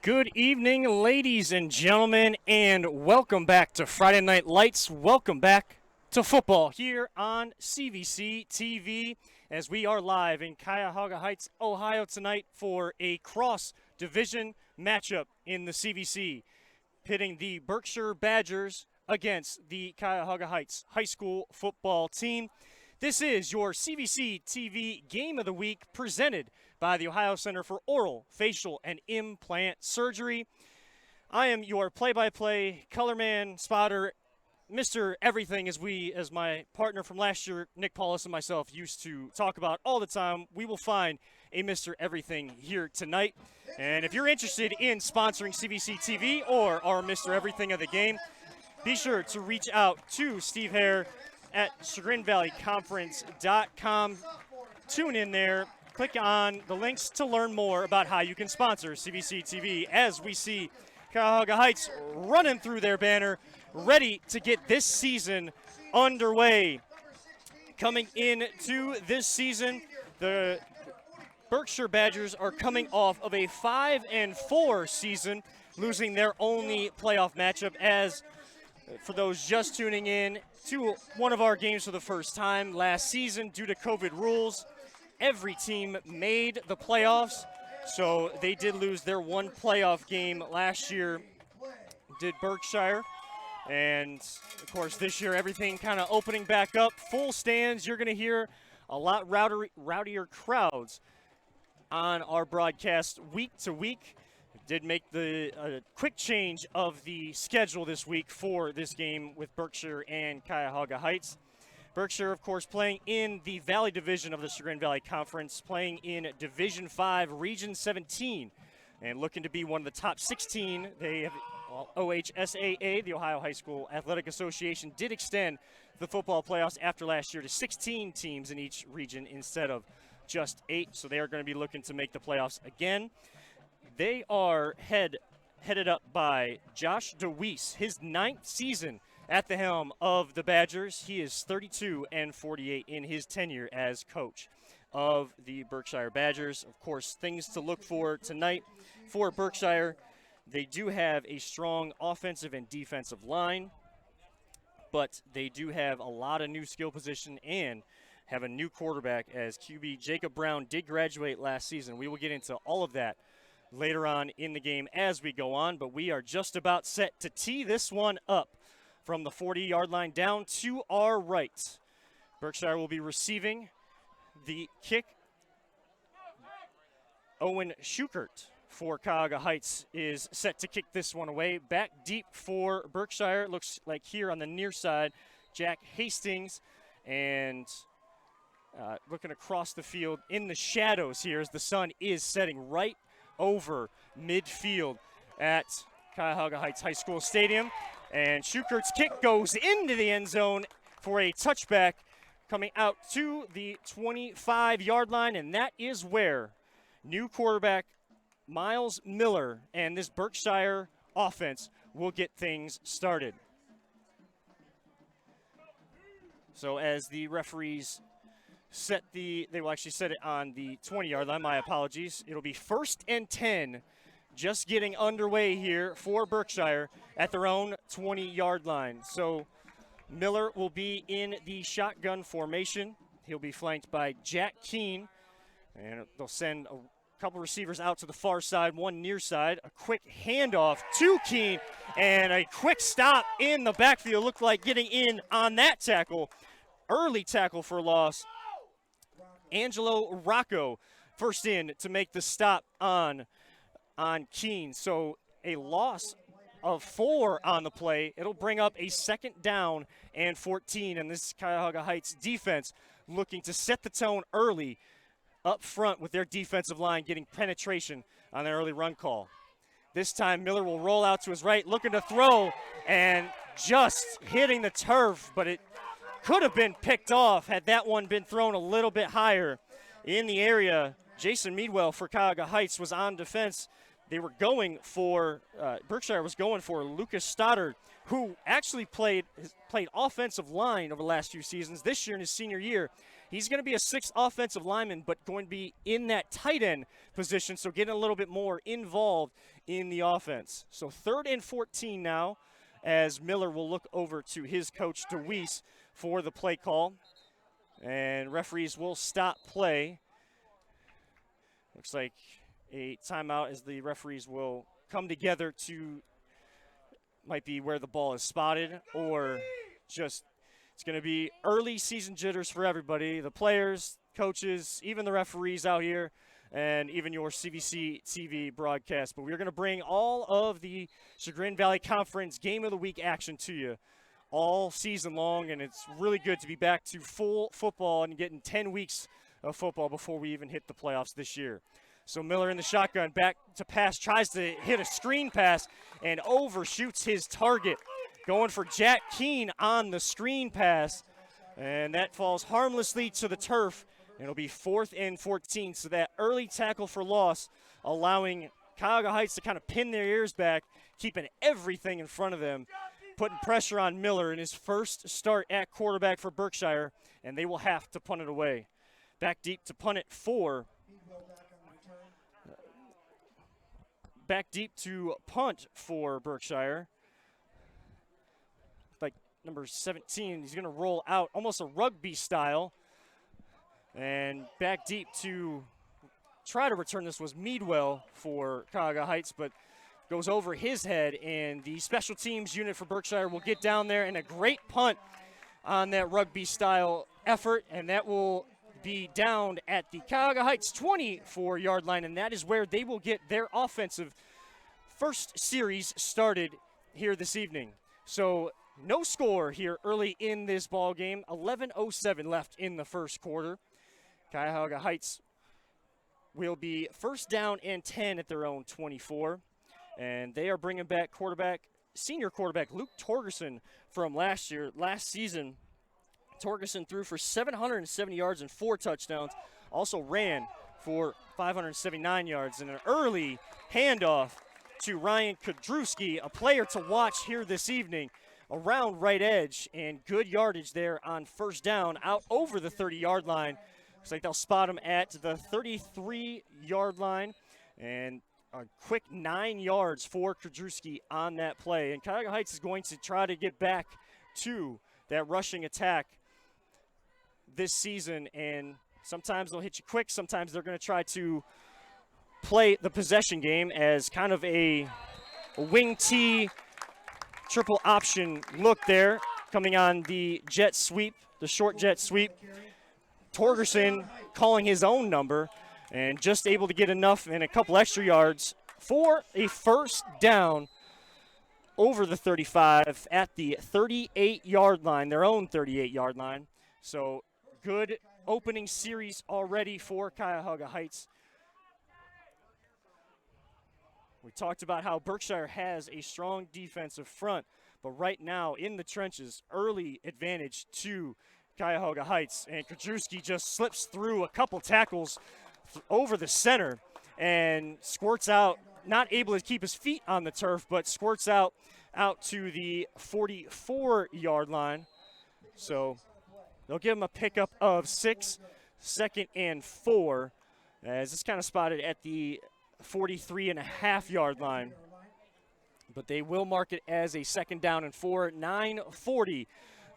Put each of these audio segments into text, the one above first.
Good evening, ladies and gentlemen, and welcome back to Friday Night Lights. Welcome back to football here on CVC TV as we are live in Cuyahoga Heights, Ohio tonight for a cross-division matchup in the CVC, pitting the Berkshire Badgers against the Cuyahoga Heights high school football team. This is your CVC TV Game of the Week presented by the Ohio Center for Oral, Facial, and Implant Surgery. I am your play-by-play color man, spotter, Mr. Everything, as my partner from last year, Nick Paulus, and myself used to talk about all the time. We will find a Mr. Everything here tonight. And if you're interested in sponsoring CVC TV or our Mr. Everything of the game, be sure to reach out to Steve Hare at ChagrinValleyConference.com. Tune in there. Click on the links to learn more about how you can sponsor CVC TV as we see Cuyahoga Heights running through their banner, ready to get this season underway. Coming into this season, the Berkshire Badgers are coming off of a 5-4 season, losing their only playoff matchup. As for those just tuning in to one of our games for the first time last season due to COVID rules, every team made the playoffs, so they did lose their one playoff game last year, did Berkshire. And, of course, this year everything kind of opening back up. Full stands. You're going to hear a lot rowdier crowds on our broadcast week to week. Did make the quick change of the schedule this week for this game with Berkshire and Cuyahoga Heights. Berkshire, of course, playing in the Valley Division of the Chagrin Valley Conference, playing in Division 5, Region 17, and looking to be one of the top 16. They have OHSAA, the Ohio High School Athletic Association, did extend the football playoffs after last year to 16 teams in each region instead of just 8, so they are going to be looking to make the playoffs again. They are headed up by Josh DeWeese, his 9th season at the helm of the Badgers. He is 32-48 in his tenure as coach of the Berkshire Badgers. Of course, things to look for tonight for Berkshire. They do have a strong offensive and defensive line, but they do have a lot of new skill position and have a new quarterback, as QB Jacob Brown did graduate last season. We will get into all of that later on in the game as we go on, but we are just about set to tee this one up from the 40-yard line down to our right. Berkshire will be receiving the kick. Owen Schukert for Cuyahoga Heights is set to kick this one away. Back deep for Berkshire. Looks like here on the near side, Jack Hastings. And looking across the field in the shadows here as the sun is setting right over midfield at Cuyahoga Heights High School Stadium. And Schukert's kick goes into the end zone for a touchback coming out to the 25-yard line, and that is where new quarterback Miles Miller and this Berkshire offense will get things started. So as the referees they will actually set it on the 20-yard line, my apologies. It'll be 1st and 10, just getting underway here for Berkshire at their own 20-yard line. So Miller will be in the shotgun formation. He'll be flanked by Jack Keene, and they'll send a couple receivers out to the far side, one near side, a quick handoff to Keene, and a quick stop in the backfield. Looked like getting in on that tackle. Early tackle for loss. Angelo Rocco first in to make the stop on Keene. So a loss of 4 on the play. It'll bring up a 2nd down and 14. And this Cuyahoga Heights defense looking to set the tone early up front with their defensive line getting penetration on their early run call. This time Miller will roll out to his right, looking to throw, and just hitting the turf, but it could have been picked off had that one been thrown a little bit higher in the area. Jason Meadwell for Cuyahoga Heights was on defense. They were going for, Berkshire was going for Lucas Stoddard, who actually played offensive line over the last few seasons. This year in his senior year, He's going to be a 6th offensive lineman, but going to be in that tight end position, so getting a little bit more involved in the offense. So 3rd and 14 now, as Miller will look over to his coach, DeWeese, for the play call. And referees will stop play. Looks like a timeout as the referees will come together to, might be where the ball is spotted, or just, it's going to be early season jitters for everybody, the players, coaches, even the referees out here, and even your CVC TV broadcast. But we're going to bring all of the Chagrin Valley Conference Game of the Week action to you all season long, and it's really good to be back to full football and getting 10 weeks of football before we even hit the playoffs this year. So Miller in the shotgun, back to pass, tries to hit a screen pass and overshoots his target. Going for Jack Keene on the screen pass, and that falls harmlessly to the turf. It'll be 4th and 14, so that early tackle for loss, allowing Cuyahoga Heights to kind of pin their ears back, keeping everything in front of them, putting pressure on Miller in his first start at quarterback for Berkshire, and they will have to punt it away. Back deep to punt it for Berkshire. Like number 17, he's going to roll out almost a rugby style. And back deep to try to return this was Meadwell for Cuyahoga Heights, but goes over his head, and the special teams unit for Berkshire will get down there, and a great punt on that rugby style effort, and that will be down at the Cuyahoga Heights 24-yard line, and that is where they will get their offensive first series started here this evening. So no score here early in this ball game. 11:07 left in the first quarter. Cuyahoga Heights will be 1st down and 10 at their own 24, and they are bringing back senior quarterback Luke Torgerson from last season. Torgerson threw for 770 yards and 4 touchdowns, also ran for 579 yards, and an early handoff to Ryan Kudrewski, a player to watch here this evening, around right edge, and good yardage there on 1st down out over the 30-yard line. Looks like they'll spot him at the 33-yard line, and a quick 9 yards for Kudrewski on that play. And Cuyahoga Heights is going to try to get back to that rushing attack this season, and sometimes they'll hit you quick, sometimes they're going to try to play the possession game as kind of a wing T triple option look there, coming on the jet sweep, the short jet sweep. Torgerson calling his own number and just able to get enough and a couple extra yards for a 1st down over the 35 at the 38-yard line, their own 38-yard line. So good opening series already for Cuyahoga Heights. We talked about how Berkshire has a strong defensive front, but right now in the trenches, early advantage to Cuyahoga Heights. And Kudrewski just slips through a couple tackles over the center and squirts out, not able to keep his feet on the turf, but squirts out to the 44-yard line. So they'll give him a pickup of 6, 2nd and 4, as it's kind of spotted at the 43.5-yard line. But they will mark it as a 2nd down and 4, 9:40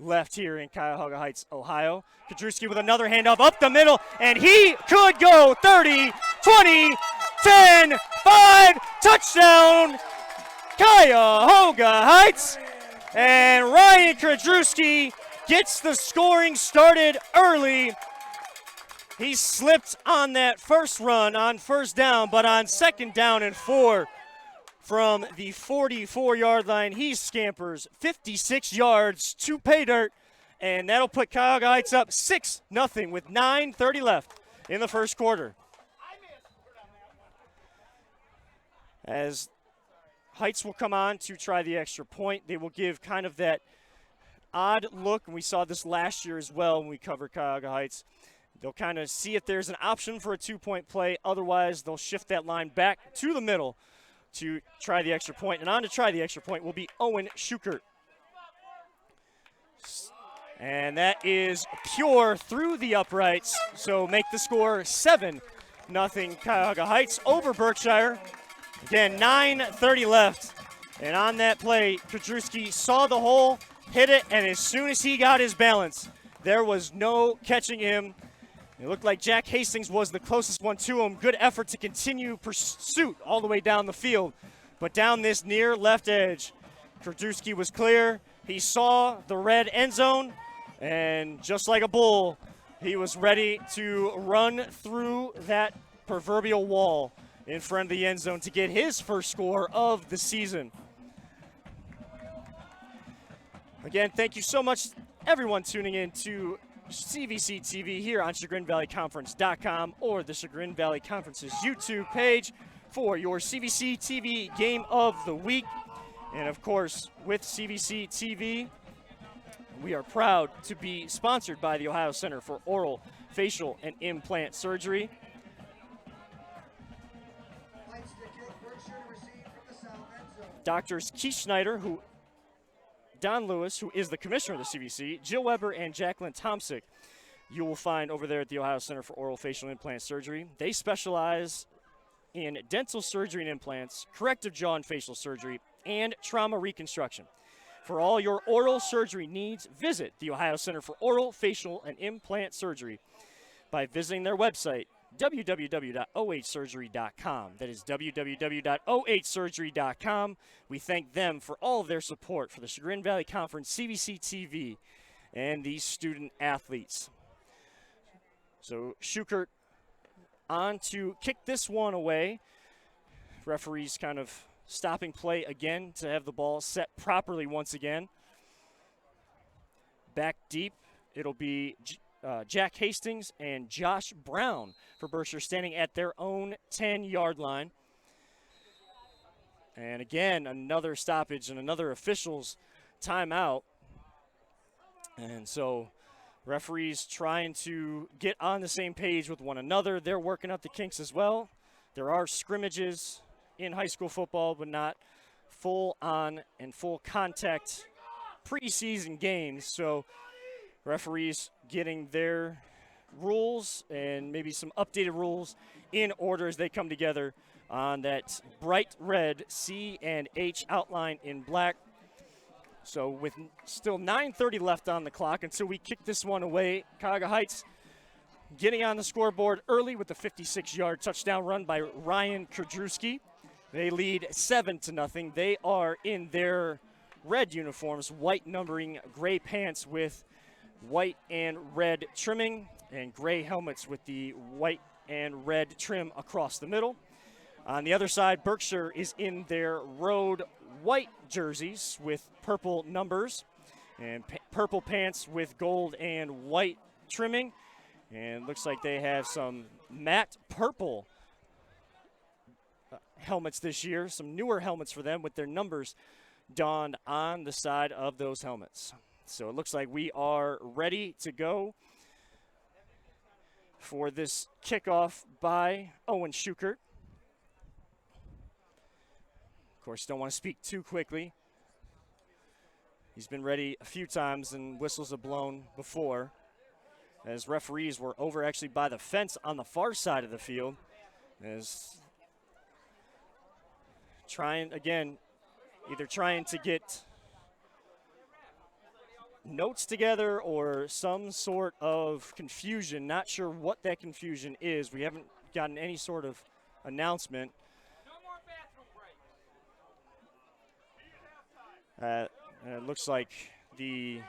left here in Cuyahoga Heights, Ohio. Kudrewski with another handoff up the middle, and he could go 30, 20, 10, 5, touchdown, Cuyahoga Heights. And Ryan Kudrewski gets the scoring started early. He slipped on that first run on 1st down, but on 2nd down and 4 from the 44-yard line, he scampers 56 yards to pay dirt, and that'll put Cuyahoga Heights up 6-0 with 9:30 left in the first quarter. As Heights will come on to try the extra point, they will give kind of that odd look, and we saw this last year as well when we covered Cuyahoga Heights. They'll kind of see if there's an option for a 2-point play. Otherwise, they'll shift that line back to the middle to try the extra point. And on to try the extra point will be Owen Schukert. And that is pure through the uprights. So make the score 7-0 Cuyahoga Heights over Berkshire. Again, 9:30 left. And on that play, Kudrowski saw the hole, hit it, and as soon as he got his balance, there was no catching him. It looked like Jack Hastings was the closest one to him. Good effort to continue pursuit all the way down the field. But down this near left edge, Kudrowski was clear. He saw the red end zone, and just like a bull, he was ready to run through that proverbial wall in front of the end zone to get his first score of the season. Again, thank you so much, everyone tuning in to CVC TV here on ChagrinValleyConference.com or the Chagrin Valley Conference's YouTube page for your CVC TV Game of the Week. And of course, with CVC TV, we are proud to be sponsored by the Ohio Center for Oral, Facial, and Implant Surgery. Doctors Keith Schneider, Don Lewis, who is the commissioner of the CVC, Jill Weber, and Jacqueline Tomsick, you will find over there at the Ohio Center for Oral, Facial, and Implant Surgery. They specialize in dental surgery and implants, corrective jaw and facial surgery, and trauma reconstruction. For all your oral surgery needs, visit the Ohio Center for Oral, Facial, and Implant Surgery by visiting their website, www.ohsurgery.com. That is www.ohsurgery.com. We thank them for all of their support for the Chagrin Valley Conference, CVC TV, and these student athletes. So Schukert on to kick this one away. Referees kind of stopping play again to have the ball set properly once again. Back deep, it'll be Jack Hastings and Josh Brown for Berkshire standing at their own 10-yard line. And again, another stoppage and another official's timeout. And so referees trying to get on the same page with one another. They're working out the kinks as well. There are scrimmages in high school football, but not full on and full contact preseason games. So referees getting their rules and maybe some updated rules in order as they come together on that bright red C and H outline in black. So with still 9:30 left on the clock until we kick this one away, Cuyahoga Heights getting on the scoreboard early with the 56-yard touchdown run by Ryan Kudrowski. They lead 7-0. They are in their red uniforms, white numbering, gray pants with white and red trimming, and gray helmets with the white and red trim across the middle. On the other side, Berkshire is in their road white jerseys with purple numbers and purple pants with gold and white trimming. And looks like they have some matte purple helmets this year, some newer helmets for them with their numbers donned on the side of those helmets. So it looks like we are ready to go for this kickoff by Owen Schukert. Of course, don't want to speak too quickly. He's been ready a few times and whistles have blown before, as referees were over actually by the fence on the far side of the field. As trying, again, either trying to get notes together or some sort of confusion. Not sure what that confusion is. We haven't gotten any sort of announcement. It looks like the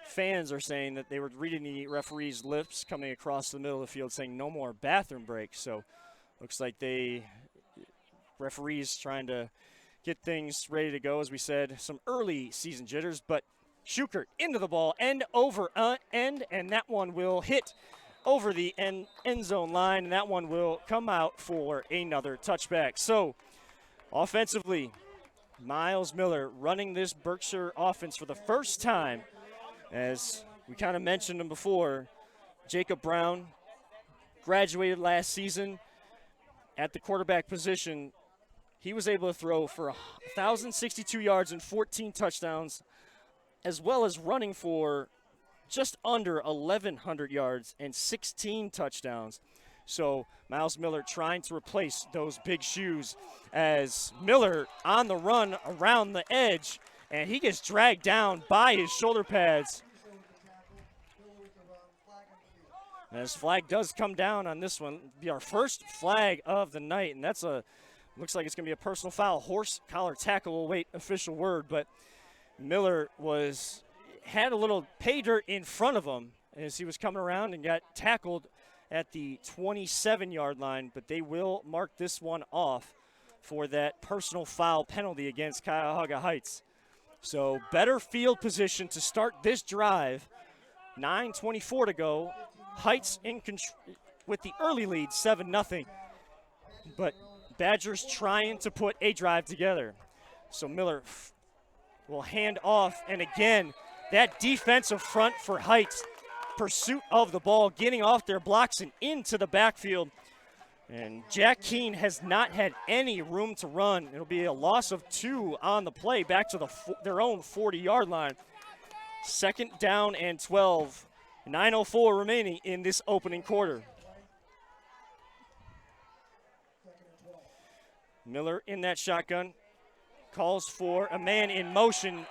fans are saying that they were reading the referee's lips coming across the middle of the field saying no more bathroom breaks. So looks like referees trying to get things ready to go. As we said, some early season jitters, but Schukert into the ball, end over end, and that one will hit over the end zone line, and that one will come out for another touchback. So offensively, Miles Miller running this Berkshire offense for the first time. As we kind of mentioned him before, Jacob Brown graduated last season at the quarterback position. He was able to throw for 1,062 yards and 14 touchdowns, as well as running for just under 1,100 yards and 16 touchdowns. So Miles Miller trying to replace those big shoes as Miller on the run around the edge, and he gets dragged down by his shoulder pads. And his flag does come down on this one. Be our first flag of the night, and that's looks like it's going to be a personal foul. Horse collar tackle, will wait official word, but Miller had a little pay dirt in front of him as he was coming around and got tackled at the 27-yard line, but they will mark this one off for that personal foul penalty against Cuyahoga Heights. So better field position to start this drive. 9:24 to go. Heights in with the early lead, 7-0. But Badgers trying to put a drive together. So Miller will hand off, and again, that defensive front for Heights, pursuit of the ball, getting off their blocks and into the backfield. And Jack Keene has not had any room to run. It'll be a loss of 2 on the play back to their own 40-yard line. 2nd down and 12. 9:04 remaining in this opening quarter. Miller in that shotgun, calls for a man in motion,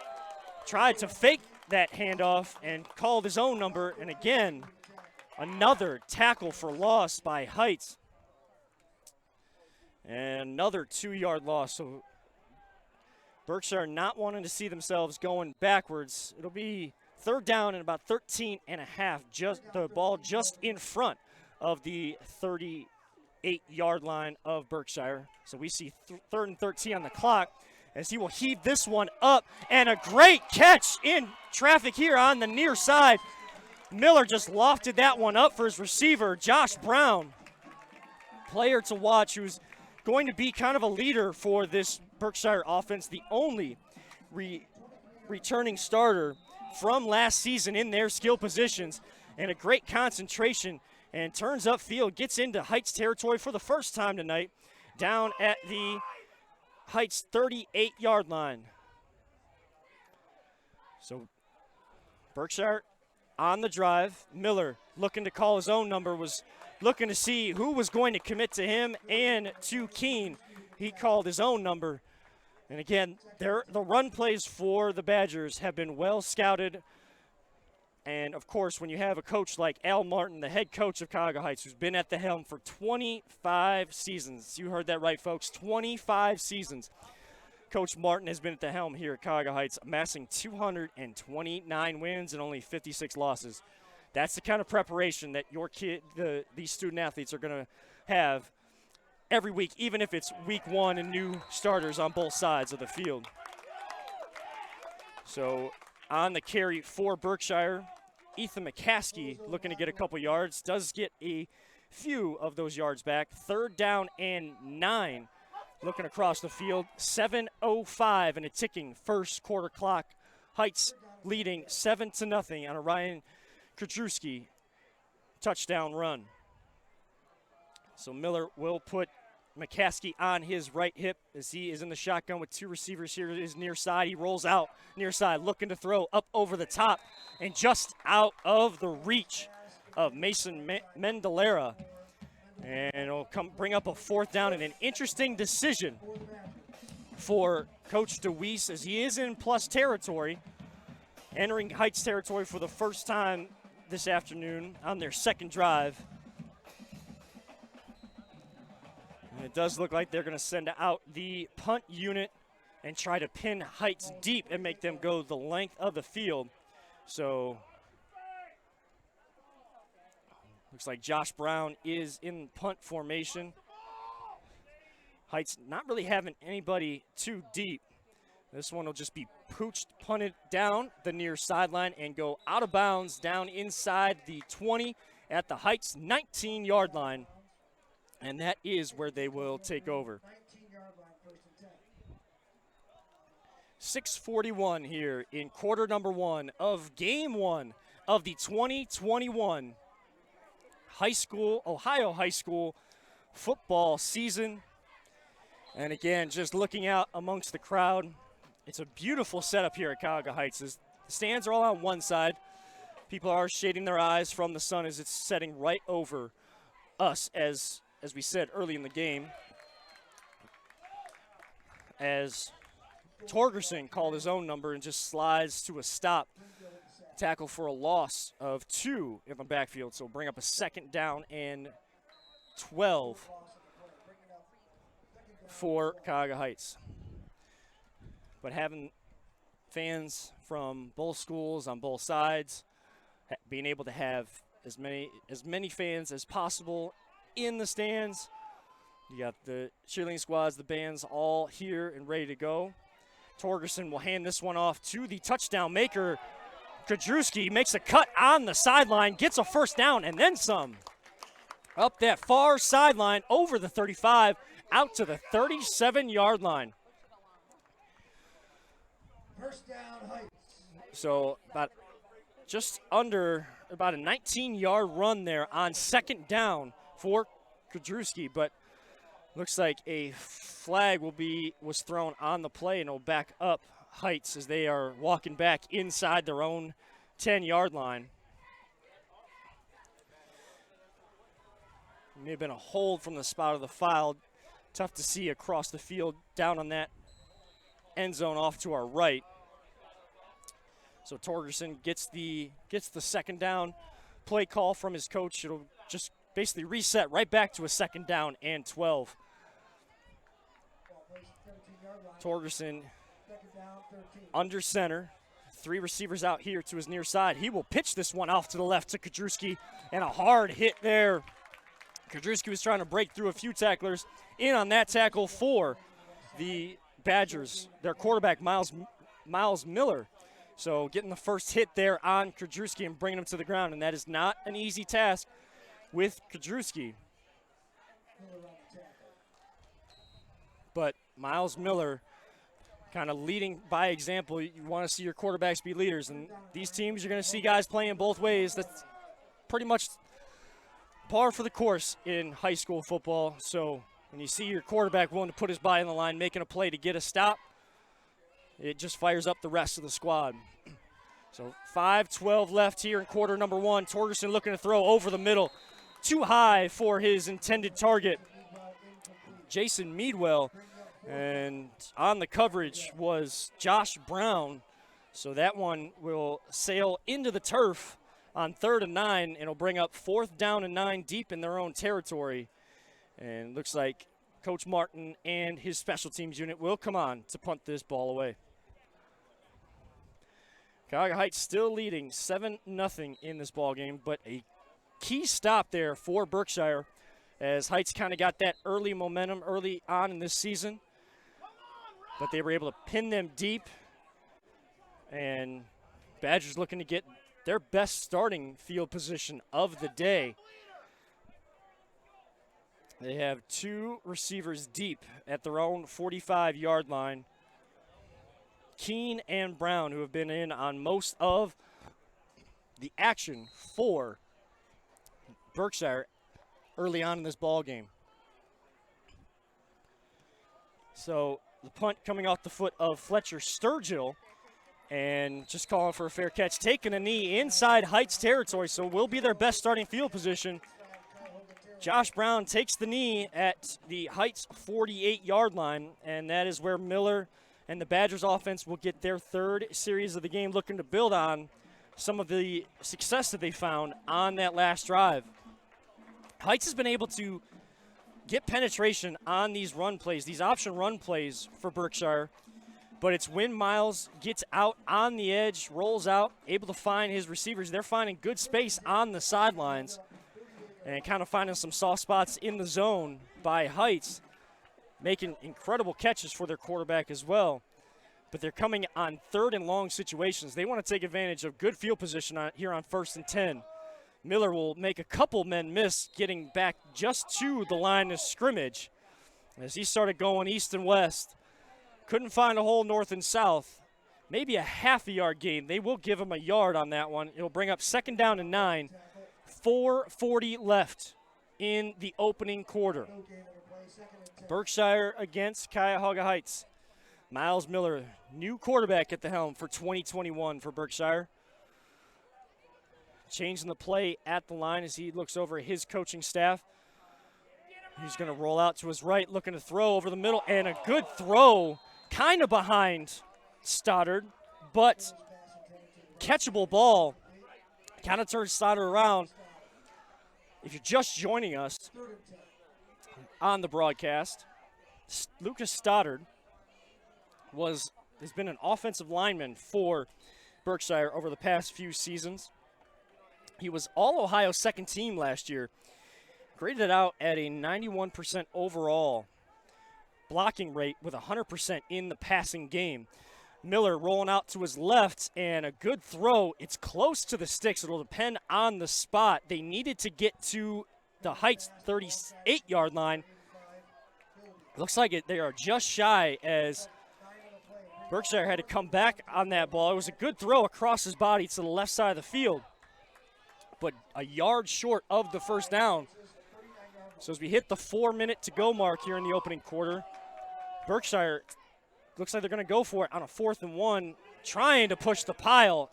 tried to fake that handoff and called his own number, and again, another tackle for loss by Heights. And another 2-yard loss. So Berkshire not wanting to see themselves going backwards. It'll be 3rd down and about 13 and a half, just the ball just in front of the 38-yard line of Berkshire. So we see 3rd and 13 on the clock as he will heave this one up, and a great catch in traffic here on the near side. Miller just lofted that one up for his receiver, Josh Brown. Player to watch, who's going to be kind of a leader for this Berkshire offense, the only returning starter from last season in their skill positions, and a great concentration, and turns upfield, gets into Heights territory for the first time tonight, down at the Heights 38-yard line. So Berkshire on the drive. Miller looking to call his own number, was looking to see who was going to commit to him and to Keene. He called his own number. And again, the run plays for the Badgers have been well scouted. And, of course, when you have a coach like Al Martin, the head coach of Cuyahoga Heights, who's been at the helm for 25 seasons. You heard that right, folks, 25 seasons. Coach Martin has been at the helm here at Cuyahoga Heights, amassing 229 wins and only 56 losses. That's the kind of preparation that these student-athletes are going to have every week, even if it's week 1 and new starters on both sides of the field. So on the carry for Berkshire, Ethan McCaskey looking to get a couple yards, does get a few of those yards back. 3rd down and 9, looking across the field. 7:05 and a ticking first quarter clock. Heights leading 7-0 on a Ryan Kudrowski touchdown run. So Miller will put McCaskey on his right hip as he is in the shotgun with 2 receivers here to his near side. He rolls out near side, looking to throw up over the top and just out of the reach of Mason Mendelera. And it'll bring up a 4th down, and an interesting decision for Coach DeWeese as he is in plus territory, entering Heights territory for the first time this afternoon on their 2nd drive. And it does look like they're going to send out the punt unit and try to pin Heights deep and make them go the length of the field. So looks like Josh Brown is in punt formation. Heights not really having anybody too deep. This one will just be pooched, punted down the near sideline and go out of bounds down inside the 20 at the Heights 19-yard line. And that is where they will take over. 6:41 here in quarter number 1 of game 1 of the 2021 Ohio high school football season. And again, just looking out amongst the crowd, it's a beautiful setup here at Cuyahoga Heights. The stands are all on one side. People are shading their eyes from the sun as it's setting right over us, as we said early in the game. As Torgerson called his own number and just slides to a stop. Tackle for a loss of 2 in the backfield. So bring up a 2nd down and 12 for Cuyahoga Heights. But having fans from both schools on both sides, being able to have as many fans as possible in the stands. You got the cheerleading squads, the bands all here and ready to go. Torgerson will hand this one off to the touchdown maker. Kudrewski makes a cut on the sideline, gets a 1st down and then some. Up that far sideline, over the 35, out to the 37-yard line. 1st down, Heights. So about a 19-yard run there on 2nd down for Kudrewski, but looks like a flag was thrown on the play, and it'll back up Heights as they are walking back inside their own 10-yard line. May have been a hold from the spot of the foul. Tough to see across the field down on that end zone off to our right. So Torgerson gets the 2nd down play call from his coach. It'll just basically reset right back to a 2nd down and 12. Torgerson under center. 3 receivers out here to his near side. He will pitch this one off to the left to Kudrewski, and a hard hit there. Kudrewski was trying to break through a few tacklers. In on that tackle for the Badgers, their quarterback, Miles Miller. So getting the first hit there on Kudrewski and bringing him to the ground, and that is not an easy task with Kudrewski. But Miles Miller kind of leading by example. You want to see your quarterbacks be leaders, and these teams, you're going to see guys playing both ways. That's pretty much par for the course in high school football. So when you see your quarterback willing to put his body on the line, making a play to get a stop, it just fires up the rest of the squad. So 5:12 left here in quarter number 1. Torgerson looking to throw over the middle. Too high for his intended target, Jason Meadwell. And on the coverage was Josh Brown. So that one will sail into the turf on 3rd and 9, and it'll bring up 4th down and 9 deep in their own territory. And looks like Coach Martin and his special teams unit will come on to punt this ball away. Cuyahoga Heights still leading 7-0 in this ball game, but a key stop there for Berkshire as Heights kind of got that early momentum early on in this season. But they were able to pin them deep, and Badgers looking to get their best starting field position of the day. They have 2 receivers deep at their own 45-yard line. Keene and Brown, who have been in on most of the action for Berkshire early on in this ball game. So the punt coming off the foot of Fletcher Sturgill, and just calling for a fair catch, taking a knee inside Heights territory, so will be their best starting field position. Josh Brown takes the knee at the Heights 48-yard line, and that is where Miller and the Badgers offense will get their 3rd series of the game, looking to build on some of the success that they found on that last drive. Heights has been able to get penetration on these run plays, these option run plays for Berkshire, but it's when Miles gets out on the edge, rolls out, able to find his receivers. They're finding good space on the sidelines and kind of finding some soft spots in the zone by Heights, making incredible catches for their quarterback as well. But they're coming on 3rd and long situations. They want to take advantage of good field position here on 1st and 10. Miller will make a couple men miss, getting back just to the line of scrimmage as he started going east and west. Couldn't find a hole north and south. Maybe a half a yard gain. They will give him a yard on that one. It'll bring up 2nd down and 9. 4:40 left in the opening quarter. Berkshire against Cuyahoga Heights. Miles Miller, new quarterback at the helm for 2021 for Berkshire. changing the play at the line as he looks over at his coaching staff. He's going to roll out to his right, looking to throw over the middle, and a good throw, kind of behind Stoddard, but catchable ball. Kind of turns Stoddard around. If you're just joining us on the broadcast, Lucas Stoddard has been an offensive lineman for Berkshire over the past few seasons. He was All-Ohio second team last year, graded out at a 91% overall blocking rate with 100% in the passing game. Miller rolling out to his left, and a good throw. It's close to the sticks. It'll depend on the spot. They needed to get to the Heights 38-yard line. Looks like they are just shy as Berkshire had to come back on that ball. It was a good throw across his body to the left side of the field, but a yard short of the first down. So as we hit the 4-minute-to-go mark here in the opening quarter, Berkshire looks like they're going to go for it on a 4th and 1, trying to push the pile.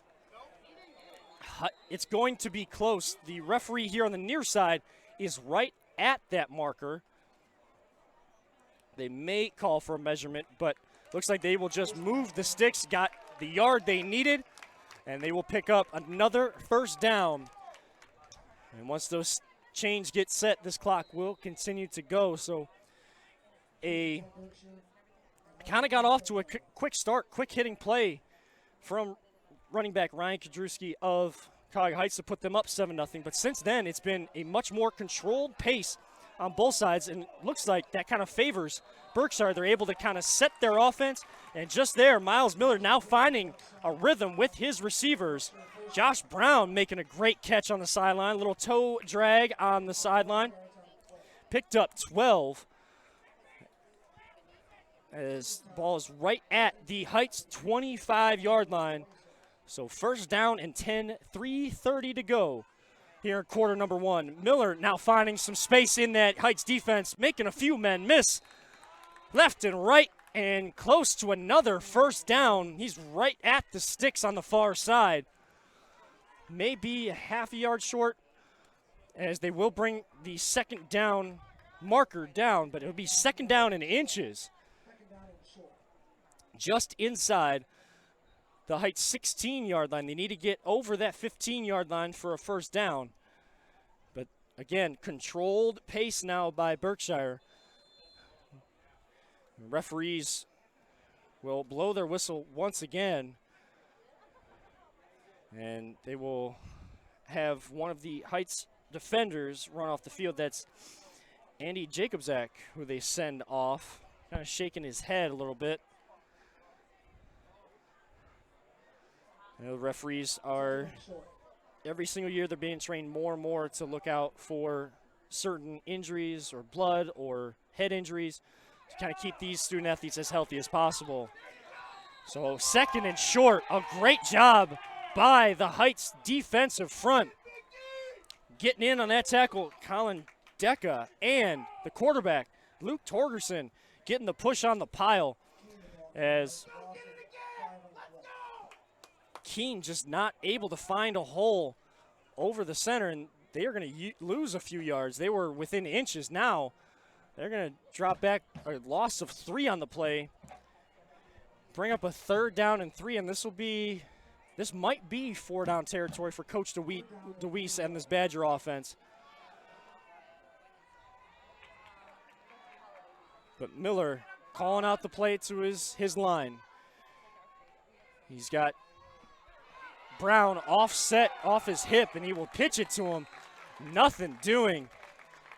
It's going to be close. The referee here on the near side is right at that marker. They may call for a measurement, but looks like they will just move the sticks, got the yard they needed, and they will pick up another first down. And once those chains get set, this clock will continue to go. So kind of got off to a quick start, quick hitting play from running back Ryan Kudrowski of Cuyahoga Heights to put them up 7-0. But since then, it's been a much more controlled pace on both sides, and looks like that kind of favors Berkshire. They're able to kind of set their offense, and just there, Miles Miller now finding a rhythm with his receivers. Josh Brown making a great catch on the sideline, a little toe drag on the sideline. Picked up 12. As the ball is right at the Heights 25-yard line. So first down and 10, 3:30 to go here in quarter number 1. Miller now finding some space in that Heights defense, making a few men miss left and right, and close to another first down. He's right at the sticks on the far side. Maybe a half a yard short, as they will bring the second down marker down, but it'll be second down in inches. Just inside the Heights 16-yard line. They need to get over that 15-yard line for a first down. But again, controlled pace now by Berkshire. The referees will blow their whistle once again, and they will have one of the Heights defenders run off the field. That's Andy Jacobzak, who they send off, kind of shaking his head a little bit. The referees are, every single year, they're being trained more and more to look out for certain injuries or blood or head injuries to kind of keep these student athletes as healthy as possible. So second and short, a great job by the Heights defensive front. Getting in on that tackle, Colin Decca, and the quarterback, Luke Torgerson, getting the push on the pile as Keene just not able to find a hole over the center, and they are going to lose a few yards. They were within inches. Now they're going to drop back, a loss of 3 on the play, bring up a 3rd down and 3, and this might be 4-down territory for Coach DeWeese and this Badger offense. But Miller calling out the play to his line. He's got Brown offset off his hip, and he will pitch it to him. Nothing doing.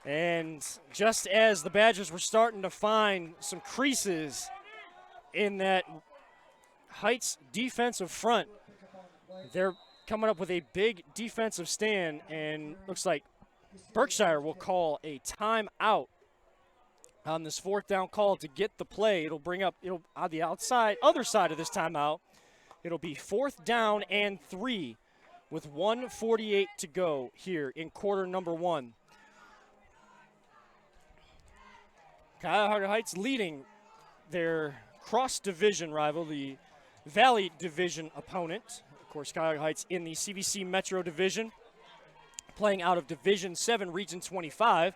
And just as the Badgers were starting to find some creases in that Heights defensive front, they're coming up with a big defensive stand, and looks like Berkshire will call a timeout on this 4th down call to get the play. It'll on the other side of this timeout. It'll be 4th down and 3 with 1:48 to go here in quarter number 1. Cuyahoga Heights leading their cross-division rival, the Valley Division opponent. Of course, Cuyahoga Heights in the CVC Metro Division. playing out of Division 7, Region 25.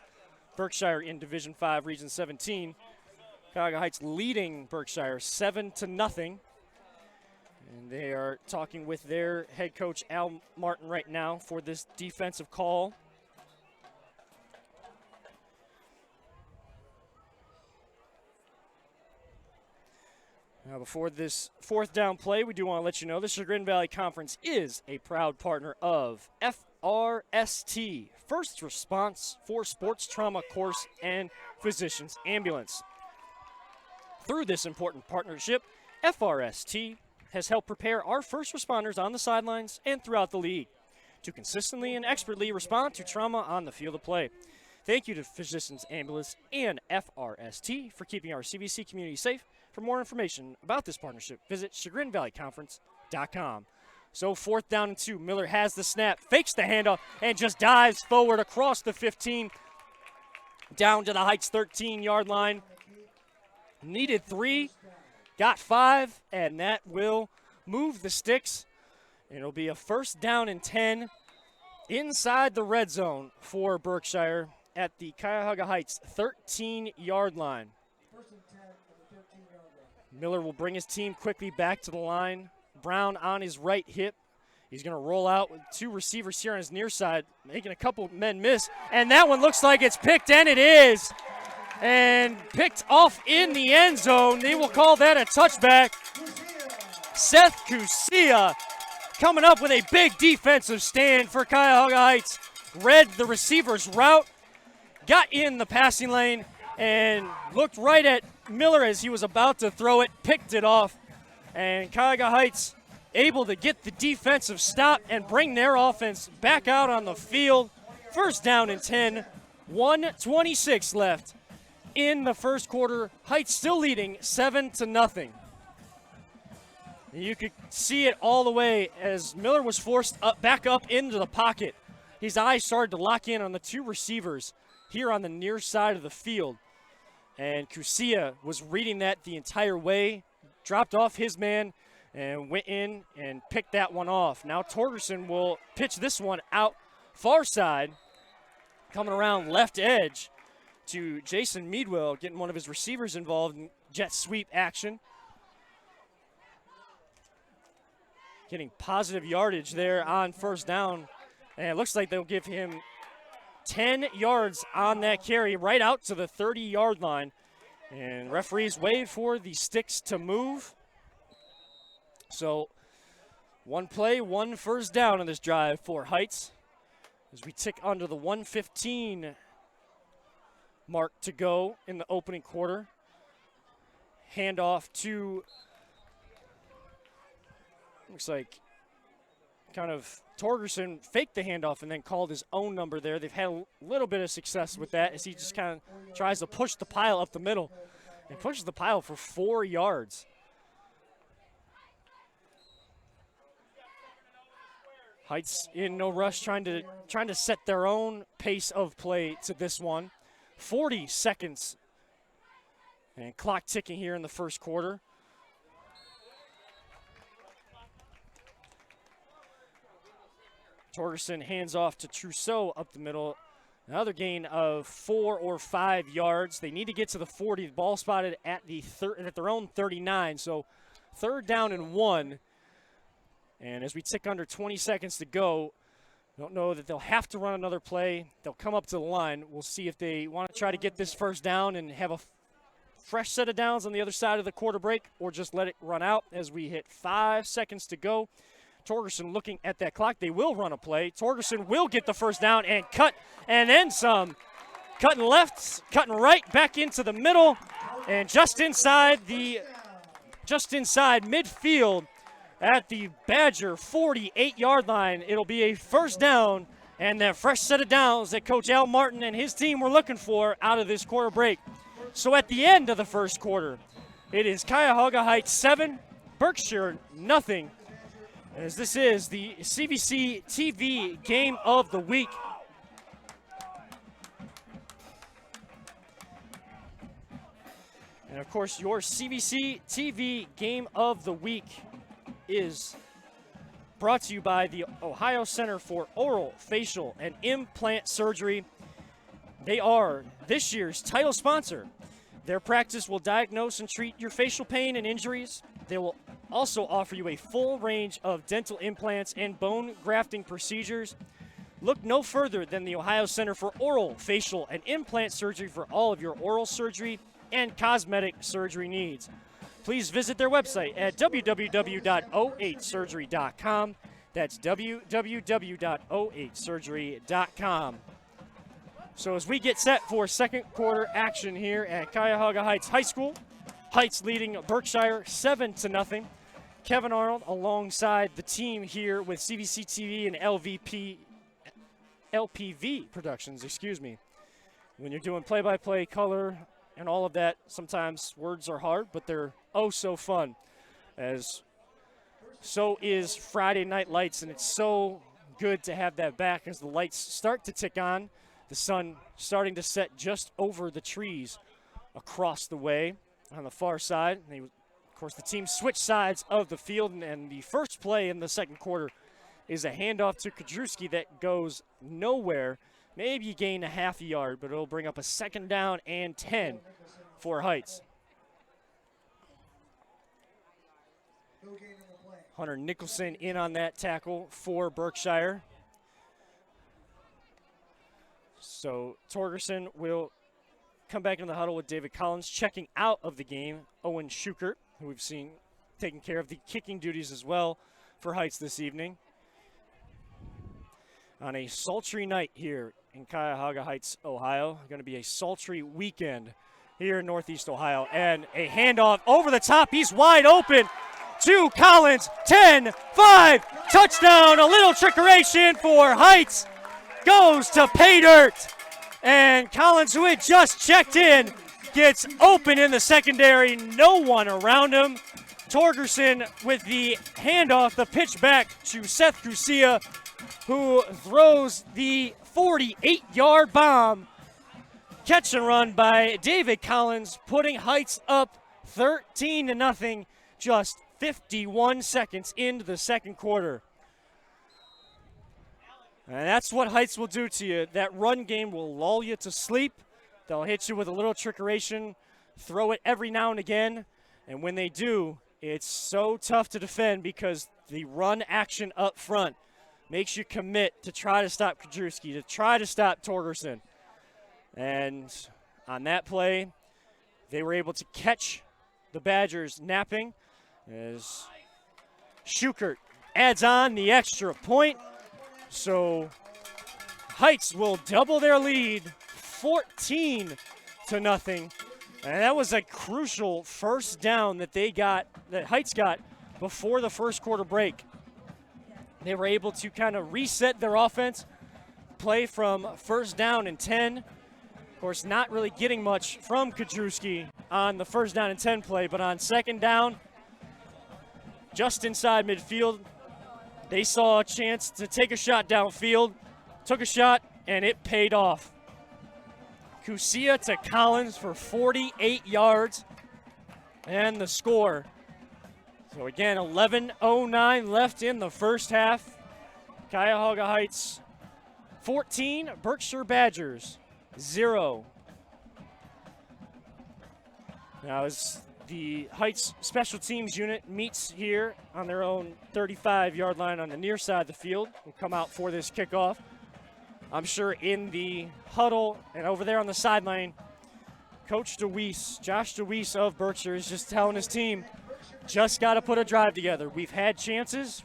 Berkshire in Division 5, Region 17. Cuyahoga Heights leading Berkshire 7-0. And they are talking with their head coach, Al Martin, right now for this defensive call. Now, before this fourth down play, we do want to let you know the Chagrin Valley Conference is a proud partner of FRST, First Response for Sports Trauma Course and Physicians Ambulance. Through this important partnership, FRST has helped prepare our first responders on the sidelines and throughout the league to consistently and expertly respond to trauma on the field of play. Thank you to Physicians Ambulance and FRST for keeping our CVC community safe. For more information about this partnership, visit chagrinvalleyconference.com. So 4th down and 2. Miller has the snap, fakes the handoff, and just dives forward across the 15 down to the Heights 13-yard line. Needed 3, got 5, and that will move the sticks. It'll be a 1st down and 10 inside the red zone for Berkshire at the Cuyahoga Heights 13-yard line. Miller will bring his team quickly back to the line. Brown on his right hip. He's going to roll out with 2 receivers here on his near side, making a couple men miss. And that one looks like it's picked, and it is. And picked off in the end zone. They will call that a touchback. Seth Cusia coming up with a big defensive stand for Cuyahoga Heights. Read the receiver's route, got in the passing lane, and looked right at Miller as he was about to throw it, picked it off, and Cuyahoga Heights able to get the defensive stop and bring their offense back out on the field. 1st down and 10, 1:26 left in the first quarter. Heights still leading 7-0. You could see it all the way as Miller was forced back up into the pocket. His eyes started to lock in on the 2 receivers here on the near side of the field. And Cusia was reading that the entire way, dropped off his man, and went in and picked that one off. Now Torgerson will pitch this one out far side, coming around left edge to Jason Meadwell, getting one of his receivers involved in jet sweep action. Getting positive yardage there on 1st down. And it looks like they'll give him 10 yards on that carry right out to the 30-yard line. And referees wait for the sticks to move. So 1 play, 1 first down on this drive for Heights as we tick under the 1:15 mark to go in the opening quarter. Handoff to, looks like kind of Torgerson faked the handoff and then called his own number there. They've had a little bit of success with that as he just kind of tries to push the pile up the middle and pushes the pile for 4 yards. Heights in no rush, trying to set their own pace of play to this one. 40 seconds and clock ticking here in the first quarter. Torgerson hands off to Trousseau up the middle. Another gain of 4 or 5 yards. They need to get to the 40. The ball spotted at their own 39. So 3rd down and 1. And as we tick under 20 seconds to go, don't know that they'll have to run another play. They'll come up to the line. We'll see if they want to try to get this 1st down and have a fresh set of downs on the other side of the quarter break, or just let it run out as we hit 5 seconds to go. Torgerson looking at that clock. They will run a play. Torgerson will get the 1st down and cut, and then some. Cutting left, cutting right, back into the middle, and just inside midfield at the Badger 48-yard line. It'll be a 1st down, and that fresh set of downs that Coach Al Martin and his team were looking for out of this quarter break. So at the end of the first quarter, it is Cuyahoga Heights 7, Berkshire nothing, as this is the CVC TV Game of the Week. And of course, your CVC TV Game of the Week is brought to you by the Ohio Center for Oral, Facial, and Implant Surgery. They are this year's title sponsor. Their practice will diagnose and treat your facial pain and injuries. They will also offer you a full range of dental implants and bone grafting procedures. Look no further than the Ohio Center for Oral, Facial, and Implant Surgery for all of your oral surgery and cosmetic surgery needs. Please visit their website at www.o8surgery.com. That's www.o8surgery.com. So as we get set for second quarter action here at Cuyahoga Heights High School, Heights leading Berkshire 7-0. Kevin Arnold alongside the team here with CVC TV and LPV Productions, When you're doing play-by-play, color, and all of that, sometimes words are hard, but they're oh so fun. As so is Friday Night Lights, and it's so good to have that back as the lights start to tick on. The sun starting to set just over the trees across the way on the far side. And of course, the team switched sides of the field, and the first play in the second quarter is a handoff to Kudrewski that goes nowhere. Maybe you gain a half a yard, but it'll bring up a 2nd down and 10 for Heights. Hunter Nicholson in on that tackle for Berkshire. So Torgerson will come back into the huddle with David Collins. Checking out of the game, Owen Schukert, who we've seen taking care of the kicking duties as well for Heights this evening. On a sultry night here in Cuyahoga Heights, Ohio. Going to be a sultry weekend here in Northeast Ohio. And a handoff over the top. He's wide open to Collins. 10-5, touchdown. A little trickeration for Heights. Goes to pay dirt. And Collins, who had just checked in, gets open in the secondary. No one around him. Torgerson with the handoff, the pitch back to Seth Cusia, who throws the 48-yard bomb. Catch and run by David Collins, putting Heights up 13-0, just 51 seconds into the second quarter. And that's what Heights will do to you. That run game will lull you to sleep. They'll hit you with a little trickeration, throw it every now and again. And when they do, it's so tough to defend because the run action up front makes you commit to try to stop Kudrewski, to try to stop Torgerson. And on that play, they were able to catch the Badgers napping as Schukert adds on the extra point. So Heights will double their lead, 14-0. And that was a crucial first down that Heights got before the first quarter break. They were able to kind of reset their offense, play from 1st down and 10. Of course, not really getting much from Kudrewski on the 1st down and 10 play, but on 2nd down, just inside midfield, they saw a chance to take a shot downfield, took a shot, and it paid off. Cusia to Collins for 48 yards, and the score. So again, 11:09 left in the first half. Cuyahoga Heights 14, Berkshire Badgers 0. Now as the Heights special teams unit meets here on their own 35-yard line on the near side of the field, will come out for this kickoff. I'm sure in the huddle and over there on the sideline, Coach Josh DeWeese of Berkshire is just telling his team, just got to put a drive together. We've had chances.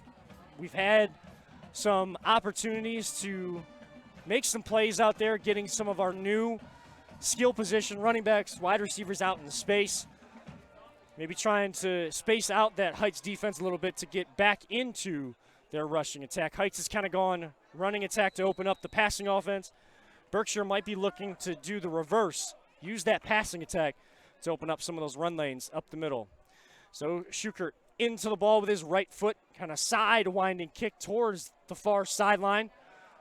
We've had some opportunities to make some plays out there, getting some of our new skill position running backs, wide receivers out in the space. Maybe trying to space out that Heights defense a little bit to get back into their rushing attack. Heights has kind of gone running attack to open up the passing offense. Berkshire might be looking to do the reverse, use that passing attack to open up some of those run lanes up the middle. So Schukert into the ball with his right foot, kind of side winding kick towards the far sideline.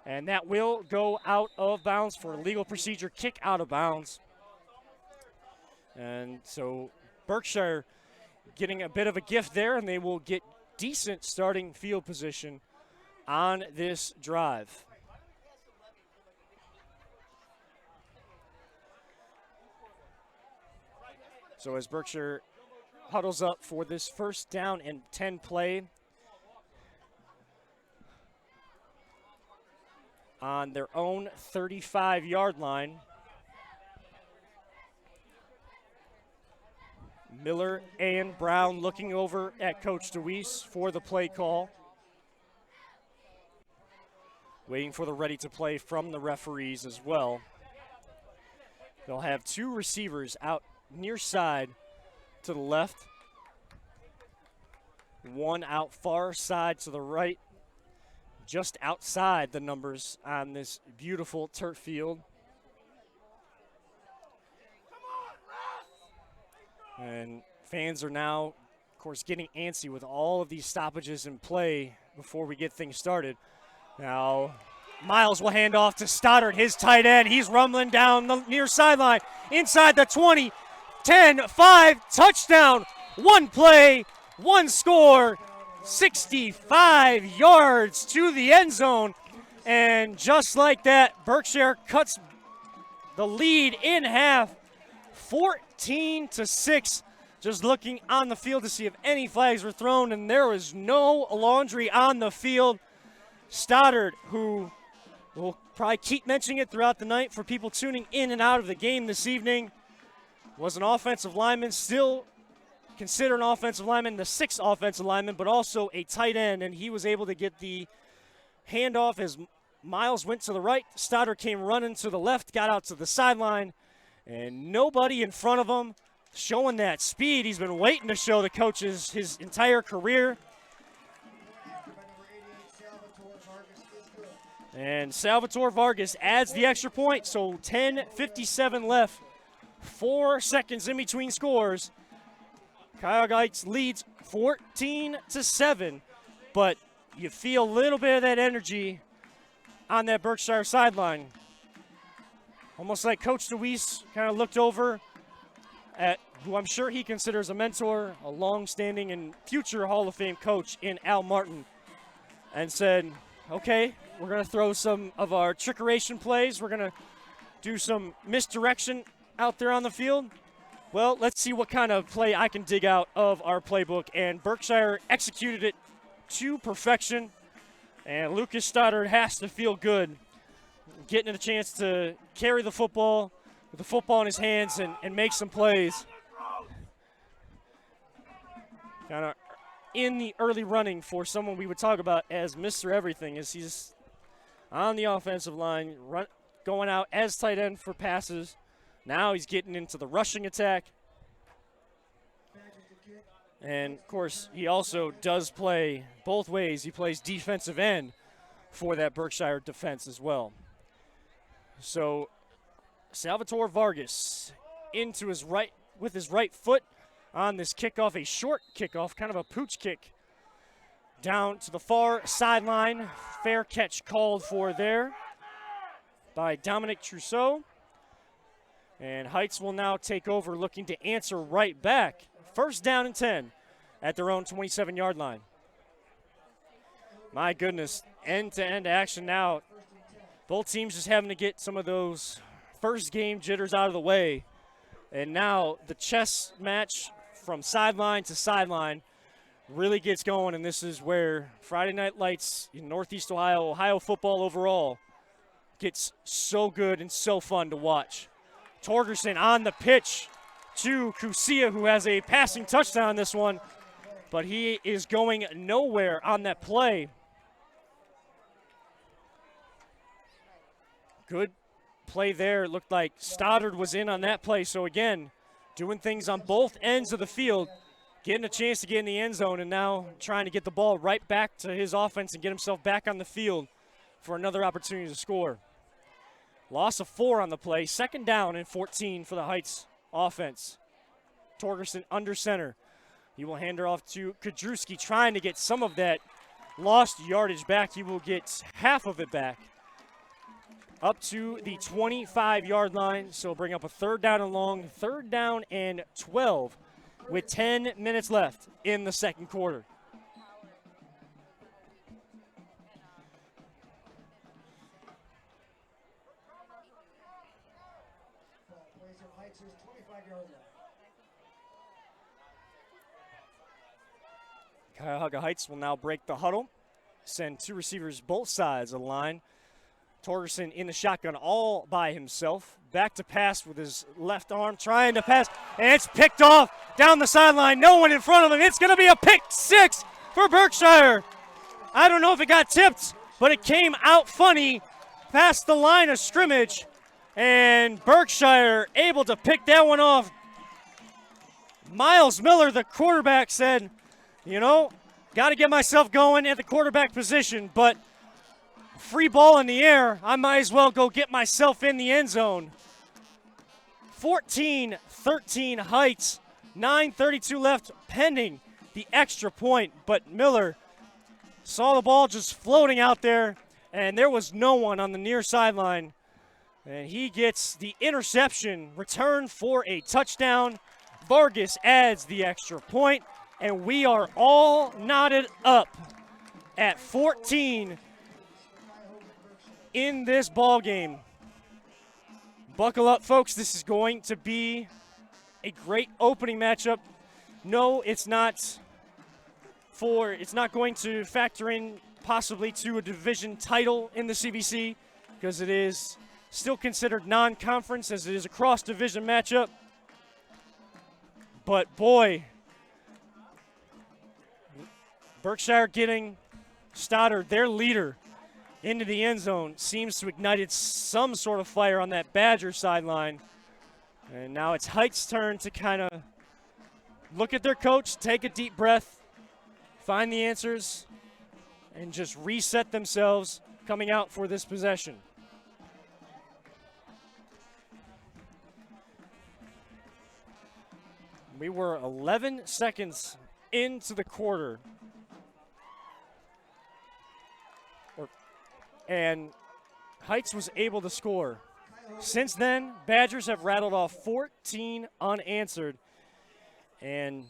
And that will go out of bounds for a legal procedure, kick out of bounds. And so Berkshire getting a bit of a gift there, and they will get decent starting field position on this drive. So as Berkshire huddles up for this first down and 10 play on their own 35-yard line. Miller and Brown looking over at Coach DeWeese for the play call. Waiting for the ready to play from the referees as well. They'll have two receivers out near side to the left. One out far side to the right, just outside the numbers on this beautiful turf field. And fans are now, of course, getting antsy with all of these stoppages in play before we get things started. Now, Miles will hand off to Stoddard, his tight end. He's rumbling down the near sideline, inside the 20, 10, 5, touchdown. One play, one score, 65 yards to the end zone. And just like that, Berkshire cuts the lead in half, 14-6. Just looking on the field to see if any flags were thrown, and there was no laundry on the field. Stoddard, who will probably keep mentioning it throughout the night for people tuning in and out of the game this evening, was an offensive lineman, still considered an offensive lineman, the sixth offensive lineman, but also a tight end, and he was able to get the handoff as Miles went to the right. Stoddard came running to the left, got out to the sideline, and nobody in front of him, showing that speed he's been waiting to show the coaches his entire career. And Salvatore Vargas adds the extra point, so 10:57 left. 4 seconds in between scores. Cuyahoga Heights leads 14-7, but you feel a little bit of that energy on that Berkshire sideline. Almost like Coach DeWeese kind of looked over at who I'm sure he considers a mentor, a long-standing and future Hall of Fame coach in Al Martin, and said, okay, we're going to throw some of our trickeration plays. We're going to do some misdirection out there on the field. Well, let's see what kind of play I can dig out of our playbook. And Berkshire executed it to perfection. And Lucas Stoddard has to feel good getting a chance to carry the football with the football in his hands and make some plays. Kind of in the early running for someone we would talk about as Mr. Everything, as he's on the offensive line, going out as tight end for passes. Now he's getting into the rushing attack. And, of course, he also does play both ways. He plays defensive end for that Berkshire defense as well. So Salvatore Vargas into his right with his right foot on this kickoff, a short kickoff, kind of a pooch kick down to the far sideline. Fair catch called for there by Dominic Trousseau. And Heights will now take over, looking to answer right back. First down and 10 at their own 27-yard line. My goodness, end-to-end action now. Both teams just having to get some of those first game jitters out of the way. And now the chess match from sideline to sideline really gets going, and this is where Friday Night Lights in Northeast Ohio, Ohio football overall, gets so good and so fun to watch. Torgerson on the pitch to Kusia, who has a passing touchdown on this one, but he is going nowhere on that play. Good play there. It looked like Stoddard was in on that play. So again, doing things on both ends of the field, getting a chance to get in the end zone, and now trying to get the ball right back to his offense and get himself back on the field for another opportunity to score. Loss of 4 on the play. Second down and 14 for the Heights offense. Torgerson under center. He will hand her off to Kudrewski, trying to get some of that lost yardage back. He will get half of it back up to the 25-yard line. So bring up a third down and long, third down and 12 with 10 minutes left in the second quarter. Heights' 25-yard line. Cuyahoga Heights will now break the huddle, send two receivers both sides of the line. Torgerson in the shotgun all by himself. Back to pass with his left arm, trying to pass, and it's picked off down the sideline. No one in front of him. It's going to be a pick six for Berkshire. I don't know if it got tipped, but it came out funny past the line of scrimmage, and Berkshire able to pick that one off. Miles Miller, the quarterback, said, you know, got to get myself going at the quarterback position, but free ball in the air, I might as well go get myself in the end zone. 14-13 Heights, 9:32 left pending the extra point, but Miller saw the ball just floating out there, and there was no one on the near sideline, and he gets the interception, return for a touchdown. Vargas adds the extra point, and we are all knotted up at 14 in this ball game. Buckle up, folks. This is going to be a great opening matchup. No, it's not going to factor in possibly to a division title in the CVC because it is still considered non-conference as it is a cross-division matchup. But boy, Berkshire getting Stoddard, their leader, into the end zone seems to ignited some sort of fire on that Badger sideline. And now it's Heights' turn to kind of look at their coach, take a deep breath, find the answers, and just reset themselves coming out for this possession. We were 11 seconds into the quarter. And Heights was able to score. Since then, Badgers have rattled off 14 unanswered. And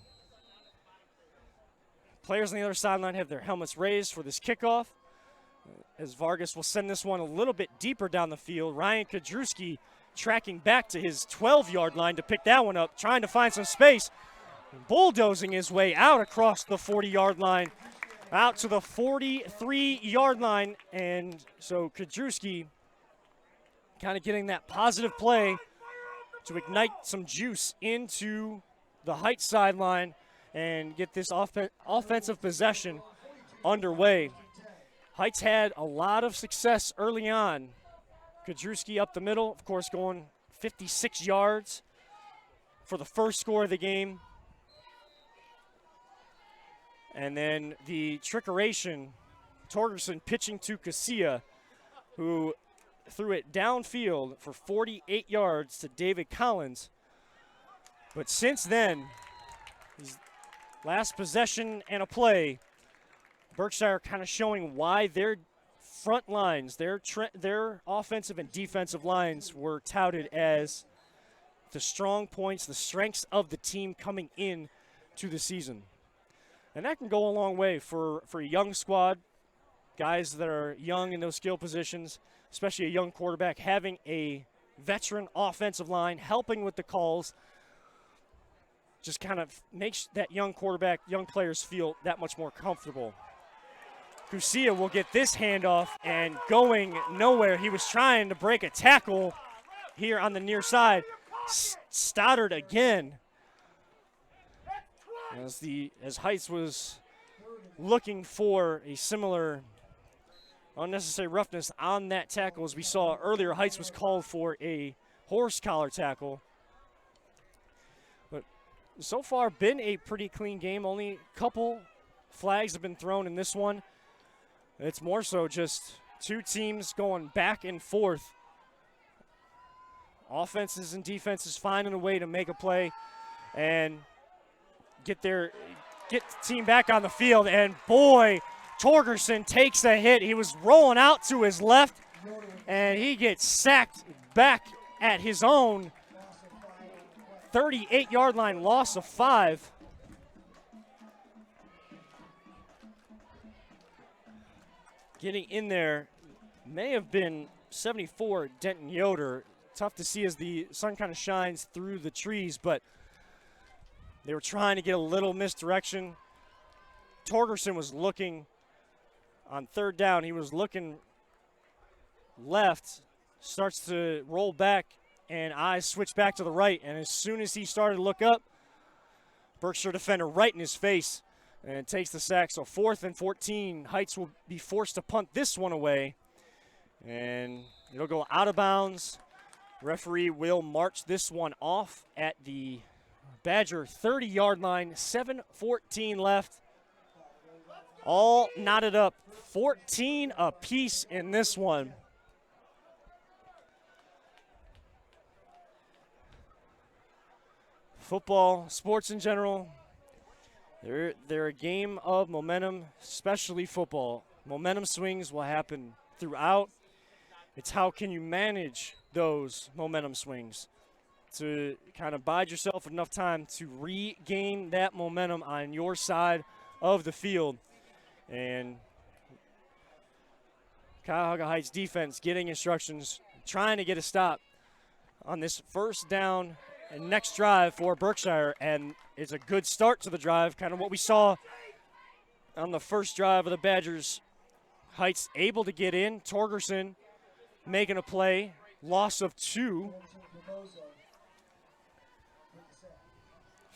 players on the other sideline have their helmets raised for this kickoff. As Vargas will send this one a little bit deeper down the field. Ryan Kadrewski tracking back to his 12-yard line to pick that one up, trying to find some space. Bulldozing his way out across the 40-yard line, out to the 43-yard line. And so Kadrewski kind of getting that positive play to ignite some juice into the Heights sideline and get this offensive possession underway. Heights had a lot of success early on. Kadrewski up the middle, of course, going 56 yards for the first score of the game. And then the trickeration, Torgerson pitching to Casilla, who threw it downfield for 48 yards to David Collins. But since then, his last possession and a play, Berkshire kind of showing why their front lines, their offensive and defensive lines were touted as the strong points, the strengths of the team coming in to the season. And that can go a long way for a young squad, guys that are young in those skill positions, especially a young quarterback, having a veteran offensive line, helping with the calls, just kind of makes that young quarterback, young players feel that much more comfortable. Cusia will get this handoff and going nowhere. He was trying to break a tackle here on the near side. Stoddard again. As Heights was looking for a similar unnecessary roughness on that tackle, as we saw earlier, Heights was called for a horse collar tackle. But so far been a pretty clean game. Only a couple flags have been thrown in this one. It's more so just two teams going back and forth. Offenses and defenses finding a way to make a play and get the team back on the field. And boy, Torgerson takes a hit. He was rolling out to his left, and he gets sacked back at his own 38-yard line, loss of 5. Getting in there may have been 74 Denton Yoder. tough to see as the sun kind of shines through the trees, but they were trying to get a little misdirection. Torgerson was looking on third down. He was looking left, starts to roll back, and eyes switch back to the right. And as soon as he started to look up, Berkshire defender right in his face and takes the sack. So 4th and 14. Heights will be forced to punt this one away. And it'll go out of bounds. Referee will march this one off at the Badger 30-yard line. 7:14 left. All knotted up. 14 apiece in this one. Football, sports in general, they're a game of momentum, especially football. Momentum swings will happen throughout. It's how can you manage those momentum swings to kind of bide yourself enough time to regain that momentum on your side of the field. And Cuyahoga Heights defense getting instructions, trying to get a stop on this first down and next drive for Berkshire, and it's a good start to the drive, kind of what we saw on the first drive of the Badgers. Heights able to get in. Torgerson making a play. Loss of 2.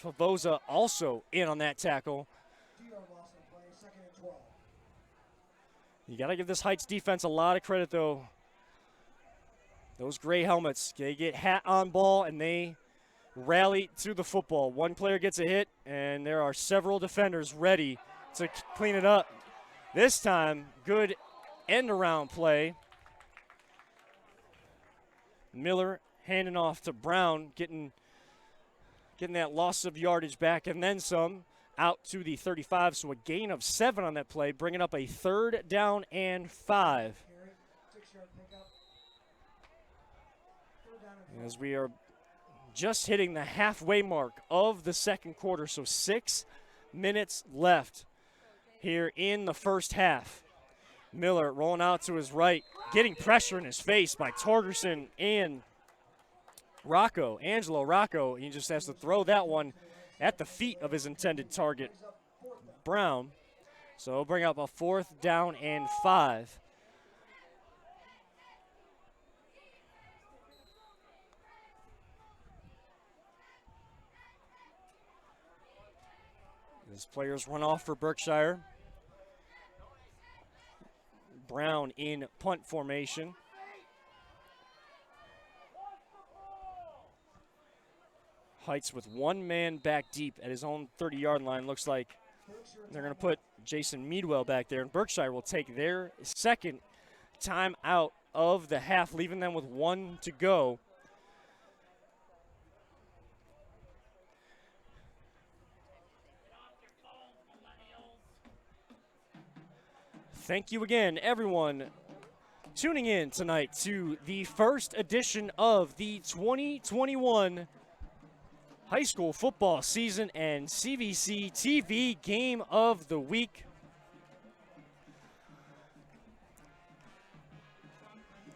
Favoza also in on that tackle. You got to give this Heights defense a lot of credit, though. Those gray helmets, they get hat on ball, and they rally to the football. One player gets a hit, and there are several defenders ready to clean it up. This time, good end-around play. Miller handing off to Brown, getting that loss of yardage back, and then some, out to the 35. So a gain of 7 on that play, bringing up a 3rd down and 5. As we are just hitting the halfway mark of the second quarter, so 6 minutes left here in the first half. Miller rolling out to his right, getting pressure in his face by Torgerson and Angelo Rocco. He just has to throw that one at the feet of his intended target, Brown. So it'll bring up a 4th down and 5. As players run off for Berkshire. Brown in punt formation. Heights with one man back deep at his own 30-yard line. Looks like they're going to put Jason Meadwell back there, and Berkshire will take their second time out of the half, leaving them with 1 to go. Thank you again, everyone, tuning in tonight to the first edition of the 2021 high school football season and CVC TV Game of the Week.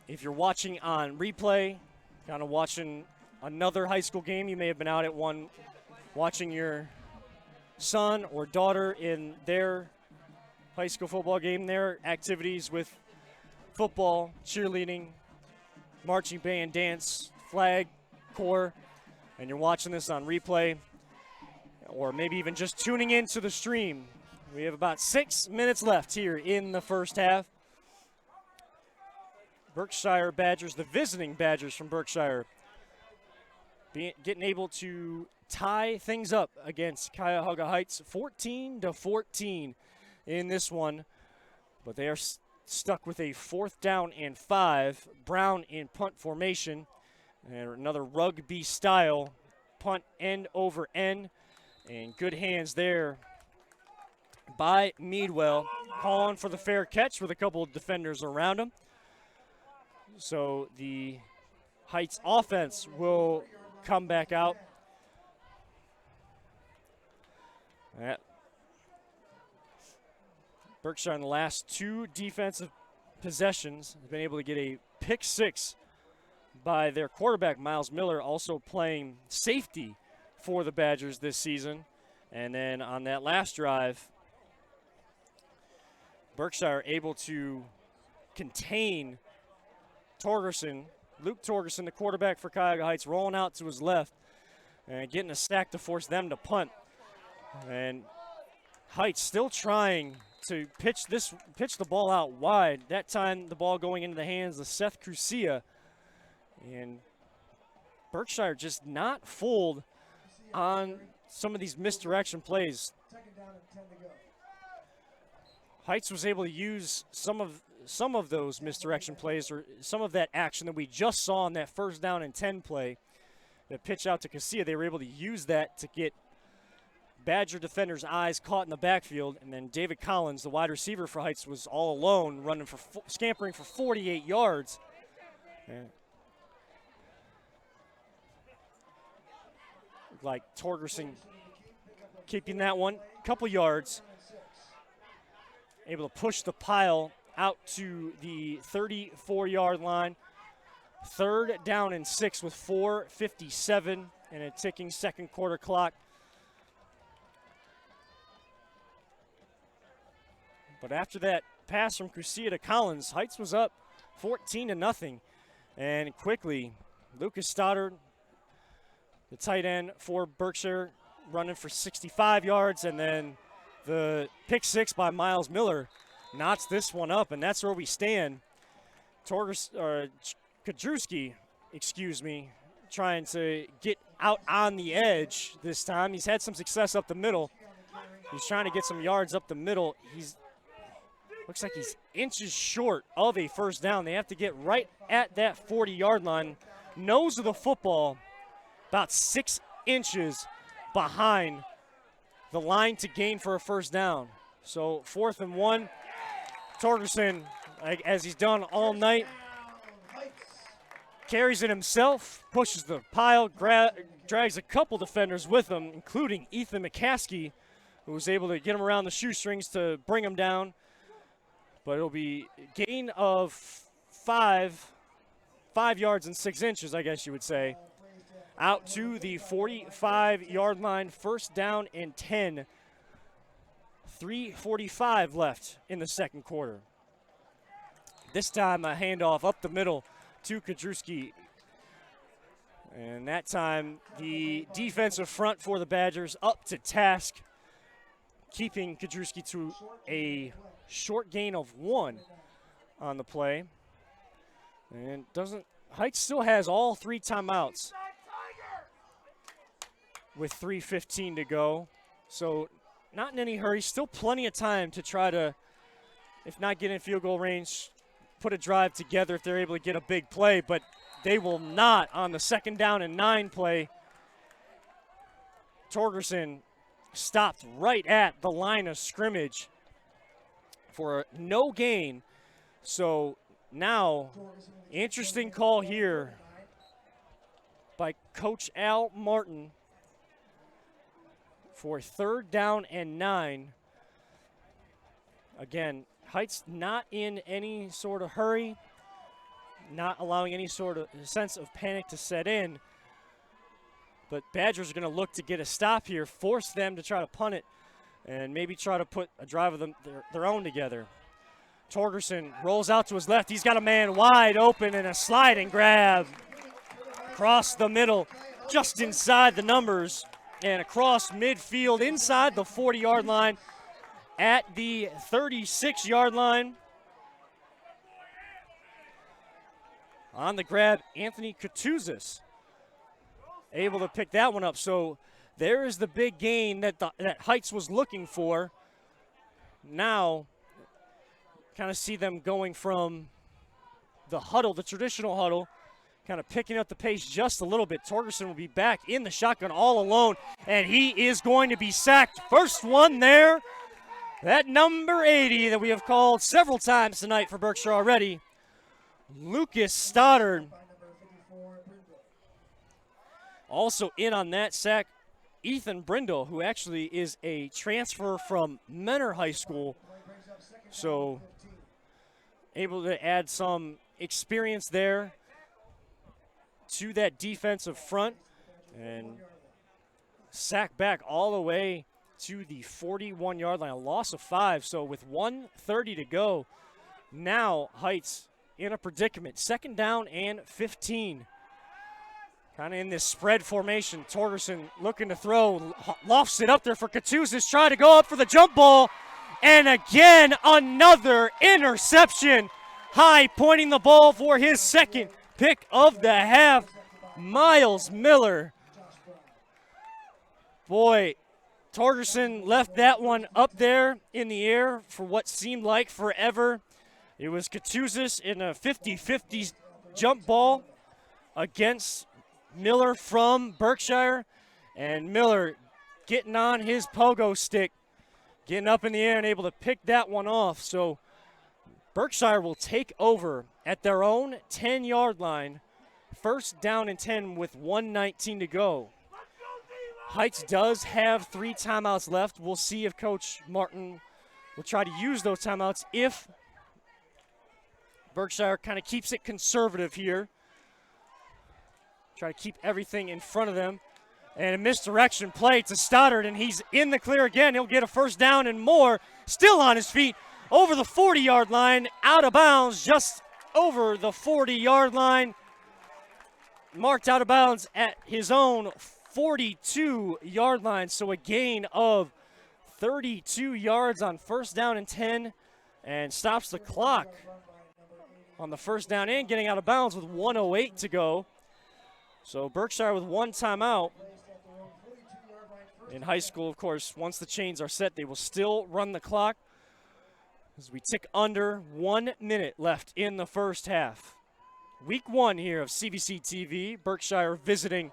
If you're watching on replay, kind of watching another high school game, you may have been out at one watching your son or daughter in their high school football game, their activities with football, cheerleading, marching band, dance, flag, corps, and you're watching this on replay, or maybe even just tuning into the stream. We have about 6 minutes left here in the first half. Berkshire Badgers, the visiting Badgers from Berkshire, getting able to tie things up against Cuyahoga Heights 14-14 in this one, but they are stuck with a 4th down and 5. Brown in punt formation, and another rugby style punt end over end, and good hands there by Meadwell, calling for the fair catch with a couple of defenders around him. So the Heights offense will come back out. Berkshire in the last 2 defensive possessions has been able to get a pick 6 by their quarterback, Miles Miller, also playing safety for the Badgers this season. And then on that last drive, Berkshire able to contain Torgerson, Luke Torgerson, the quarterback for Cuyahoga Heights, rolling out to his left and getting a sack to force them to punt. And Heights still trying to pitch the ball out wide. That time the ball going into the hands of Seth Crucia. And Berkshire just not fooled on some of these misdirection plays. Heights was able to use some of those misdirection plays, or some of that action that we just saw in that first down and 10 play, that pitch out to Crucia. They were able to use that to get Badger defenders' eyes caught in the backfield, and then David Collins, the wide receiver for Heights, was all alone, scampering for 48 yards. Like Torgerson keeping that one a couple yards, able to push the pile out to the 34-yard line. 3rd down and 6 with 4:57 and a ticking second quarter clock. But after that pass from Crucia to Collins, Heights was up 14-0. And quickly, Lucas Stoddard, the tight end for Berkshire, running for 65 yards. And then the pick six by Miles Miller knots this one up. And that's where we stand. Kadrewski, trying to get out on the edge this time. He's had some success up the middle. He's trying to get some yards up the middle. Looks like he's inches short of a first down. They have to get right at that 40-yard line. Nose of the football, about 6 inches behind the line to gain for a first down. So 4th and 1. Torgerson, as he's done all night, carries it himself, pushes the pile, drags a couple defenders with him, including Ethan McCaskey, who was able to get him around the shoestrings to bring him down. But it'll be gain of 5 yards and 6 inches, I guess you would say, out to the 45-yard line. First down and 10. 3:45 left in the second quarter. This time a handoff up the middle to Kadrewski. And that time the defensive front for the Badgers up to task, keeping Kadrewski to a short gain of 1 on the play. And Heights still has all 3 timeouts with 3:15 to go. So not in any hurry, still plenty of time to try to, if not get in field goal range, put a drive together if they're able to get a big play, but they will not on the 2nd down and 9 play. Torgerson stopped right at the line of scrimmage for no gain. So now, interesting call here by Coach Al Martin for 3rd down and 9. Again, Heights not in any sort of hurry, not allowing any sort of sense of panic to set in. But Badgers are going to look to get a stop here, force them to try to punt it, and maybe try to put a drive of their own together. Torgerson rolls out to his left. He's got a man wide open and a sliding grab across the middle, just inside the numbers, and across midfield inside the 40-yard line at the 36-yard line. On the grab, Anthony Katuzis able to pick that one up. So there is the big gain that Heights was looking for. Now, kind of see them going from the huddle, the traditional huddle, kind of picking up the pace just a little bit. Torgerson will be back in the shotgun all alone, and he is going to be sacked. First one there. That number 80 that we have called several times tonight for Berkshire already, Lucas Stoddard. Also in on that sack, Ethan Brindle, who actually is a transfer from Menor High School. So able to add some experience there. to that defensive front and sack back all the way to the 41-yard line, a loss of 5. So with 1:30 to go, now Heights in a predicament. 2nd down and 15. Kind of in this spread formation. Torgerson looking to throw, lofts it up there for Katuzis, trying to go up for the jump ball. And again, another interception. High pointing the ball for his 2nd pick of the half, Miles Miller. Boy, Torgerson left that one up there in the air for what seemed like forever. It was Katuzis in a 50-50 jump ball against Miller from Berkshire, and Miller getting on his pogo stick, getting up in the air and able to pick that one off. So Berkshire will take over at their own 10-yard line, 1st down and 10 with 1:19 to go. Heights does have 3 timeouts left. We'll see if Coach Martin will try to use those timeouts if Berkshire kind of keeps it conservative here. Try to keep everything in front of them. And a misdirection play to Stoddard, and he's in the clear again. He'll get a 1st down and more. Still on his feet over the 40-yard line, out of bounds, just over the 40-yard line. Marked out of bounds at his own 42-yard line. So a gain of 32 yards on 1st down and 10, and stops the clock on the 1st down and getting out of bounds with 1:08 to go. So Berkshire with 1 timeout. In high school, of course, once the chains are set, they will still run the clock as we tick under 1 minute left in the 1st half. Week 1 here of CVC TV. Berkshire visiting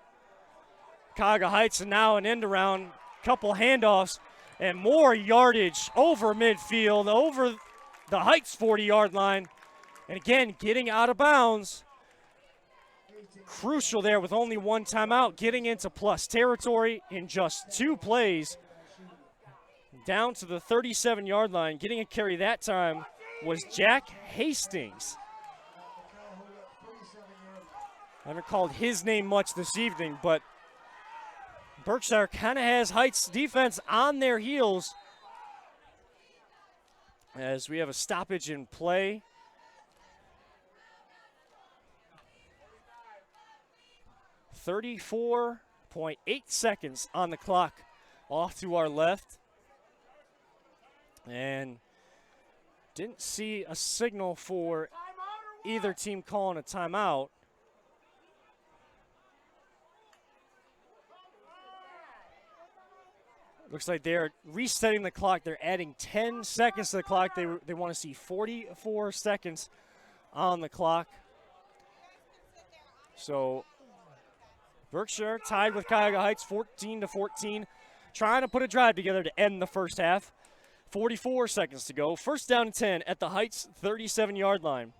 Cuyahoga Heights, and now an end around, couple handoffs, and more yardage over midfield, over the Heights 40-yard line. And again, getting out of bounds. Crucial there with only 1 timeout, getting into plus territory in just 2 plays. Down to the 37-yard line, getting a carry that time was Jack Hastings. I haven't called his name much this evening, but Berkshire kind of has Heights defense on their heels as we have a stoppage in play. .8 seconds on the clock off to our left. And didn't see a signal for either team calling a timeout. Looks like they're resetting the clock. They're adding 10 seconds to the clock. They want to see 44 seconds on the clock. So Berkshire tied with Cuyahoga Heights 14-14, trying to put a drive together to end the 1st half. 44 seconds to go. 1st down and 10 at the Heights 37-yard line.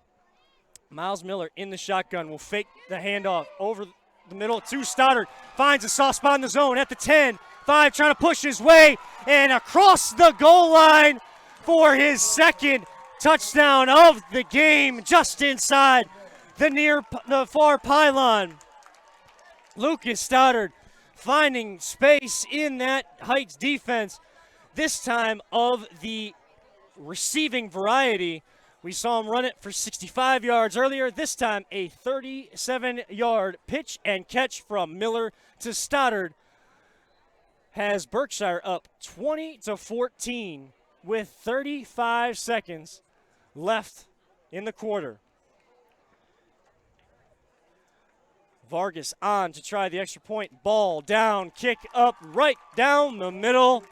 Miles Miller in the shotgun will fake the handoff over the middle to Stoddard. Finds a soft spot in the zone at the 10. 5 trying to push his way and across the goal line for his 2nd touchdown of the game, just inside the far pylon. Lucas Stoddard finding space in that Heights defense, this time of the receiving variety. We saw him run it for 65 yards earlier. This time a 37-yard pitch and catch from Miller to Stoddard has Berkshire up 20-14 with 35 seconds left in the quarter. Vargas on to try the extra point. Ball down, kick up right down the middle.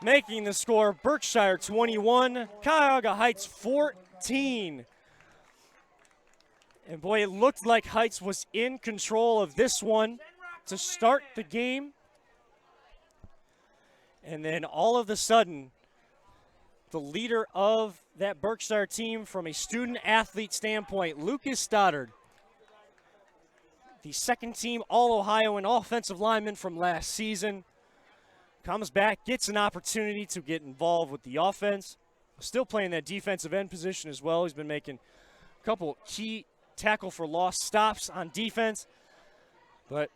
Making the score Berkshire 21, Cuyahoga Heights 14. And boy, it looked like Heights was in control of this one to start the game. And then all of a sudden, the leader of that Berkshire team from a student-athlete standpoint, Lucas Stoddard, the 2nd team All-Ohioan offensive lineman from last season, comes back, gets an opportunity to get involved with the offense. Still playing that defensive end position as well. He's been making a couple key tackle for lost stops on defense. But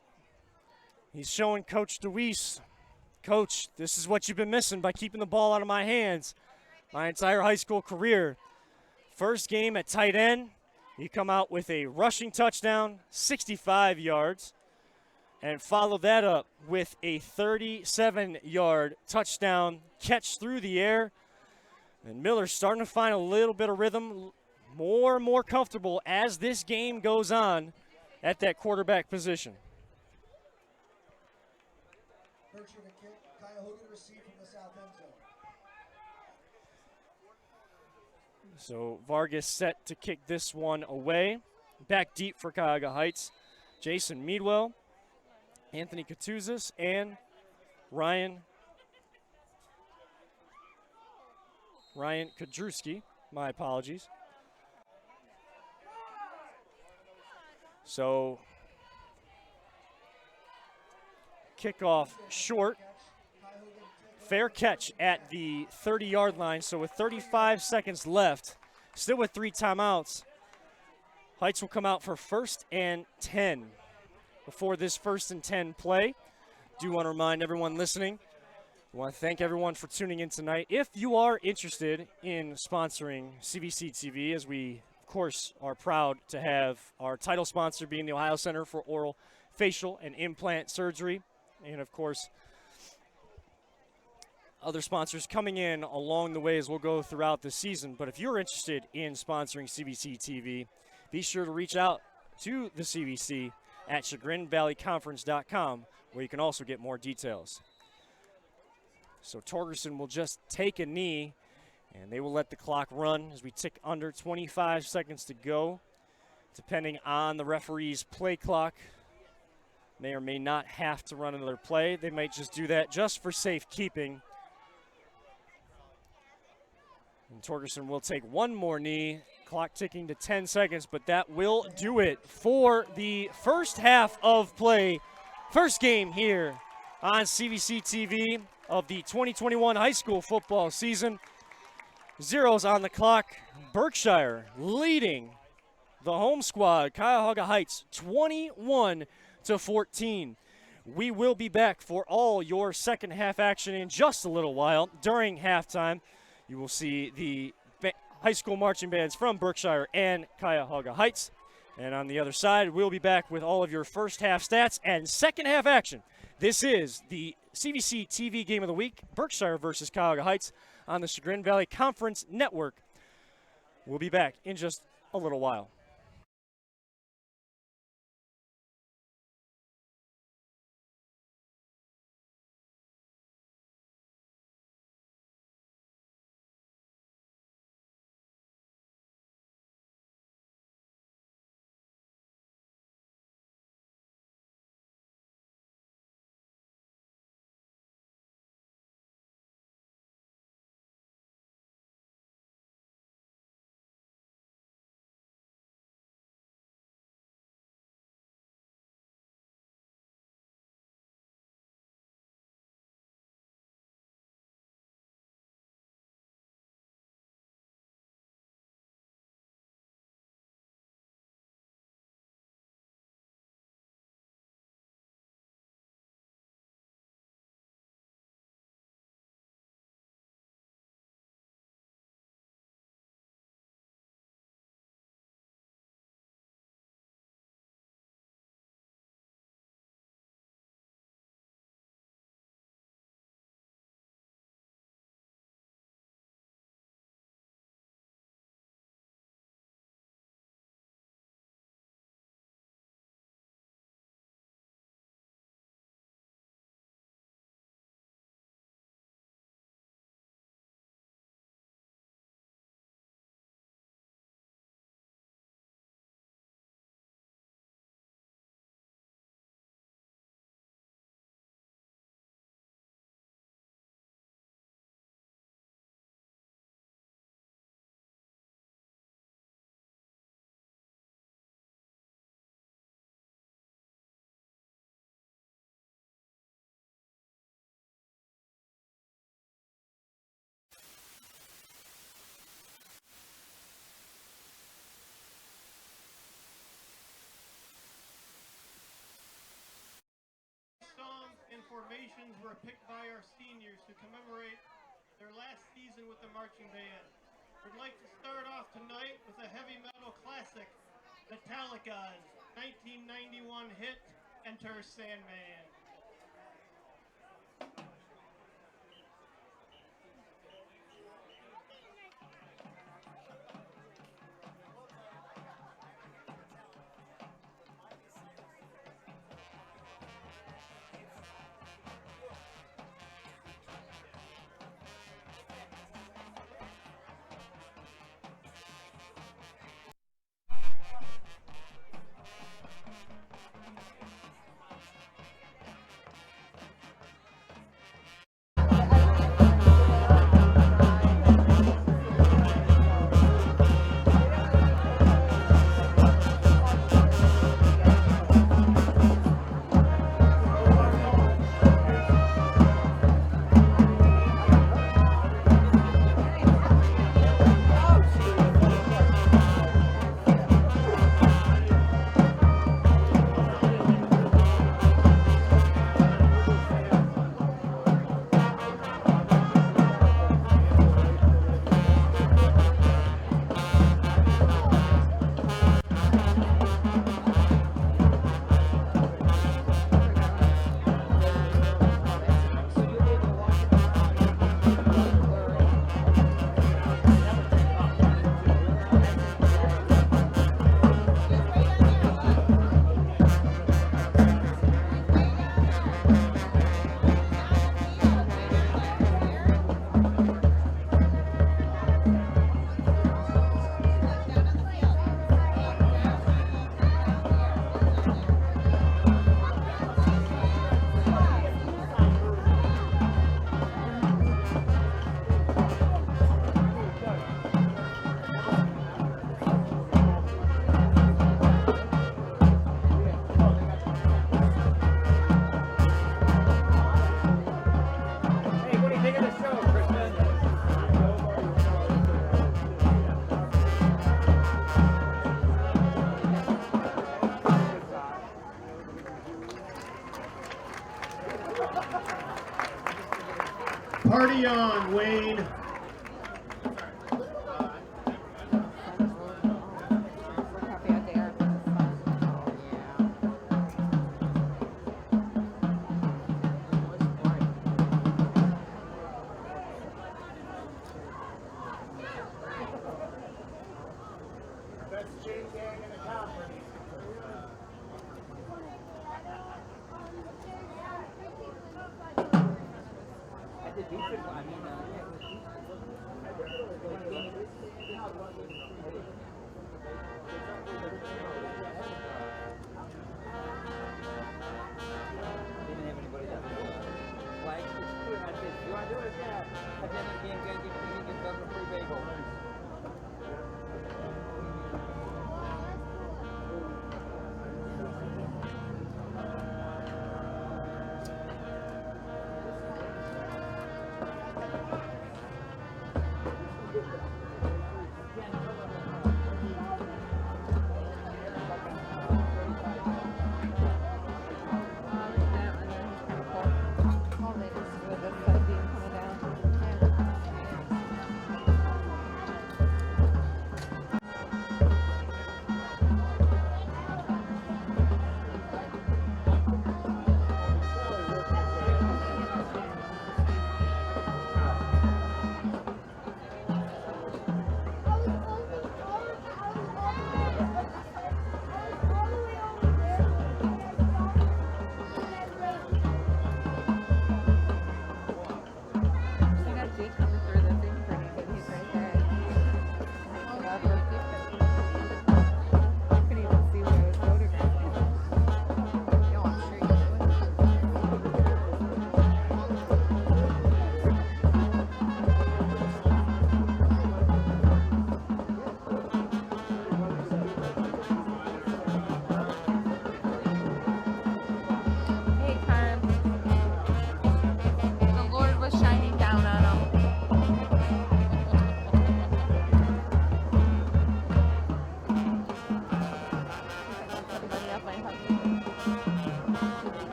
he's showing Coach DeWeese, Coach, this is what you've been missing by keeping the ball out of my hands my entire high school career. First game at tight end, you come out with a rushing touchdown, 65 yards, and follow that up with a 37-yard touchdown catch through the air. And Miller's starting to find a little bit of rhythm, more and more comfortable as this game goes on at that quarterback position. Berkshire to kick. Cuyahoga to receive from the south end zone. So Vargas set to kick this one away. Back deep for Cuyahoga Heights. Jason Meadwell, Anthony Katuzis, and Ryan Kadrewski. My apologies. So kickoff short. Fair catch at the 30-yard line. So with 35 seconds left, still with 3 timeouts, Heights will come out for 1st and 10. Before this 1st and 10 play, do want to remind everyone listening, I want to thank everyone for tuning in tonight. If you are interested in sponsoring CVC TV, as we, of course, are proud to have our title sponsor being the Ohio Center for Oral, Facial, and Implant Surgery, and, of course, other sponsors coming in along the way as we'll go throughout the season. But if you're interested in sponsoring CVC TV, be sure to reach out to the CVC at chagrinvalleyconference.com, where you can also get more details. So Torgerson will just take a knee, and they will let the clock run as we tick under 25 seconds to go. Depending on the referee's play clock, may or may not have to run another play. They might just do that just for safekeeping. And Torgerson will take one more knee. Clock ticking to 10 seconds, but that will do it for the first half of play. First game here on CVC TV of the 2021 high school football season. Zeros on the clock. Berkshire leading the home squad, Cuyahoga Heights, 21-14. We will be back for all your second half action in just a little while. During halftime, you will see the high school marching bands from Berkshire and Cuyahoga Heights. And on the other side, we'll be back with all of your first half stats and second half action. This is the CVC TV Game of the Week, Berkshire versus Cuyahoga Heights on the Chagrin Valley Conference Network. We'll be back in just a little while. formations were picked by our seniors to commemorate their last season with the marching band. We'd like to start off tonight with a heavy metal classic, Metallica's 1991 hit, Enter Sandman. Party on, Wayne.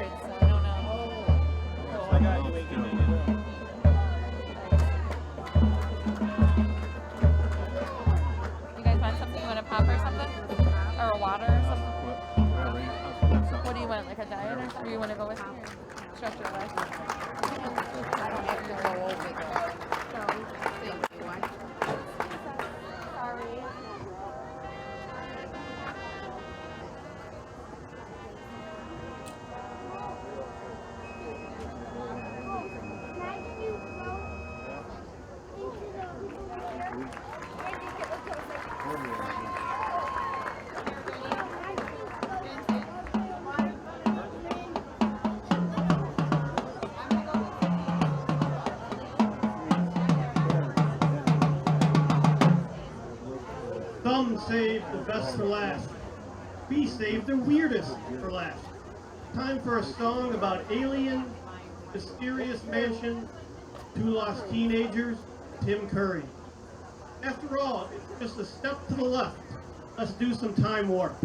birds, so I don't know. Oh, I got you. Wait, You guys want something? You want a pop or something? Or a water or something? What do you want, like a diet or something? Or you want to go with me? Or stretch your legs? I don't have to go over there. Thank you. Sorry. Some save the best for last. We save the weirdest for last. Time for a song about alien, mysterious mansion, two lost teenagers, Tim Curry. After all, it's just a step to the left. Let's do some time warp.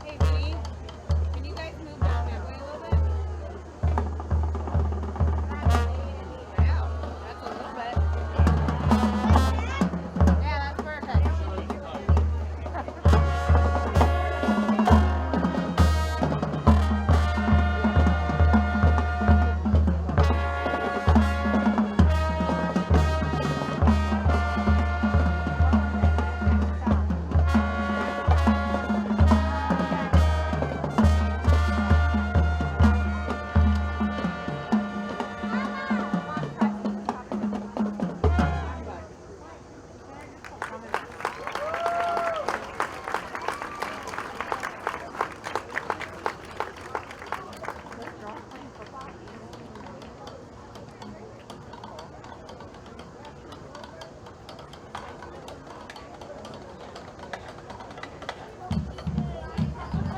Hey, Vinny, can you guys move down that way a little bit? Wow, that's a little bit. Yeah, that's perfect.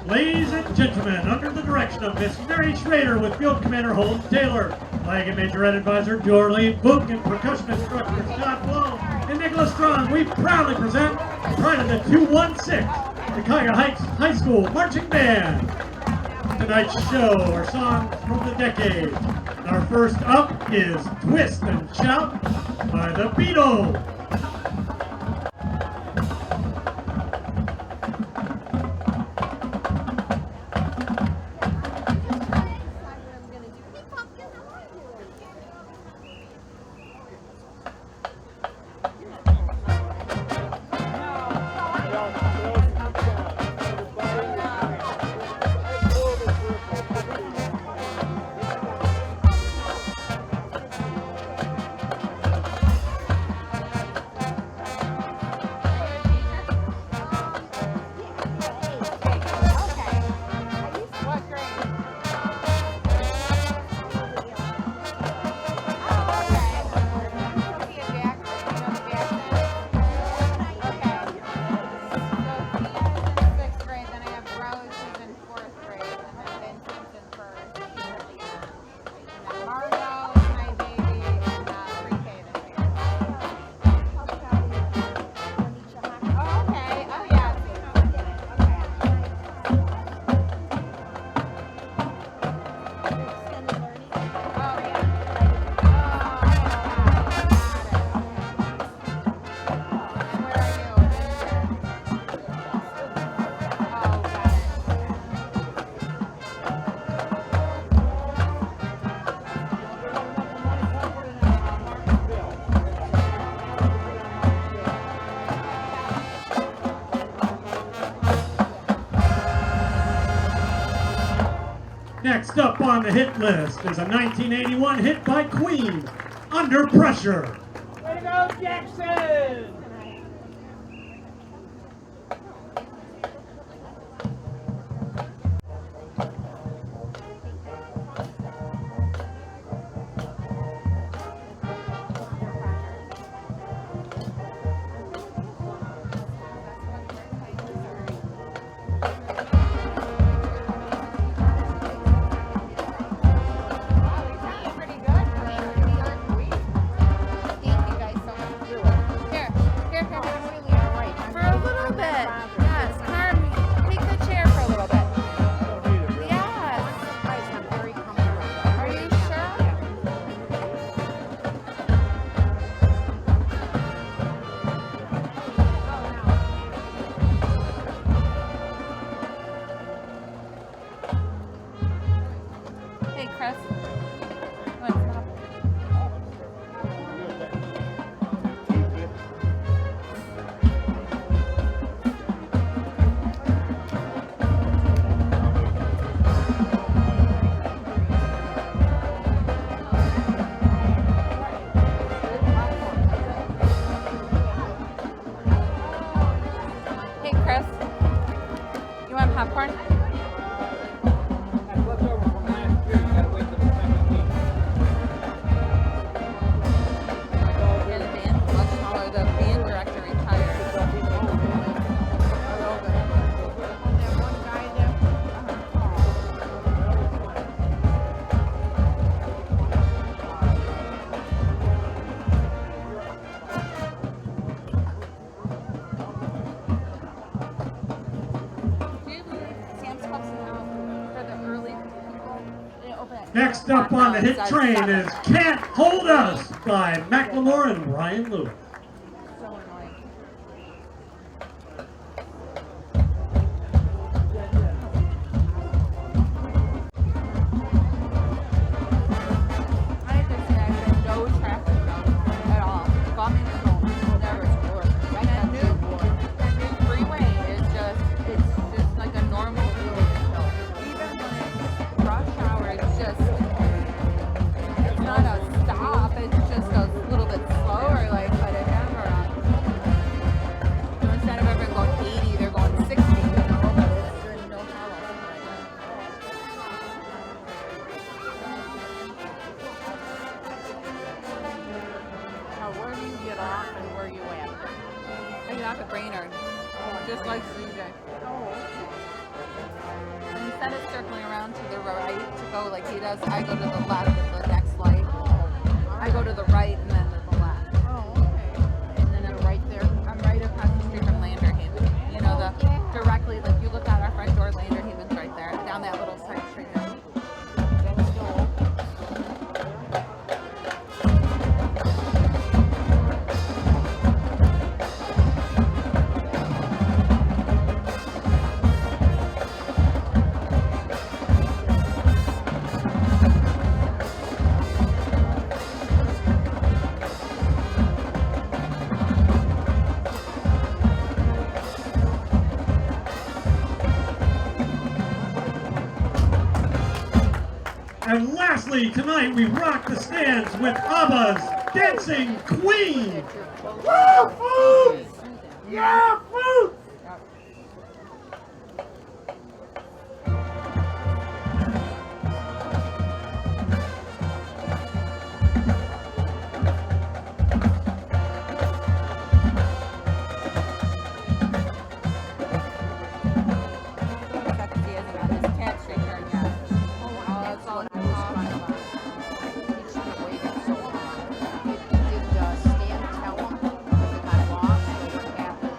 Ladies and gentlemen, under the direction of Miss Mary Schrader with Field Commander Holmes Taylor, Flag and Majorette Advisor Dorleen Book, and Percussion Instructor Scott Blow, and Nicholas Strong, we proudly present Pride of the 216, the Cuyahoga Heights High School Marching Band. Tonight's show are songs from the decade. Our first up is Twist and Shout by the Beatles. Okay. Next up on the hit list is a 1981 hit by Queen, Under Pressure. Way to go, Jackson! Next up on the hit train is Can't Hold Us by Macklemore and Ryan Lewis. Just like CJ. Instead of circling around to the right to go like he does, I go to the left at the next light. I go to the right and then to the left. Oh, okay. And then I'm right there. I'm right across the street from Landerhaven. You know, the directly, like you look out our front door, Landerhaven's right there, down that little side street. That's still open. And lastly, tonight we rock the stands with ABBA's Dancing Queen. Woo! Food! Yeah, food! Did Stan tell him if it got lost or what happened?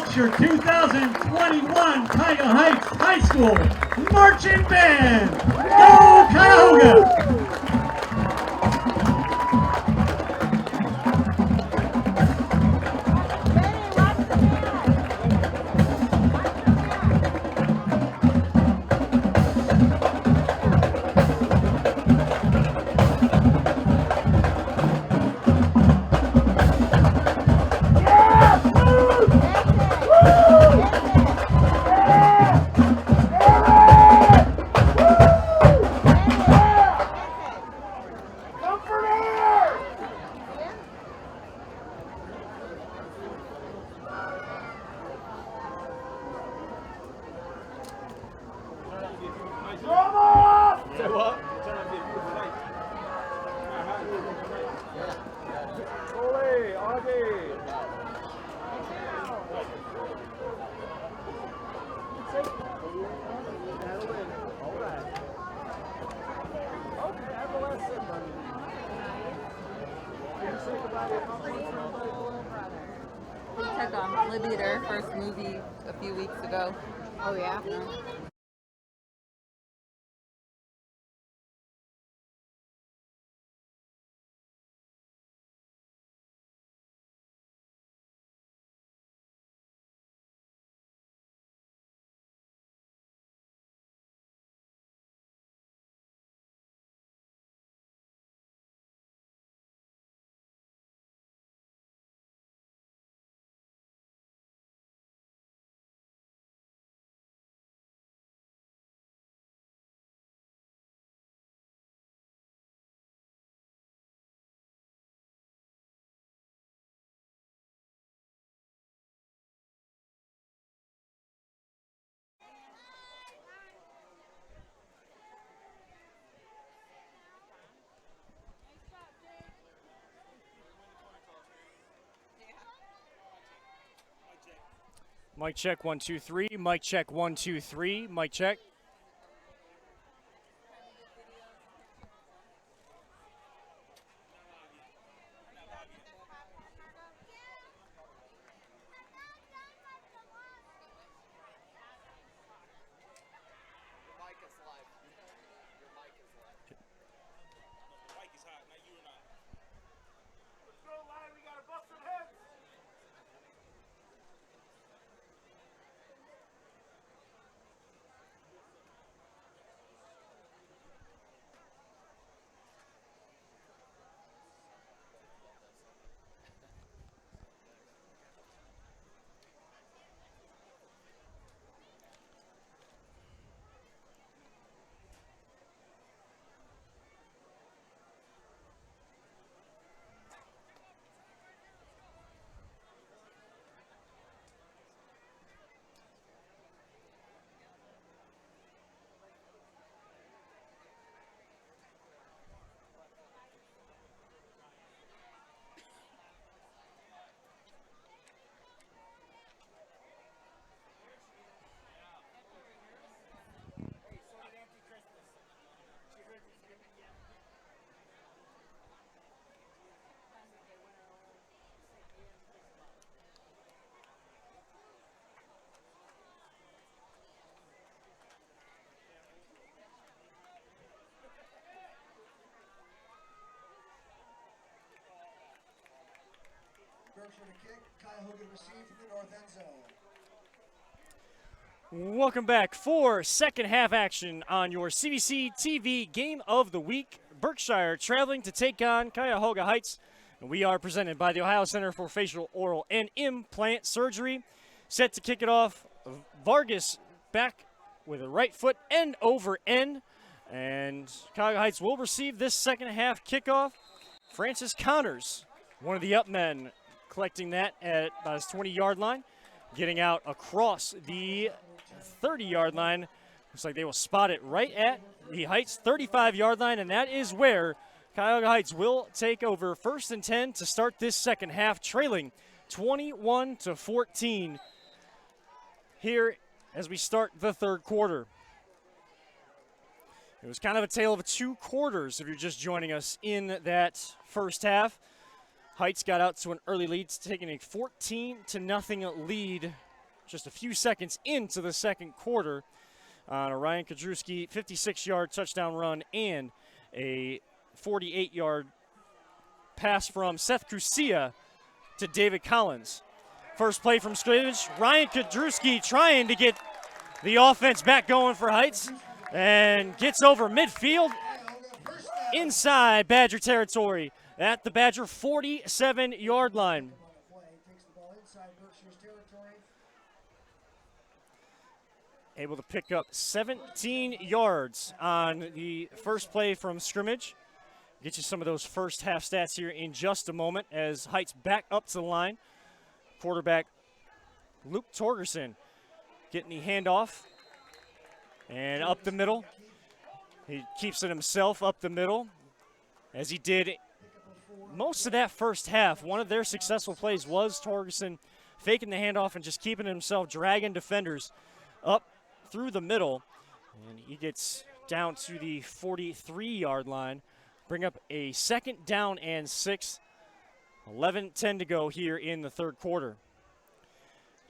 Berkshire 2021 Cuyahoga Heights High School Marching Band. Go Cuyahoga! We took Libby to her first movie a few weeks ago. Oh, yeah? Mic check 1 2 3. Mic check 1 2 3. Mic check. Berkshire to kick, Cuyahoga to receive from the north end zone. Welcome back for second half action on your CVC TV Game of the Week. Berkshire traveling to take on Cuyahoga Heights. And we are presented by the Ohio Center for Facial, Oral, and Implant Surgery. Set to kick it off, Vargas back with a right foot end over end. And Cuyahoga Heights will receive this second half kickoff. Francis Connors, one of the up men, collecting that at about his 20-yard line, getting out across the 30-yard line. Looks like they will spot it right at the Heights 35-yard line, and that is where Cuyahoga Heights will take over 1st and 10 to start this second half, trailing 21-14 here as we start the third quarter. It was kind of a tale of two quarters if you're just joining us in that first half. Heights got out to an early lead, taking a 14-0 lead just a few seconds into the second quarter on a Ryan Kadrewski 56-yard touchdown run and a 48-yard pass from Seth Kusia to David Collins. First play from scrimmage, Ryan Kadrewski trying to get the offense back going for Heights and gets over midfield inside Badger territory at the Badger 47-yard line. Takes the ball inside Berkshire's territory. Able to pick up 17 yards on the first play from scrimmage. Get you some of those first half stats here in just a moment as Heights back up to the line. Quarterback Luke Torgerson getting the handoff and up the middle. He keeps it himself up the middle as he did most of that first half. One of their successful plays was Torgerson faking the handoff and just keeping himself, dragging defenders up through the middle. And he gets down to the 43-yard line. Bring up a 2nd down and 6. 11-10 to go here in the third quarter.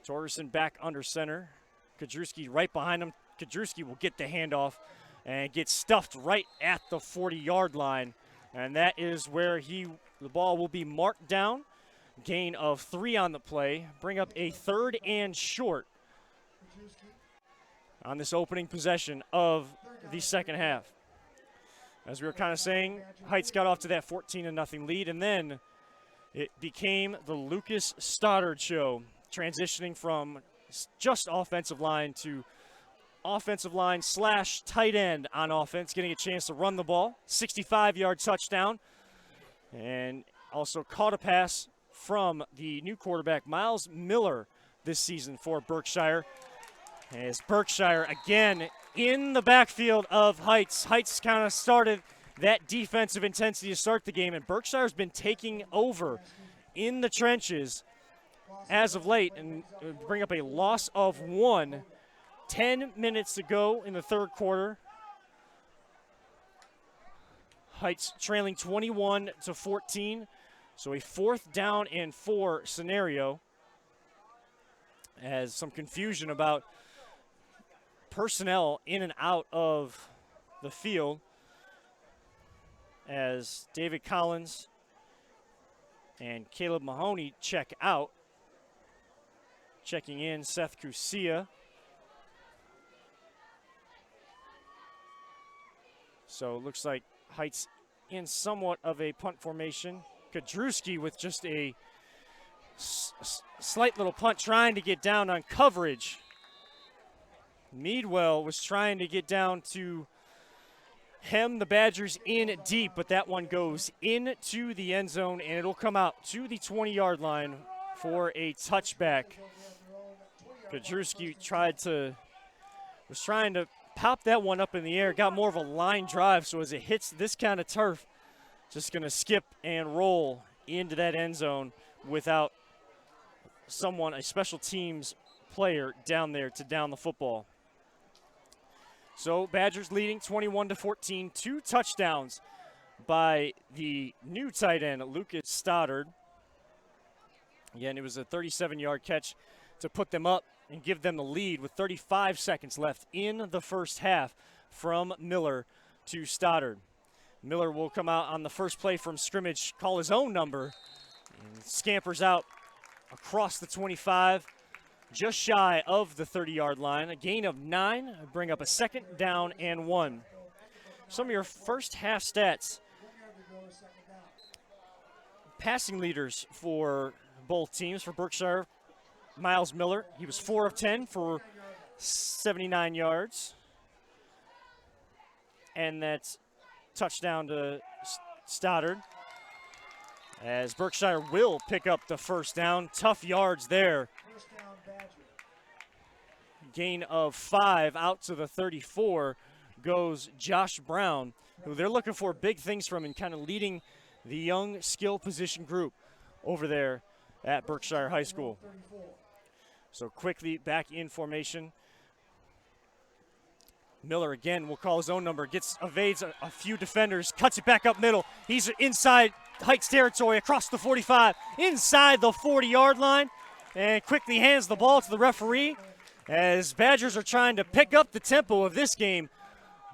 Torgerson back under center. Kadrewski right behind him. Kadrewski will get the handoff and get stuffed right at the 40-yard line. And that is where the ball will be marked down. Gain of 3 on the play. Bring up a 3rd and short on this opening possession of the second half. As we were kind of saying, Heights got off to that 14-0 lead, and then it became the Lucas Stoddard show, transitioning from just offensive line to offensive line / tight end on offense, getting a chance to run the ball. 65-yard touchdown, and also caught a pass from the new quarterback, Miles Miller, this season for Berkshire. As Berkshire again in the backfield of Heights. Heights kind of started that defensive intensity to start the game, and Berkshire's been taking over in the trenches as of late and bring up a loss of 1. 10 minutes to go in the third quarter. Heights trailing 21-14, so a 4th down and 4 scenario, as some confusion about personnel in and out of the field as David Collins and Caleb Mahoney check out. Checking in, Seth Kusia. So it looks like Heights in somewhat of a punt formation. Kadrewski with just a slight little punt, trying to get down on coverage. Meadwell was trying to get down to hem the Badgers in deep, but that one goes into the end zone, and it'll come out to the 20-yard line for a touchback. Kadrewski was trying to pop that one up in the air, got more of a line drive, so as it hits this kind of turf, just going to skip and roll into that end zone without someone, a special teams player, down there to down the football. So Badgers leading 21-14, 2 touchdowns by the new tight end, Lucas Stoddard. Again, it was a 37-yard catch to put them up and give them the lead with 35 seconds left in the first half from Miller to Stoddard. Miller will come out on the first play from scrimmage, call his own number, and scampers out across the 25, just shy of the 30-yard line. A gain of 9, bring up a 2nd down and 1. Some of your first half stats. Passing leaders for both teams. For Berkshire, Miles Miller, he was 4 of 10 for 79 yards. And that's touchdown to Stoddard, as Berkshire will pick up the first down. Tough yards there. Gain of 5 out to the 34 goes Josh Brown, who they're looking for big things from and kind of leading the young skill position group over there at Berkshire High School. So quickly back in formation. Miller again will call his own number, evades a few defenders, cuts it back up middle. He's inside Heights territory, across the 45, inside the 40-yard line. and quickly hands the ball to the referee as Badgers are trying to pick up the tempo of this game.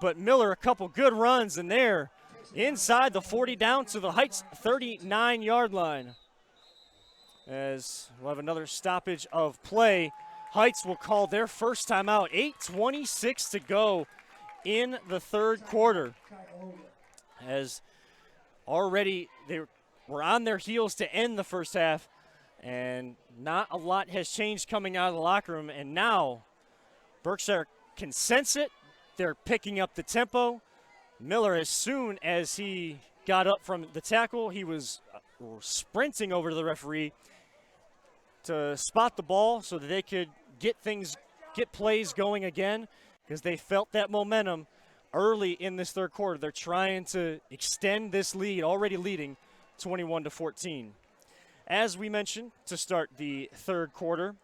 But Miller, a couple good runs, and they're inside the 40 down to the Heights 39-yard line. As we'll have another stoppage of play. Heights will call their first timeout. 8:26 to go in the third quarter. As already they were on their heels to end the first half, and not a lot has changed coming out of the locker room. And now Berkshire can sense it. They're picking up the tempo. Miller, as soon as he got up from the tackle, he was sprinting over to the referee to spot the ball so that they could get plays going again, because they felt that momentum early in this third quarter. They're trying to extend this lead, already leading 21-14. As we mentioned to start the third quarter,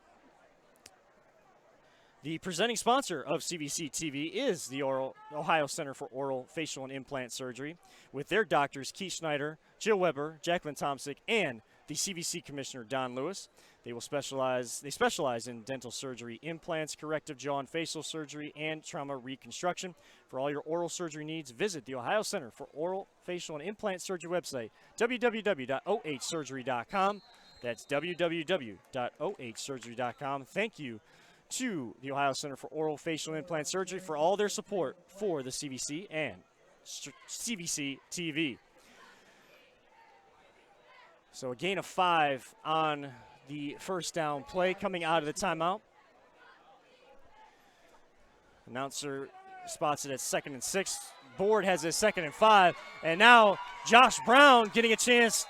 the presenting sponsor of CVC TV is the Ohio Center for Oral, Facial, and Implant Surgery, with their doctors Keith Schneider, Jill Weber, Jacqueline Tomsick, and the CVC Commissioner Don Lewis. They specialize in dental surgery, implants, corrective jaw and facial surgery, and trauma reconstruction. For all your oral surgery needs, visit the Ohio Center for Oral, Facial, and Implant Surgery website, www.ohsurgery.com. That's www.ohsurgery.com. Thank you to the Ohio Center for Oral, Facial, and Implant Surgery for all their support for the CVC and CVC TV. So a gain of 5 on the first down play coming out of the timeout. Announcer spots it at 2nd and 6. Board has it 2nd and 5. And now Josh Brown getting a chance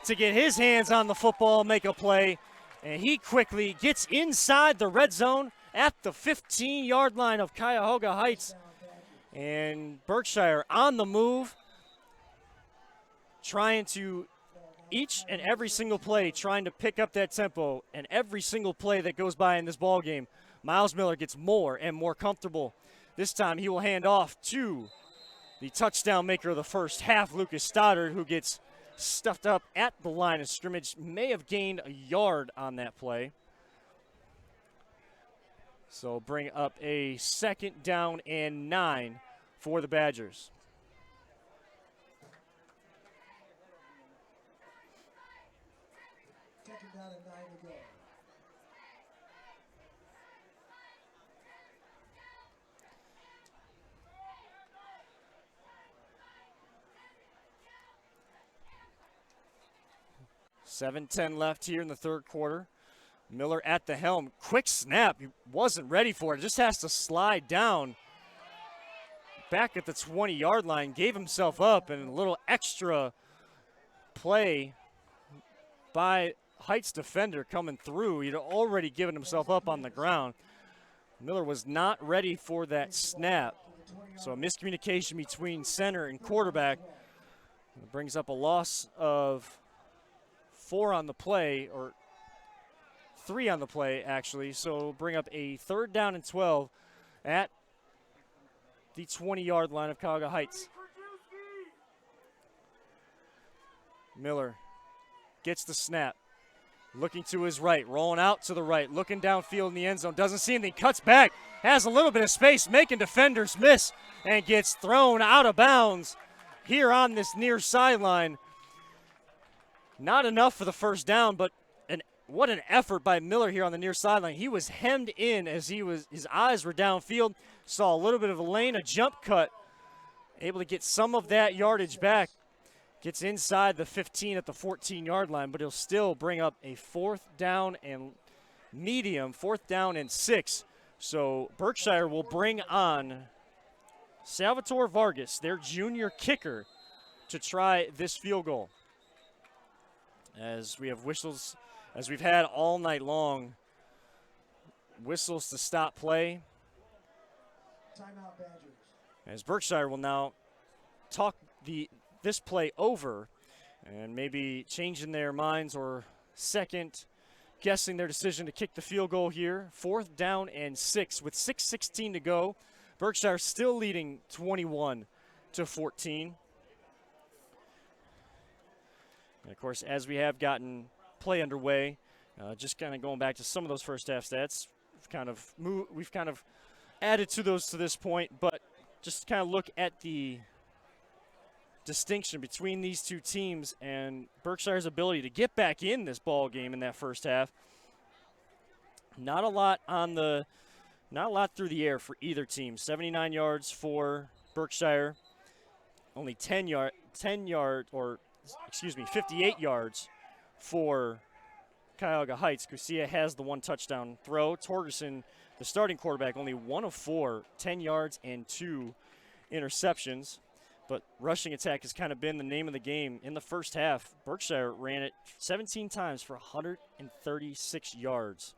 to get his hands on the football, make a play. And he quickly gets inside the red zone at the 15-yard line of Cuyahoga Heights. And Berkshire on the move, trying to each and every single play, trying to pick up that tempo. And every single play that goes by in this ball game, Miles Miller gets more and more comfortable. This time he will hand off to the touchdown maker of the first half, Lucas Stoddard, who gets stuffed up at the line of scrimmage. May have gained a yard on that play. So bring up a 2nd down and 9 for the Badgers. Second down and 9 to go. $7:10 left here in the third quarter. Miller at the helm. Quick snap. He wasn't ready for it. Just has to slide down back at the 20-yard line. Gave himself up, and a little extra play by Heights defender coming through. He'd already given himself up on the ground. Miller was not ready for that snap. So a miscommunication between center and quarterback. It brings up a loss of 4 on the play, or 3 on the play, actually. So bring up a 3rd down and 12 at the 20-yard line of Cuyahoga Heights. Miller gets the snap. Looking to his right, rolling out to the right, looking downfield in the end zone. Doesn't see anything, cuts back, has a little bit of space, making defenders miss, and gets thrown out of bounds here on this near sideline. Not enough for the first down, but what an effort by Miller here on the near sideline. He was hemmed in as his eyes were downfield, saw a little bit of a lane, a jump cut, able to get some of that yardage back. Gets inside the 15 at the 14-yard line, but he'll still bring up a 4th down and medium, 4th down and 6. So Berkshire will bring on Salvatore Vargas, their junior kicker, to try this field goal. As we have whistles, as we've had all night long, whistles to stop play. Timeout, Badgers. As Berkshire will now talk this play over and maybe changing their minds or second guessing their decision to kick the field goal here. 4th down and 6 with 6:16 to go. Berkshire still leading 21-14. And of course, as we have gotten play underway, Just kind of going back to some of those first half stats, we've kind of added to those to this point, but just kind of look at the distinction between these two teams and Berkshire's ability to get back in this ball game in that first half. Not a lot through the air for either team. 79 yards for Berkshire, only 58 yards for Cuyahoga Heights. Garcia has the 1 touchdown throw. Torgerson, the starting quarterback, only 1 of 4, 10 yards and 2 interceptions. But rushing attack has kind of been the name of the game. In the first half, Berkshire ran it 17 times for 136 yards.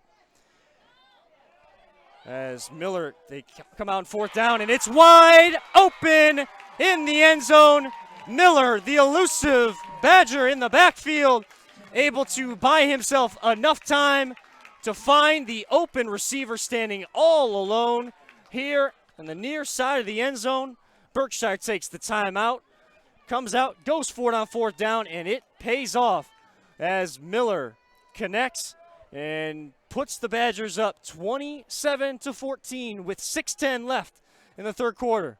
As Miller, they come out in 4th down, and it's wide open in the end zone. Miller, the elusive Badger in the backfield, able to buy himself enough time to find the open receiver standing all alone here on the near side of the end zone. Berkshire takes the timeout, comes out, goes for it on 4th down, and it pays off as Miller connects and puts the Badgers up 27-14 with 6:10 left in the third quarter.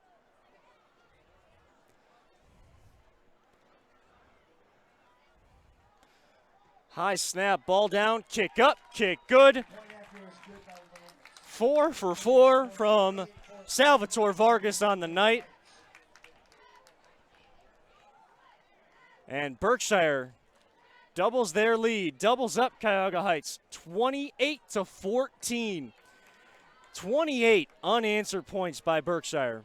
High snap, ball down, kick up, kick good. 4 for 4 from Salvatore Vargas on the night. And Berkshire doubles their lead, doubles up Cuyahoga Heights, 28-14. 28 unanswered points by Berkshire.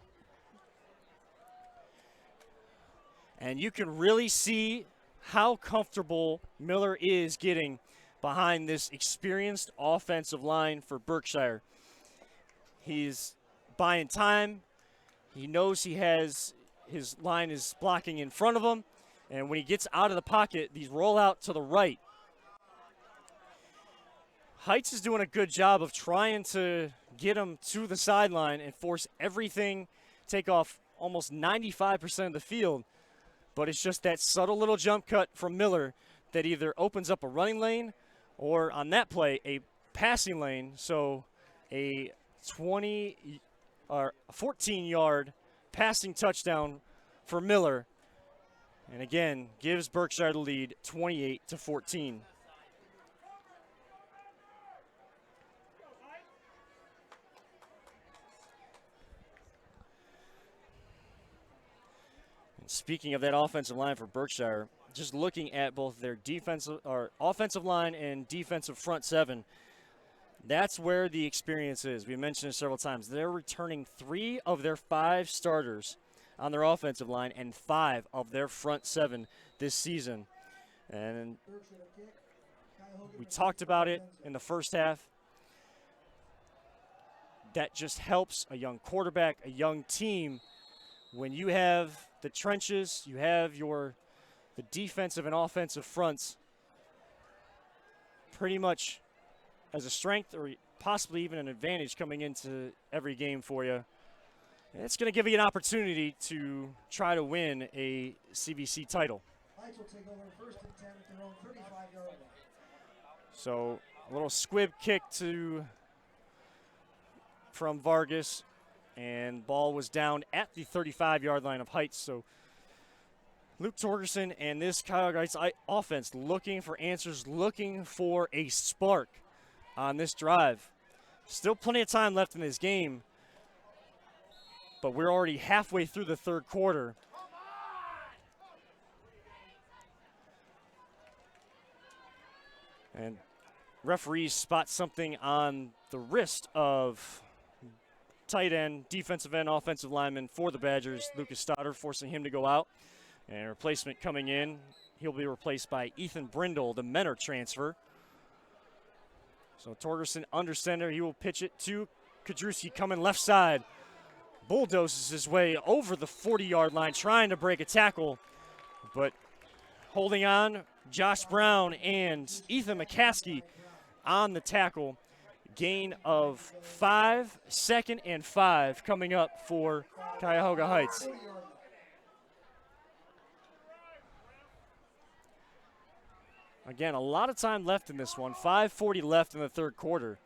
And you can really see how comfortable Miller is getting behind this experienced offensive line for Berkshire. He's buying time. He knows he has his line is blocking in front of him. And when he gets out of the pocket, these roll out to the right. Heights is doing a good job of trying to get him to the sideline and force everything, take off almost 95% of the field. But it's just that subtle little jump cut from Miller that either opens up a running lane or, on that play, a passing lane. So a 14-yard passing touchdown for Miller. And again, gives Berkshire the lead 28-14. And speaking of that offensive line for Berkshire, just looking at both their offensive line and defensive front seven, that's where the experience is. We mentioned it several times. They're returning 3 of their 5 starters on their offensive line and 5 of their front 7 this season. And we talked about it in the first half. That just helps a young quarterback, a young team. When you have the trenches, you have the defensive and offensive fronts pretty much as a strength or possibly even an advantage coming into every game for you. It's going to give you an opportunity to try to win a CVC title. Heights will take over 1st and 10 at their own 35-yard line. So a little squib kick from Vargas, and ball was down at the 35-yard line of Heights. So Luke Torgerson and this Cuyahoga Heights offense looking for answers, looking for a spark on this drive. Still plenty of time left in this game, but we're already halfway through the third quarter. And referees spot something on the wrist of tight end, defensive end, offensive lineman for the Badgers, Lucas Stoddard, forcing him to go out. And replacement coming in, he'll be replaced by Ethan Brindle, the Menor transfer. So Torgerson under center, he will pitch it to Kadrewski coming left side. Bulldozes his way over the 40-yard line, trying to break a tackle, but holding on, Josh Brown and Ethan McCaskey on the tackle. Gain of 5, 2nd and 5 coming up for Cuyahoga Heights. Again, a lot of time left in this one. 5:40 left in the third quarter.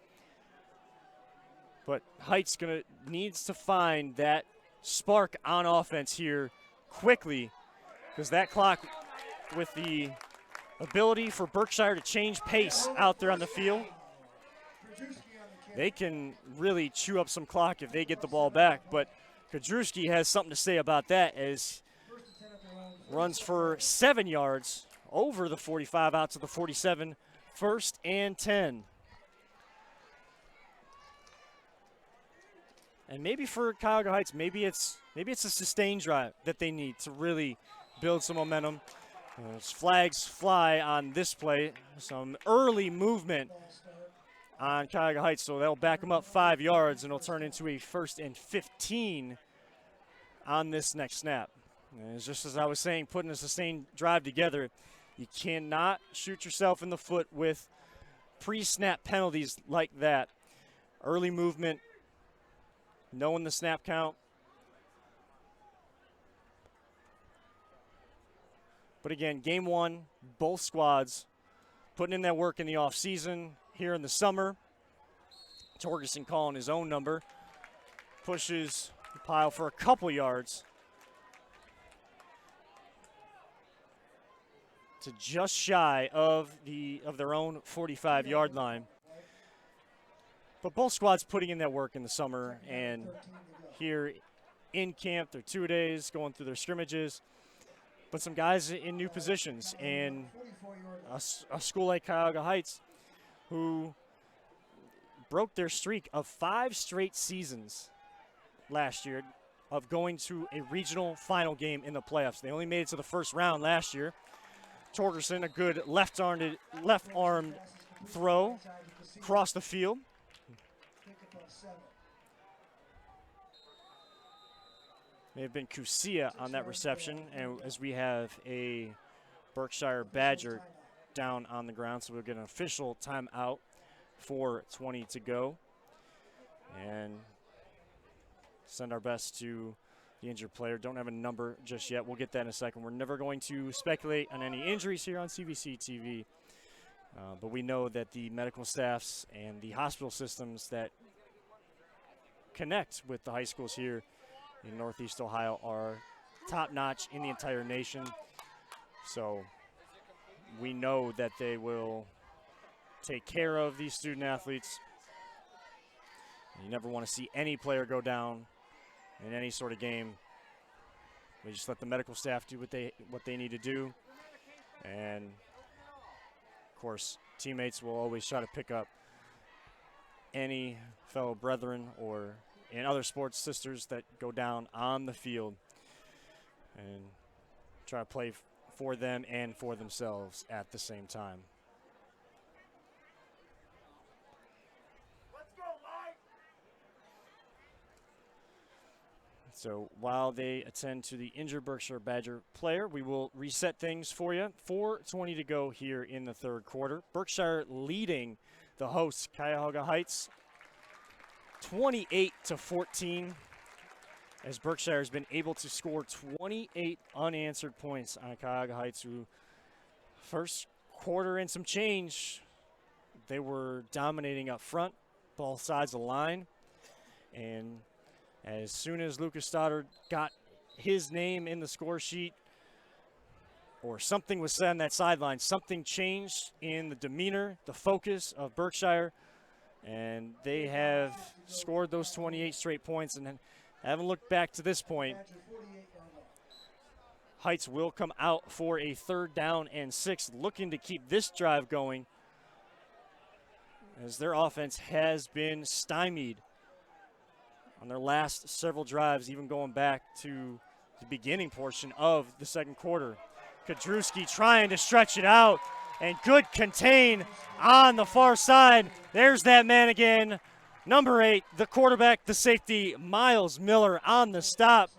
But Heights needs to find that spark on offense here quickly, because that clock, with the ability for Berkshire to change pace out there on the field, they can really chew up some clock if they get the ball back. But Kudrewski has something to say about that, as runs for 7 yards over the 45 out to the 47, 1st and 10. And maybe for Cuyahoga Heights, maybe it's a sustained drive that they need to really build some momentum. As flags fly on this play, some early movement on Cuyahoga Heights, so they'll back them up 5 yards, and it'll turn into a 1st and 15 on this next snap. And it's just as I was saying, putting a sustained drive together, you cannot shoot yourself in the foot with pre-snap penalties like that. Early movement, knowing the snap count. But again, game one, both squads putting in that work in the offseason. Here in the summer, Torgerson calling his own number, pushes the pile for a couple yards to just shy of their own 45-yard line. But both squads putting in that work in the summer, and here in camp, they're 2 days going through their scrimmages. But some guys in new positions, and a school like Cuyahoga Heights, who broke their streak of 5 straight seasons last year of going to a regional final game in the playoffs. They only made it to the first round last year. Torgerson, a good left-armed throw across the field. May have been Cusia on that reception, and as we have a Berkshire Badger down on the ground, so we'll get an official timeout, 4:20 to go, and send our best to the injured player. Don't have a number just yet. We'll get that in a second. We're never going to speculate on any injuries here on CVC TV, but we know that the medical staffs and the hospital systems that connect with the high schools here in Northeast Ohio are top-notch in the entire nation. So we know that they will take care of these student athletes. You never want to see any player go down in any sort of game. We just let the medical staff do what they need to do. And, of course, teammates will always try to pick up any fellow brethren or and other sports sisters that go down on the field, and try to play for them and for themselves at the same time. So while they attend to the injured Berkshire Badger player, we will reset things for you. 4:20 to go here in the third quarter. Berkshire leading the hosts, Cuyahoga Heights, 28-14, as Berkshire has been able to score 28 unanswered points on Cuyahoga Heights, who first quarter and some change, they were dominating up front, both sides of the line. And as soon as Lucas Stoddard got his name in the score sheet, or something was said on that sideline, something changed in the demeanor, the focus of Berkshire, and they have scored those 28 straight points and haven't looked back to this point. Heights will come out for a 3rd down and 6, looking to keep this drive going, as their offense has been stymied on their last several drives, even going back to the beginning portion of the second quarter. Kudrewski trying to stretch it out, and good contain on the far side. There's that man again, number 8, the quarterback, the safety, Miles Miller on the stop,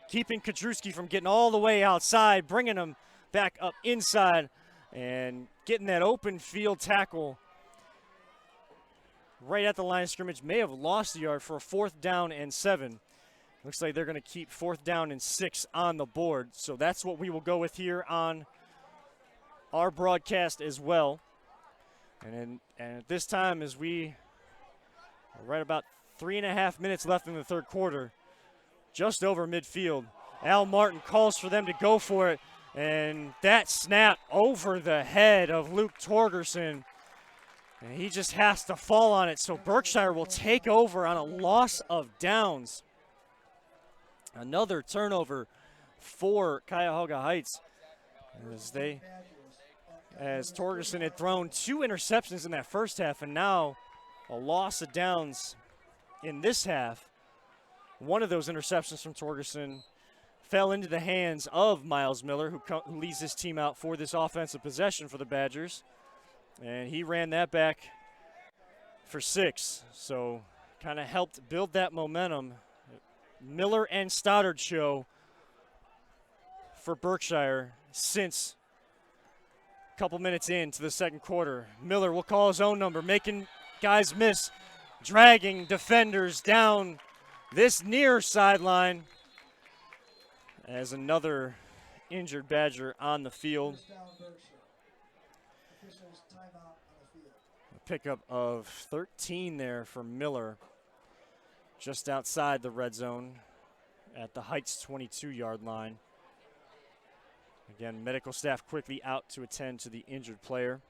keeping Kudrewski from getting all the way outside, bringing him back up inside, and getting that open field tackle right at the line of scrimmage. May have lost the yard for a 4th down and 7. Looks like they're going to keep 4th down and 6 on the board. So that's what we will go with here on our broadcast as well. And at this time, as we are right about 3.5 minutes left in the third quarter, just over midfield, Al Martin calls for them to go for it, and that snap over the head of Luke Torgerson, and he just has to fall on it. So Berkshire will take over on a loss of downs. Another turnover for Cuyahoga Heights, as Torgerson had thrown 2 interceptions in that first half, and now a loss of downs in this half. One of those interceptions from Torgerson fell into the hands of Miles Miller, who leads this team out for this offensive possession for the Badgers. And he ran that back for 6. So kind of helped build that momentum. Miller and Stoddard show for Berkshire since a couple minutes into the second quarter. Miller will call his own number, making guys miss, dragging defenders down this near sideline as another injured Badger on the field. A pickup of 13 there for Miller, just outside the red zone at the Heights 22-yard line. Again, medical staff quickly out to attend to the injured player.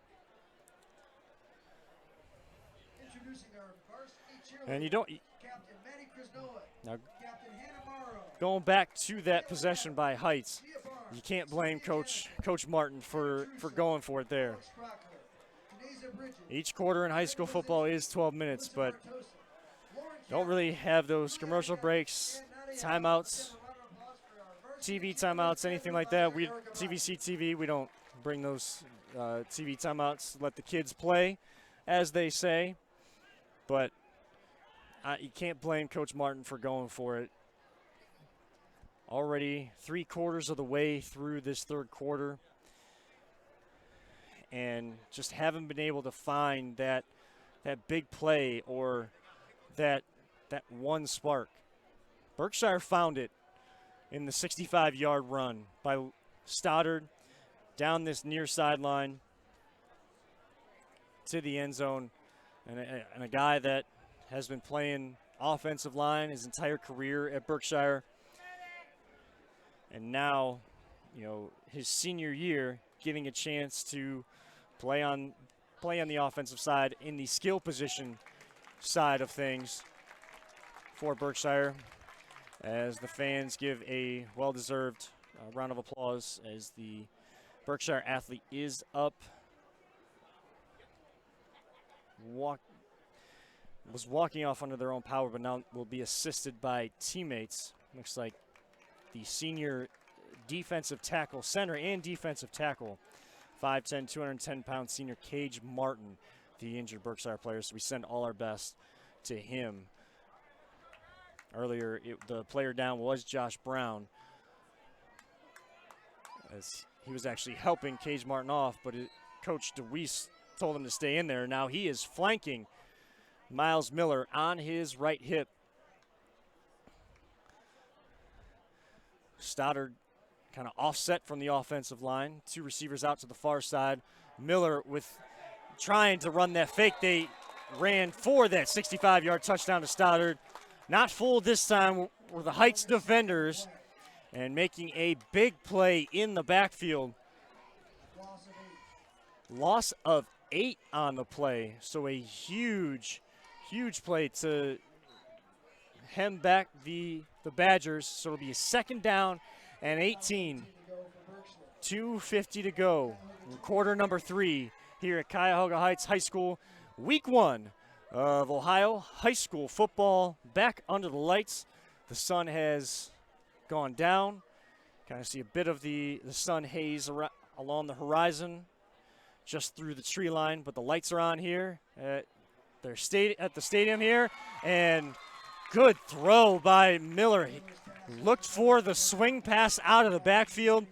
And you don't. Now, going back to that possession by Heights, you can't blame Coach Martin for going for it there. Each quarter in high school football is 12 minutes, but don't really have those commercial breaks, timeouts, TV timeouts, anything like that. CVC TV, we don't bring those TV timeouts. Let the kids play, as they say. But you can't blame Coach Martin for going for it. Already 3/4 of the way through this third quarter, and just haven't been able to find that big play or that one spark. Berkshire found it in the 65-yard run by Stoddard down this near sideline to the end zone, and a guy that has been playing offensive line his entire career at Berkshire, and now, his senior year, getting a chance to play on the offensive side in the skill position side of things for Berkshire, as the fans give a well-deserved round of applause as the Berkshire athlete is up. Was walking off under their own power, but now will be assisted by teammates. Looks like the senior defensive tackle, center and defensive tackle, 5'10", 210-pound senior Cage Martin, the injured Berkshire player. So we send all our best to him. Earlier, the player down was Josh Brown, as he was actually helping Cage Martin off, but Coach DeWeese told him to stay in there. Now he is flanking Miles Miller on his right hip. Stoddard kind of offset from the offensive line. 2 receivers out to the far side. Miller trying to run that fake. They ran for that 65-yard touchdown to Stoddard. Not fooled this time were the Heights defenders, and making a big play in the backfield. Loss of 8 on the play, so a huge play to hem back the Badgers. So it'll be a 2nd down and 18. 2:50 to go. Quarter number 3 here at Cuyahoga Heights High School. Week 1 of Ohio high school football back under the lights. The sun has gone down. Kind of see a bit of the sun haze along the horizon just through the tree line, but the lights are on here at the stadium here, and good throw by Miller. He looked for the swing pass out of the backfield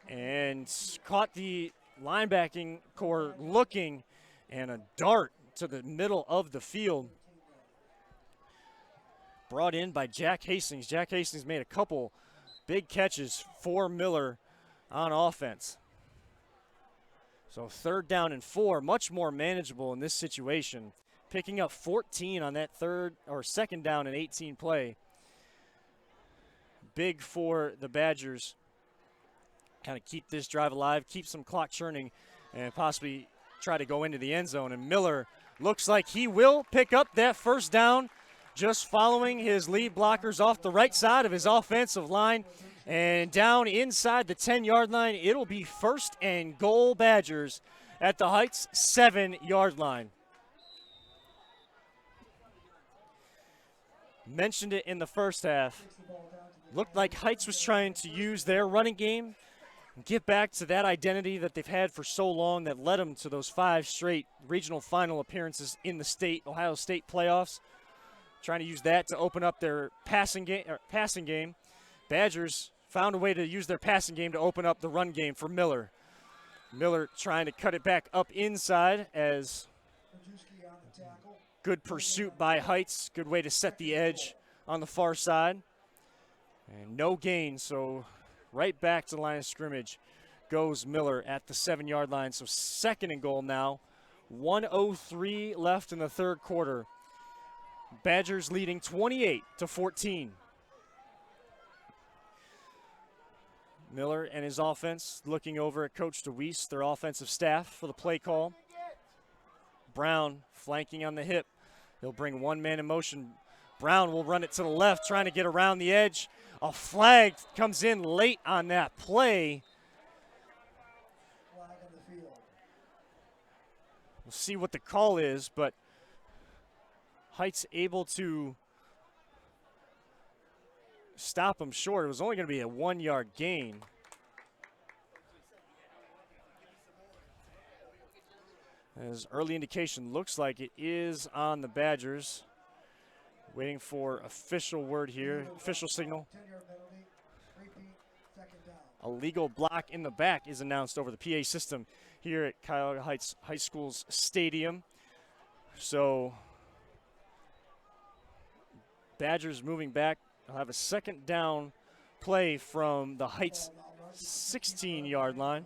and caught the linebacking core looking, and a dart to the middle of the field. Brought in by Jack Hastings. Jack Hastings made a couple big catches for Miller on offense. So 3rd down and 4, much more manageable in this situation. Picking up 14 on that 2nd down and 18 play. Big for the Badgers. Kind of keep this drive alive, keep some clock churning, and possibly try to go into the end zone. And Miller looks like he will pick up that 1st down, just following his lead blockers off the right side of his offensive line. And down inside the 10-yard line, it'll be 1st and goal Badgers at the Heights 7-yard line. Mentioned it in the first half. Looked like Heights was trying to use their running game and get back to that identity that they've had for so long that led them to those 5 straight regional final appearances in the Ohio State playoffs. Trying to use that to open up their passing game. Badgers found a way to use their passing game to open up the run game for Miller. Miller trying to cut it back up inside as good pursuit by Heights. Good way to set the edge on the far side. And no gain, so right back to the line of scrimmage goes Miller at the 7-yard line. So 2nd and goal now. 1:03 left in the 3rd quarter. Badgers leading 28-14. Miller and his offense looking over at Coach DeWeese, their offensive staff, for the play call. Brown flanking on the hip. He'll bring one man in motion. Brown will run it to the left, trying to get around the edge. A flag comes in late on that play. We'll see what the call is, but Heights able to stop him short. It was only going to be a 1-yard gain. As early indication looks like it is on the Badgers. Waiting for official word here, official signal. A legal block in the back is announced over the PA system here at Cuyahoga Heights High School's stadium. So Badgers moving back. They'll have a 2nd down play from the Heights 16-yard line.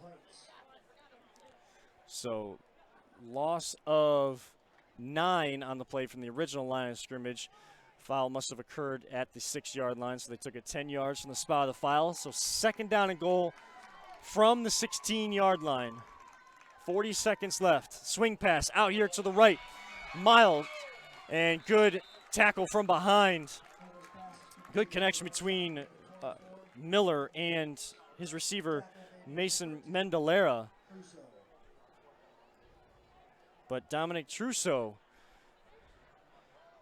So loss of 9 on the play from the original line of scrimmage. Foul must have occurred at the 6-yard line, so they took it 10 yards from the spot of the foul. So 2nd down and goal from the 16-yard line. 40 seconds left. Swing pass out here to the right. Miles, and good tackle from behind. Good connection between Miller and his receiver, Mason Mendelera. But Dominic Trousseau,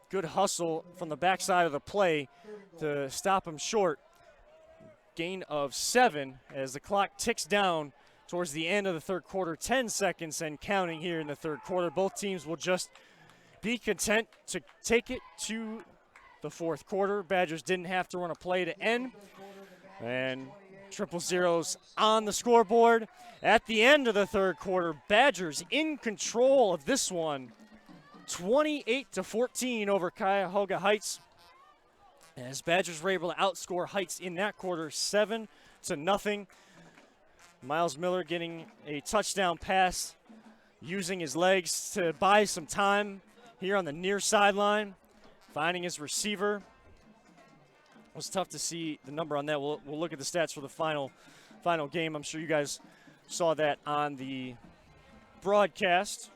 good hustle from the backside of the play to stop him short. Gain of 7 as the clock ticks down towards the end of the 3rd quarter. 10 seconds and counting here in the 3rd quarter. Both teams will just be content to take it to the 4th quarter. Badgers didn't have to run a play to end. And 000s on the scoreboard. At the end of the 3rd quarter, Badgers in control of this one. 28-14 over Cuyahoga Heights. As Badgers were able to outscore Heights in that quarter 7-0. Miles Miller getting a touchdown pass, using his legs to buy some time here on the near sideline, finding his receiver. It was tough to see the number on that. We'll look at the stats for the final game. I'm sure you guys saw that on the broadcast.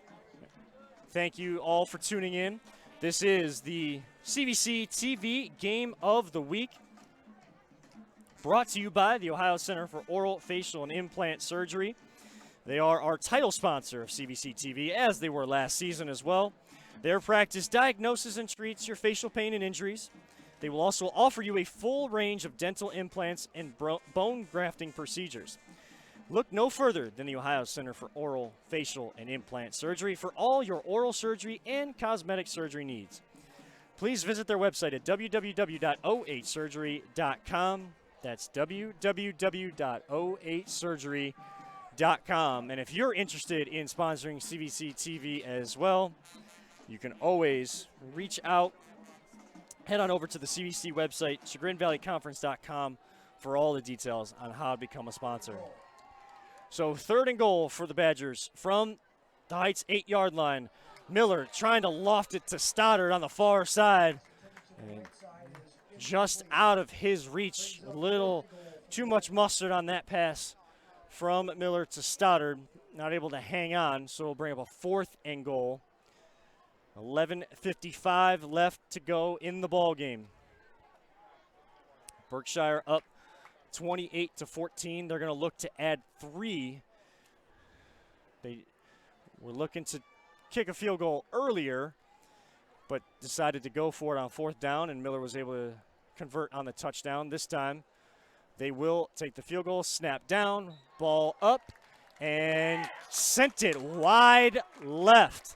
Thank you all for tuning in. This is the CVC TV Game of the Week, brought to you by the Ohio Center for Oral, Facial, and Implant Surgery. They are our title sponsor of CVC TV, as they were last season as well. Their practice diagnoses and treats your facial pain and injuries. They will also offer you a full range of dental implants and bone grafting procedures. Look no further than the Ohio Center for Oral, Facial, and Implant Surgery for all your oral surgery and cosmetic surgery needs. Please visit their website at www.ohsurgery.com. That's www.ohsurgery.com. And if you're interested in sponsoring CVC TV as well, you can always reach out. Head on over to the CVC website, chagrinvalleyconference.com, for all the details on how to become a sponsor. So 3rd and goal for the Badgers from the Heights 8-yard line. Miller trying to loft it to Stoddard on the far side. And just out of his reach. A little too much mustard on that pass from Miller to Stoddard. Not able to hang on, so we'll bring up a 4th and goal. 11:55 left to go in the ball game. Berkshire up 28-14. They're going to look to add 3. They were looking to kick a field goal earlier, but decided to go for it on 4th down, and Miller was able to convert on the touchdown. This time they will take the field goal, snap down, ball up, and sent it wide left.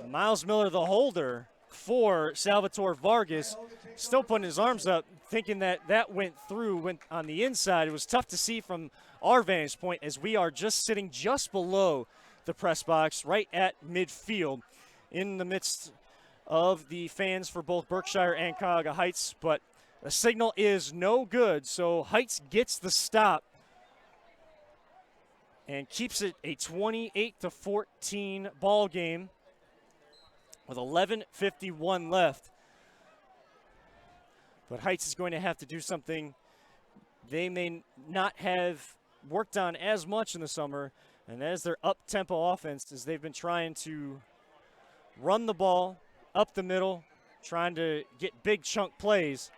Miles Miller, the holder for Salvatore Vargas, still putting his arms up, thinking that that went on the inside. It was tough to see from our vantage point as we are just sitting just below the press box, right at midfield, in the midst of the fans for both Berkshire and Cuyahoga Heights. But the signal is no good, so Heights gets the stop and keeps it a 28-14 ball game with 11:51 left. But Heights is going to have to do something they may not have worked on as much in the summer, and as their up-tempo offense, as they've been trying to run the ball up the middle, trying to get big chunk plays.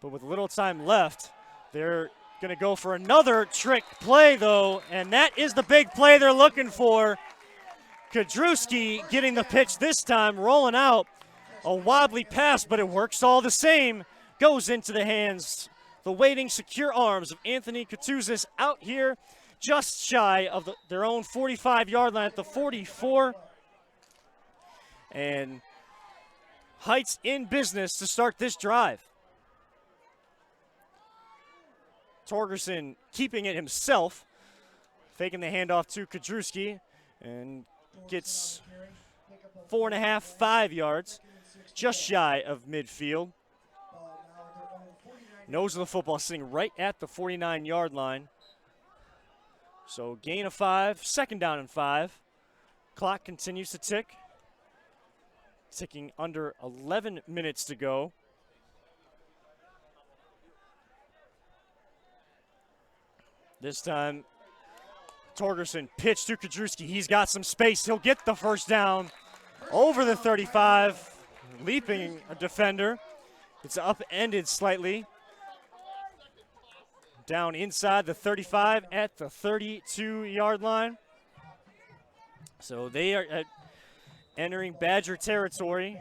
But with little time left, they're going to go for another trick play, though, and that is the big play they're looking for. Kadrewski getting the pitch this time, rolling out a wobbly pass, but it works all the same. Goes into the hands, the waiting secure arms of Anthony Katuzis out here just shy of their own 45-yard line at the 44. And Heights in business to start this drive. Torgerson keeping it himself, faking the handoff to Kadrewski, and gets 4.5, 5 yards, just shy of midfield. Nose of the football sitting right at the 49-yard line. So gain of 5, 2nd down and 5. Clock continues to tick. Ticking under 11 minutes to go. This time, Torgerson pitch to Kadrewski. He's got some space. He'll get the 1st down over the 35, leaping a defender. It's upended slightly. Down inside the 35 at the 32-yard line. So they are entering Badger territory.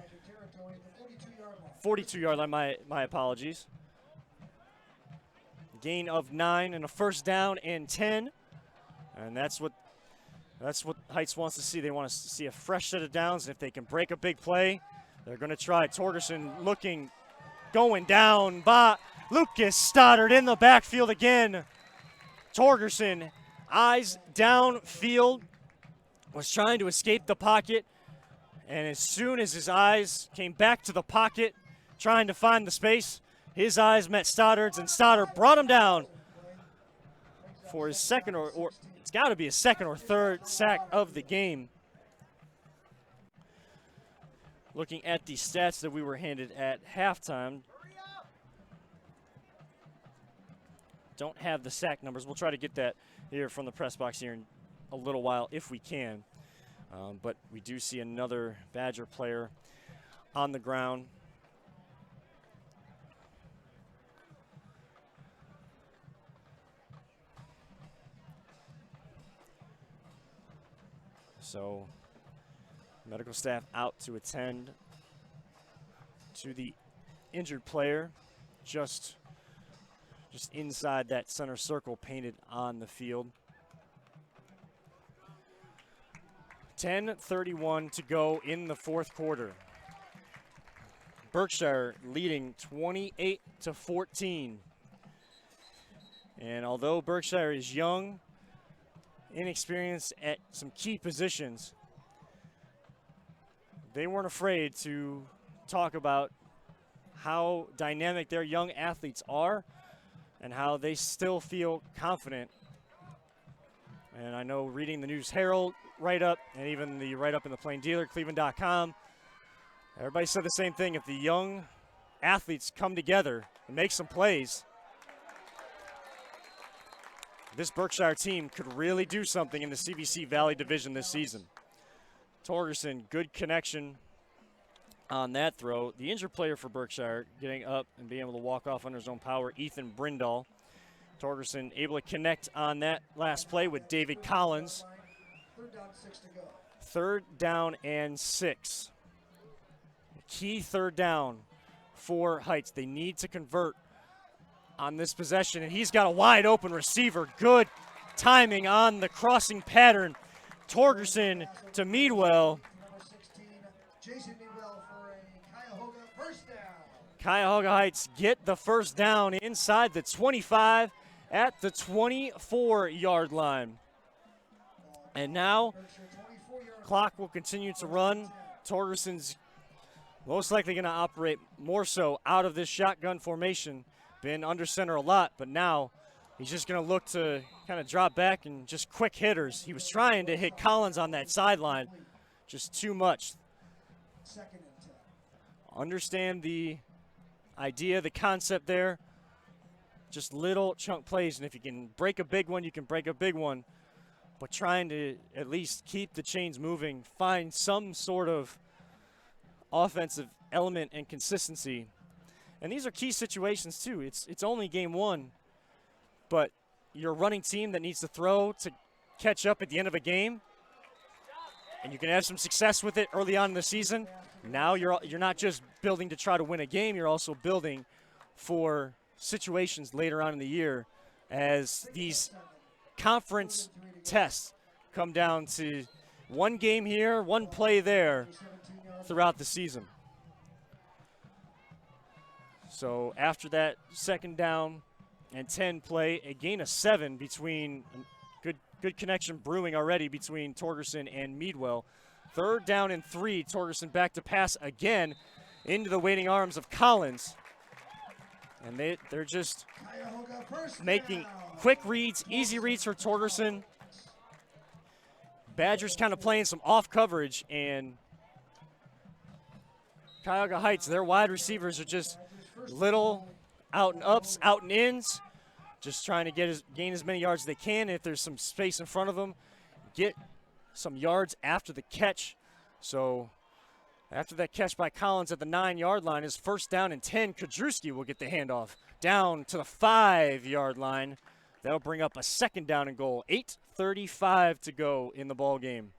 42-yard line, my apologies. Gain of 9 and a 1st down and 10. And that's what Heights wants to see. They want to see a fresh set of downs. And if they can break a big play, they're going to try. Torgerson going down by Lucas Stoddard in the backfield again. Torgerson, eyes downfield, was trying to escape the pocket. And as soon as his eyes came back to the pocket, trying to find the space, his eyes met Stoddard's, and Stoddard brought him down for his second or it's got to be his 2nd or 3rd sack of the game. Looking at the stats that we were handed at halftime, don't have the sack numbers. We'll try to get that here from the press box here in a little while if we can. But we do see another Badger player on the ground. So medical staff out to attend to the injured player just inside that center circle painted on the field. 10:31 to go in the 4th quarter. Berkshire leading 28-14. And although Berkshire is young, inexperienced at some key positions, they weren't afraid to talk about how dynamic their young athletes are, and how they still feel confident. And I know reading the News Herald write-up and even the write-up in the Plain Dealer, Cleveland.com, everybody said the same thing. If the young athletes come together and make some plays, this Berkshire team could really do something in the CVC Valley Division this season. Torgerson, good connection on that throw. The injured player for Berkshire getting up and being able to walk off under his own power, Ethan Brindall. Torgerson able to connect on that last play with David Collins. 3rd down, 6 to go. 3rd down and 6. Key 3rd down for Heights. They need to convert on this possession, and he's got a wide open receiver. Good timing on the crossing pattern. Torgerson to Meadwell. Number 16, Jason Meadwell for a Cuyahoga first down. Cuyahoga Heights get the first down inside the 25 at the 24-yard line. And now clock will continue to run. Torgerson's most likely going to operate more so out of this shotgun formation. Been under center a lot, but now he's just going to look to kind of drop back and just quick hitters. He was trying to hit Collins on that sideline, just too much. 2nd and 10. Understand the idea, the concept there. Just little chunk plays, and if you can break a big one, you can break a big one. But trying to at least keep the chains moving, find some sort of offensive element and consistency. And these are key situations too. It's only game 1, but you're a running team that needs to throw to catch up at the end of a game, and you can have some success with it early on in the season. Now you're not just building to try to win a game, you're also building for situations later on in the year as these conference tests come down to one game here, one play there throughout the season. So after that 2nd down and 10 play, a gain of 7 between good connection brewing already between Torgerson and Meadwell. 3rd down and 3, Torgerson back to pass again into the waiting arms of Collins. And they're just making quick reads, easy reads for Torgerson. Badgers kind of playing some off coverage, and Cuyahoga Heights, their wide receivers are just little out and ups, out and ins, just trying to gain as many yards as they can. If there's some space in front of them, get some yards after the catch. So after that catch by Collins at the 9-yard line is 1st down and 10. Kudrewski will get the handoff down to the 5-yard line. That'll bring up a 2nd down and goal. 8:35 to go in the ball game.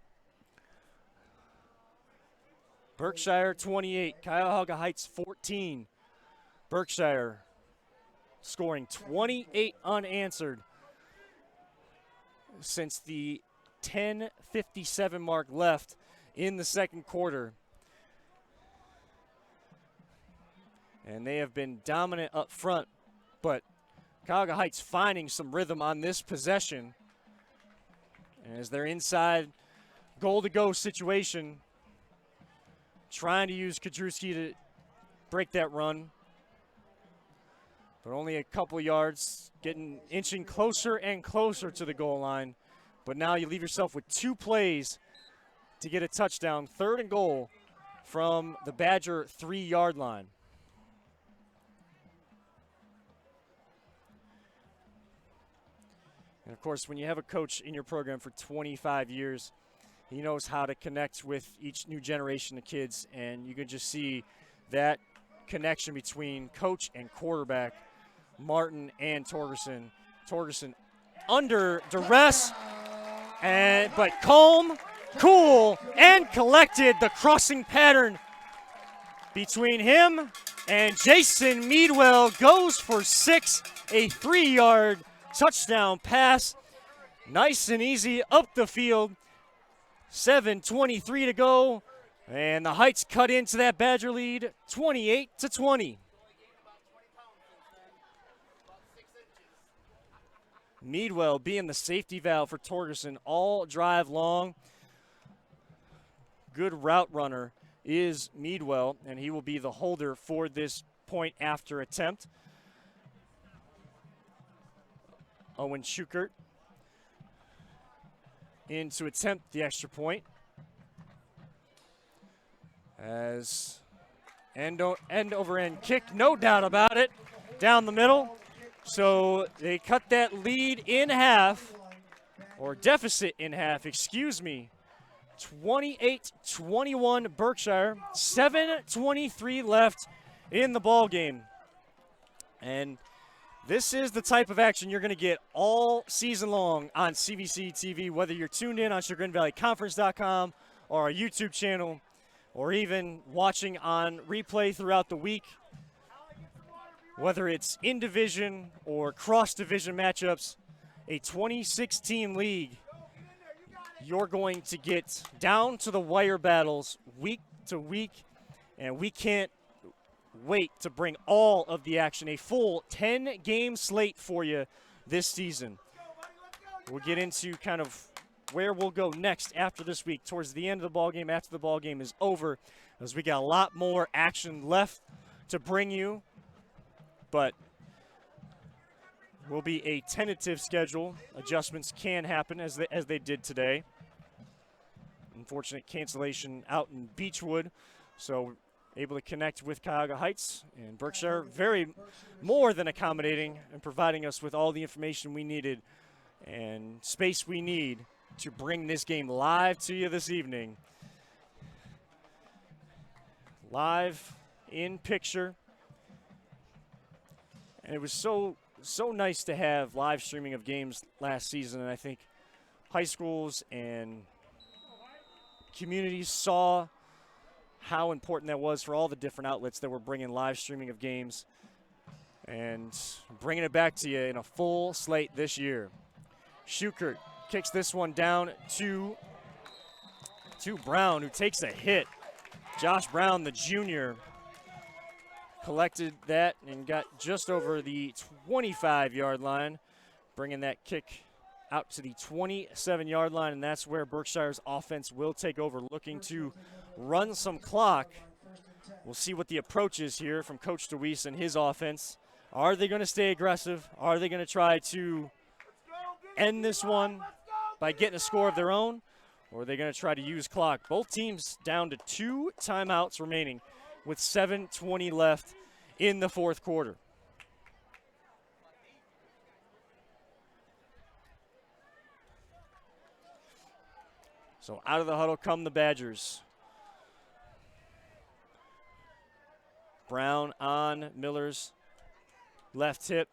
Berkshire 28, Cuyahoga Heights 14. Berkshire scoring 28 unanswered since the 10:57 mark left in the 2nd quarter. And they have been dominant up front, but Cuyahoga Heights finding some rhythm on this possession as they're inside goal-to-go situation, trying to use Kudrewski to break that run. But only a couple yards, inching closer and closer to the goal line. But now you leave yourself with 2 plays to get a touchdown. 3rd and goal from the Badger 3-yard line. And of course, when you have a coach in your program for 25 years, he knows how to connect with each new generation of kids, and you can just see that connection between coach and quarterback, Martin and Torgerson. Torgerson under duress, but calm, cool, and collected. The crossing pattern between him and Jason Meadwell goes for 6, a 3-yard touchdown pass. Nice and easy up the field. 7:23 to go, and the Heights cut into that Badger lead 28-20. Meadwell being the safety valve for Torgerson all drive long. Good route runner is Meadwell, and he will be the holder for this point after attempt. Owen Schukert in to attempt the extra point. As end over end kick, no doubt about it, down the middle. So they cut that lead in half, or deficit in half, excuse me. 28-21 Berkshire, 7:23 left in the ball game. And this is the type of action you're going to get all season long on CVC TV, whether you're tuned in on ChagrinValleyConference.com or our YouTube channel, or even watching on replay throughout the week. Whether it's in-division or cross-division matchups, a 2016 league, you're going to get down to the wire battles week to week, and we can't wait to bring all of the action, a full 10-game slate for you this season. We'll get into kind of where we'll go next after this week, towards the end of the ball game, after the ball game is over, as we got a lot more action left to bring you. But will be a tentative schedule. Adjustments can happen as they did today. Unfortunate cancellation out in Beechwood, so able to connect with Cuyahoga Heights, and Berkshire very more than accommodating and providing us with all the information we needed and space we need to bring this game live to you this evening. Live in picture. And it was so nice to have live streaming of games last season, and I think high schools and communities saw how important that was for all the different outlets that were bringing live streaming of games and bringing it back to you in a full slate this year. Schukert kicks this one down to Brown, who takes a hit. Josh Brown, the junior, collected that and got just over the 25-yard line, bringing that kick out to the 27-yard line, and that's where Berkshire's offense will take over, looking to run some clock. We'll see what the approach is here from Coach DeWeese and his offense. Are they going to stay aggressive? Are they going to try to end this one by getting a score of their own? Or are they going to try to use clock? Both teams down to 2 timeouts remaining with 7:20 left in the fourth quarter. So out of the huddle come the Badgers. Brown on Miller's left hip,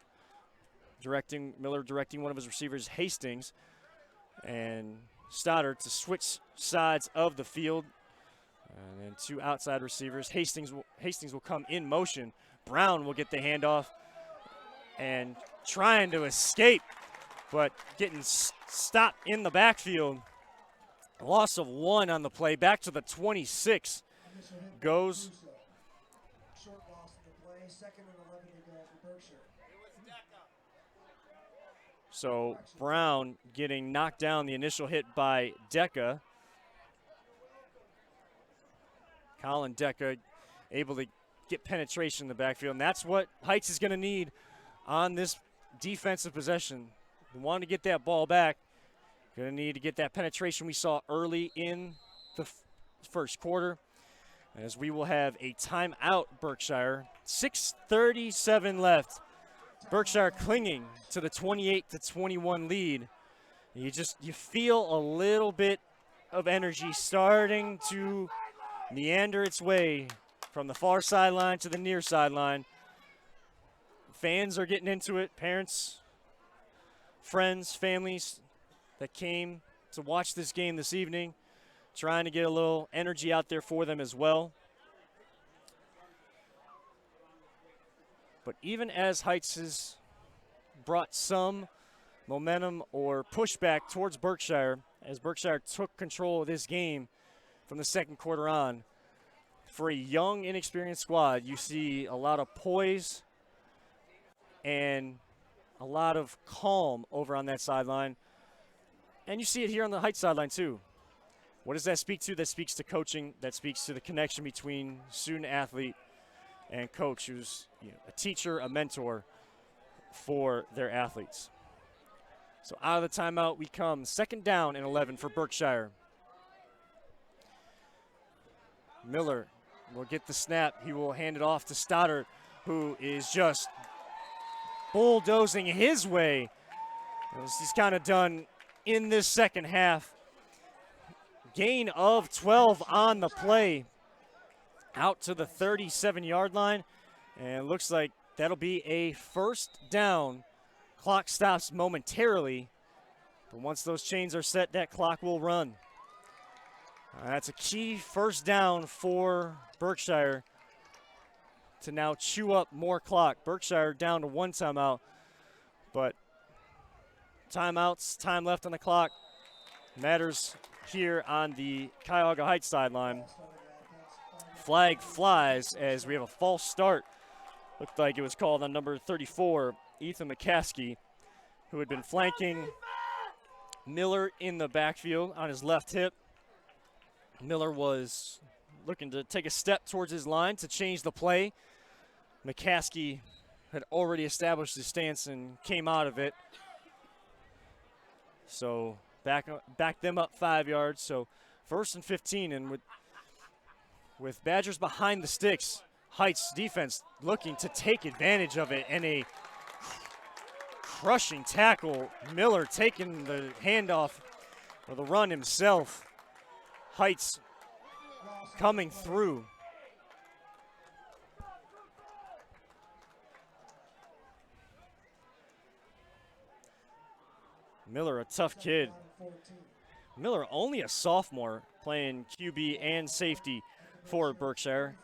Miller directing one of his receivers, Hastings, and Stoddard to switch sides of the field. And then 2 outside receivers. Hastings will come in motion. Brown will get the handoff and trying to escape, but getting stopped in the backfield. A loss of 1 on the play. Back to the 26 goes. Short loss in the play. 2nd and 11 to go for Berkshire. So Brown getting knocked down, the initial hit by Deca. Colin Deca able to get penetration in the backfield, and that's what Heights is going to need on this defensive possession. They want to get that ball back. Going to need to get that penetration we saw early in the first quarter, as we will have a timeout, Berkshire. 6:37 left. Berkshire clinging to the 28-21 lead. You feel a little bit of energy starting to meander its way from the far sideline to the near sideline. Fans are getting into it, parents, friends, families that came to watch this game this evening, trying to get a little energy out there for them as well. But even as Heights has brought some momentum or pushback towards Berkshire, as Berkshire took control of this game from the second quarter on, for a young, inexperienced squad, you see a lot of poise and a lot of calm over on that sideline. And you see it here on the Heights sideline too. What does that speak to? That speaks to coaching. That speaks to the connection between student athlete and coach, who's a teacher, a mentor for their athletes. So out of the timeout we come. 2nd down and 11 for Berkshire. Miller will get the snap. He will hand it off to Stoddard, who is just bulldozing his way. As he's kind of done in this second half. Gain of 12 on the play. Out to the 37-yard line. And it looks like that'll be a 1st down. Clock stops momentarily. But once those chains are set, that clock will run. That's a key 1st down for Berkshire to now chew up more clock. Berkshire down to 1 timeout. But timeouts, time left on the clock matters here on the Cuyahoga Heights sideline. Flag flies as we have a false start. Looked like it was called on number 34, Ethan McCaskey, who had been flanking Miller in the backfield on his left hip. Miller was looking to take a step towards his line to change the play. McCaskey had already established his stance and came out of it. So back them up 5 yards. So 1st and 15, and with Badgers behind the sticks, Heights defense looking to take advantage of it, and a crushing tackle. Miller taking the handoff or the run himself. Heights coming through. Miller, a tough kid. Miller, only a sophomore, playing QB and safety for Berkshire.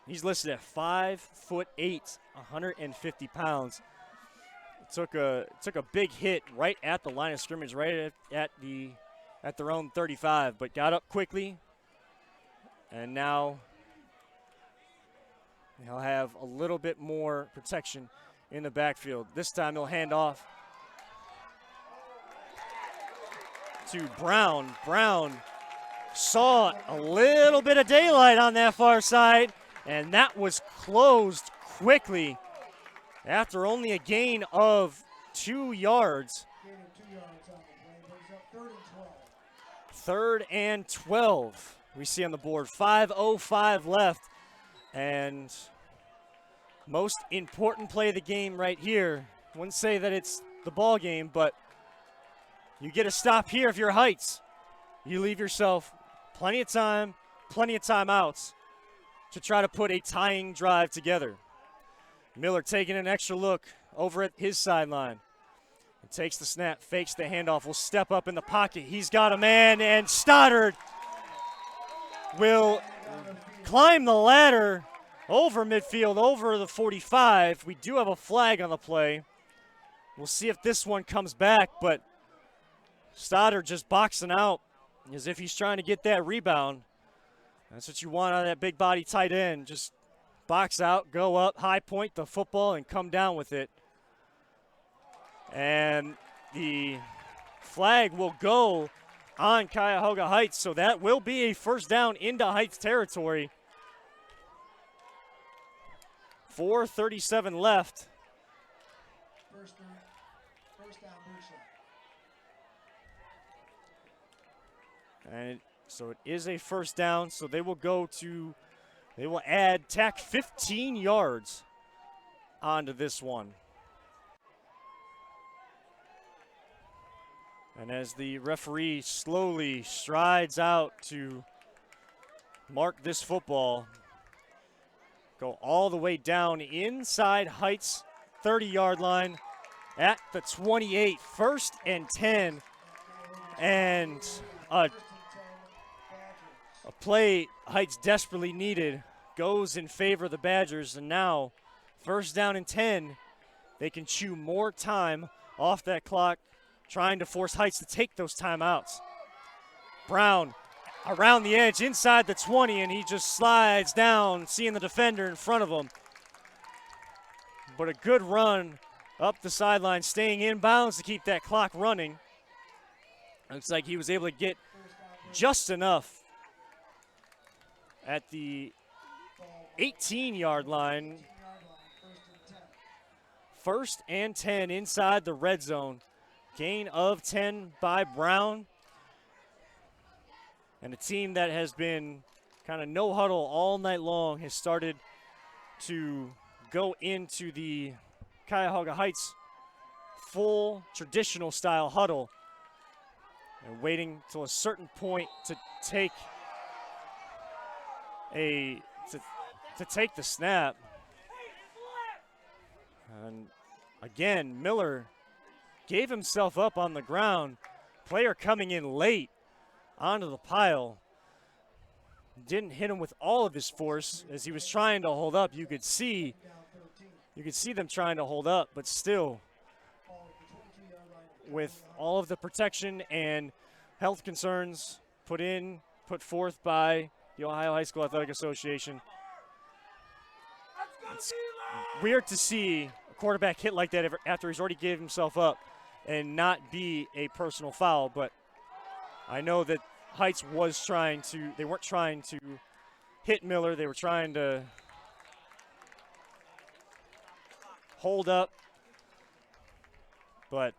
He's listed at 5'8", 150 pounds. Took a big hit right at the line of scrimmage, right at their own 35, but got up quickly, and now he'll have a little bit more protection in the backfield. This time he'll hand off to Brown. Brown saw a little bit of daylight on that far side, and that was closed quickly after only a gain of 2 yards. 3rd and 12 we see on the board. 5:05 left, and most important play of the game right here. Wouldn't say that it's the ball game, but you get a stop here if you're Heights. You leave yourself plenty of time, plenty of timeouts to try to put a tying drive together. Miller taking an extra look over at his sideline. Takes the snap, fakes the handoff, will step up in the pocket. He's got a man, and Stoddard will climb the ladder over midfield, over the 45. We do have a flag on the play. We'll see if this one comes back, but Stoddard just boxing out as if he's trying to get that rebound. That's what you want out of that big body tight end. Just box out, go up, high point the football, and come down with it. And the flag will go on Cuyahoga Heights, so that will be a 1st down into Heights territory. 4:37 left. First down, Berkshire. And so it is a 1st down, so they will tack 15 yards onto this one. And as the referee slowly strides out to mark this football, go all the way down inside Heights 30-yard line at the 28, 1st and 10. And a play Heights desperately needed goes in favor of the Badgers, and now 1st down and 10. They can chew more time off that clock, trying to force Heights to take those timeouts. Brown around the edge inside the 20, and he just slides down, seeing the defender in front of him. But a good run up the sideline, staying in bounds to keep that clock running. Looks like he was able to get just enough at the 18-yard line. 1st and 10 inside the red zone. gain of 10 by Brown. And a team that has been kind of no huddle all night long has started to go into the Cuyahoga Heights full traditional style huddle and waiting till a certain point to take to take the snap. And again, Miller gave himself up on the ground. Player coming in late onto the pile. Didn't hit him with all of his force as he was trying to hold up. You could see them trying to hold up, but still, with all of the protection and health concerns put forth by the Ohio High School Athletic Association, it's weird to see a quarterback hit like that after he's already gave himself up and not be a personal foul. But I know that Heights was trying to, they weren't trying to hit Miller, they were trying to hold up, but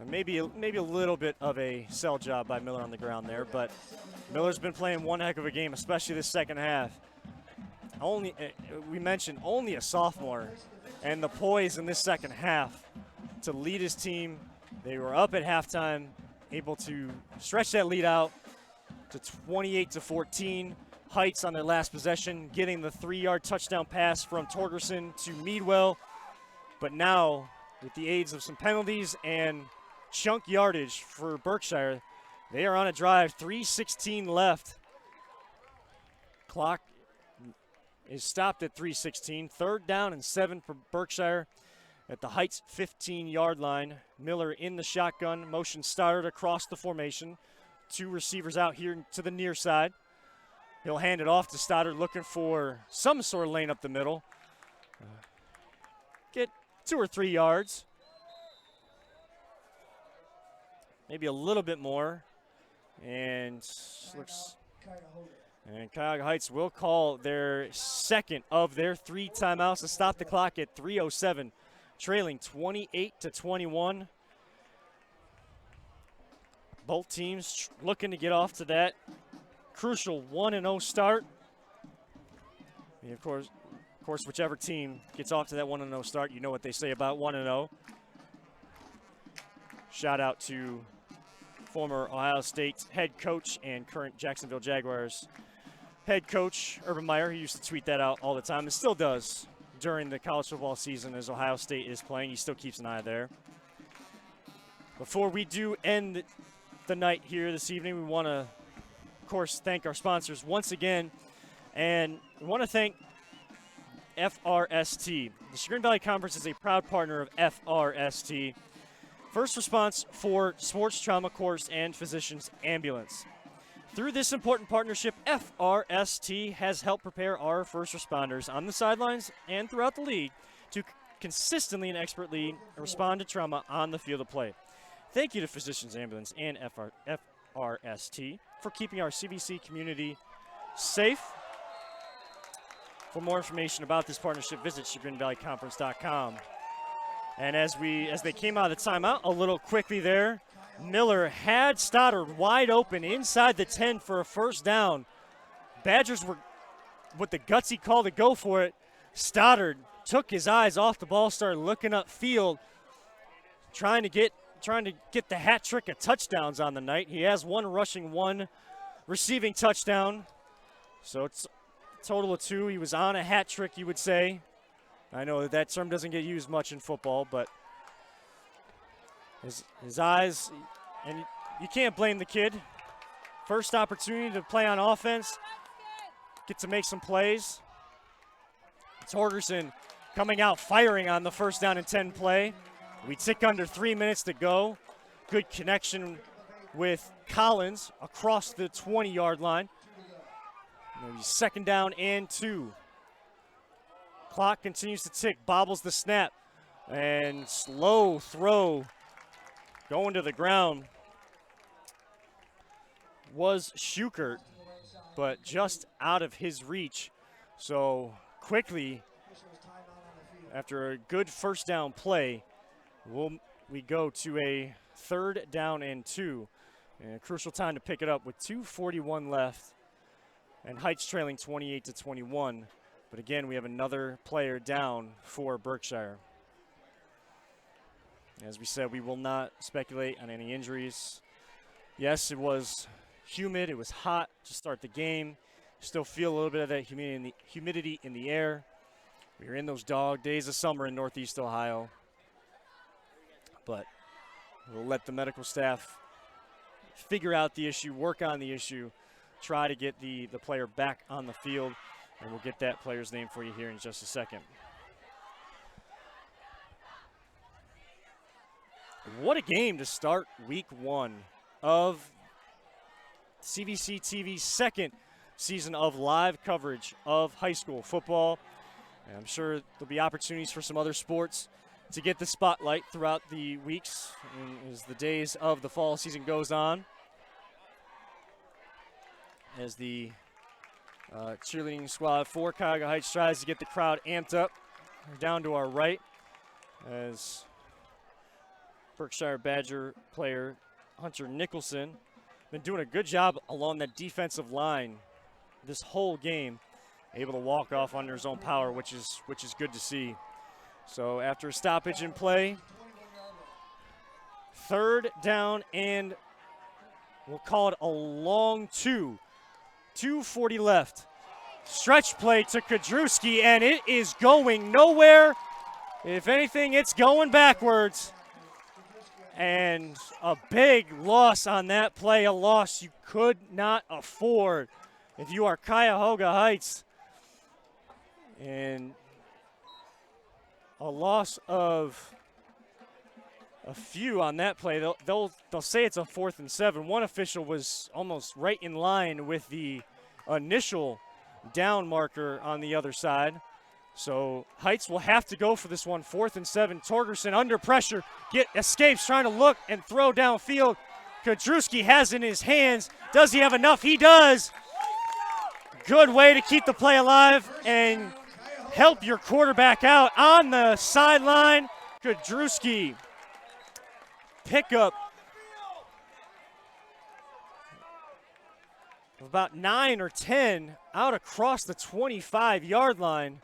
maybe a little bit of a sell job by Miller on the ground there. But Miller's been playing one heck of a game, especially this second half. We mentioned only a sophomore, and the poise in this second half to lead his team. They were up at halftime, able to stretch that lead out to 28-14. Heights on their last possession, getting the 3-yard touchdown pass from Torgerson to Meadwell. But now, with the aids of some penalties and chunk yardage for Berkshire, they are on a drive, 3:16 left. Clock is stopped at 3:16. 3rd down and 7 for Berkshire at the Heights 15-yard line. Miller in the shotgun, motion started across the formation. 2 receivers out here to the near side. He'll hand it off to Stoddard, looking for some sort of lane up the middle. Get 2 or 3 yards. Maybe a little bit more. And Cuyahoga Heights will call their second of their 3 timeouts to stop the clock at 3:07, trailing 28-21. Both teams looking to get off to that crucial 1-0 start. And of course, whichever team gets off to that 1-0 start, you know what they say about 1-0. Shout out to former Ohio State head coach and current Jacksonville Jaguars head coach, Urban Meyer. He used to tweet that out all the time and still does during the college football season as Ohio State is playing. He still keeps an eye there. Before we do end the night here this evening, we want to, of course, thank our sponsors once again. And we want to thank FRST. The Chagrin Valley Conference is a proud partner of FRST, First Response for Sports Trauma Course and Physicians Ambulance. Through this important partnership, FRST has helped prepare our first responders on the sidelines and throughout the league to consistently and expertly respond to trauma on the field of play. Thank you to Physicians Ambulance and FRST for keeping our CVC community safe. For more information about this partnership, visit chagrinvalleyconference.com. And as they came out of the timeout a little quickly there, Miller had Stoddard wide open inside the 10 for a first down. Badgers were with the gutsy call to go for it. Stoddard took his eyes off the ball, started looking upfield, trying to get the hat trick of touchdowns on the night. He has 1 rushing, 1 receiving touchdown. So it's a total of 2. He was on a hat trick, you would say. I know that term doesn't get used much in football, but his eyes, and you can't blame the kid. First opportunity to play on offense, get to make some plays. Torgerson coming out firing on the first down and 10 play. We tick under 3 minutes to go. Good connection with Collins across the 20-yard line. Maybe 2nd down and 2. Clock continues to tick, bobbles the snap, and slow throw going to the ground was Schukert, but just out of his reach. So quickly, after a good first down play, we go to a 3rd down and 2. And a crucial time to pick it up with 2:41 left. And Heights trailing 28-21. But again, we have another player down for Berkshire. As we said, we will not speculate on any injuries. Yes, it was humid. It was hot to start the game. Still feel a little bit of that humidity in the air. We were in those dog days of summer in Northeast Ohio. But we'll let the medical staff figure out the issue, work on the issue, try to get the player back on the field, and we'll get that player's name for you here in just a second. What a game to start week 1 of CVC TV's 2nd season of live coverage of high school football. And I'm sure there'll be opportunities for some other sports to get the spotlight throughout the weeks as the days of the fall season goes on. As the cheerleading squad for Cuyahoga Heights tries to get the crowd amped up. We're down to our right as Berkshire Badger player Hunter Nicholson been doing a good job along that defensive line this whole game, able to walk off under his own power, which is good to see. So after a stoppage in play, 3rd down and we'll call it a long 2. 2:40 left. Stretch play to Kadrewski, and it is going nowhere. If anything, it's going backwards. And a big loss on that play, a loss you could not afford if you are Cuyahoga Heights. And a loss of a few on that play. They'll say it's a 4th and 7. One official was almost right in line with the initial down marker on the other side. So Heights will have to go for this one. 4th and 7. Torgerson under pressure, escapes, trying to look and throw downfield. Kadrewski has in his hands. Does he have enough? He does. Good way to keep the play alive and help your quarterback out on the sideline. Kadrewski pick up about 9 or 10 out across the 25-yard line.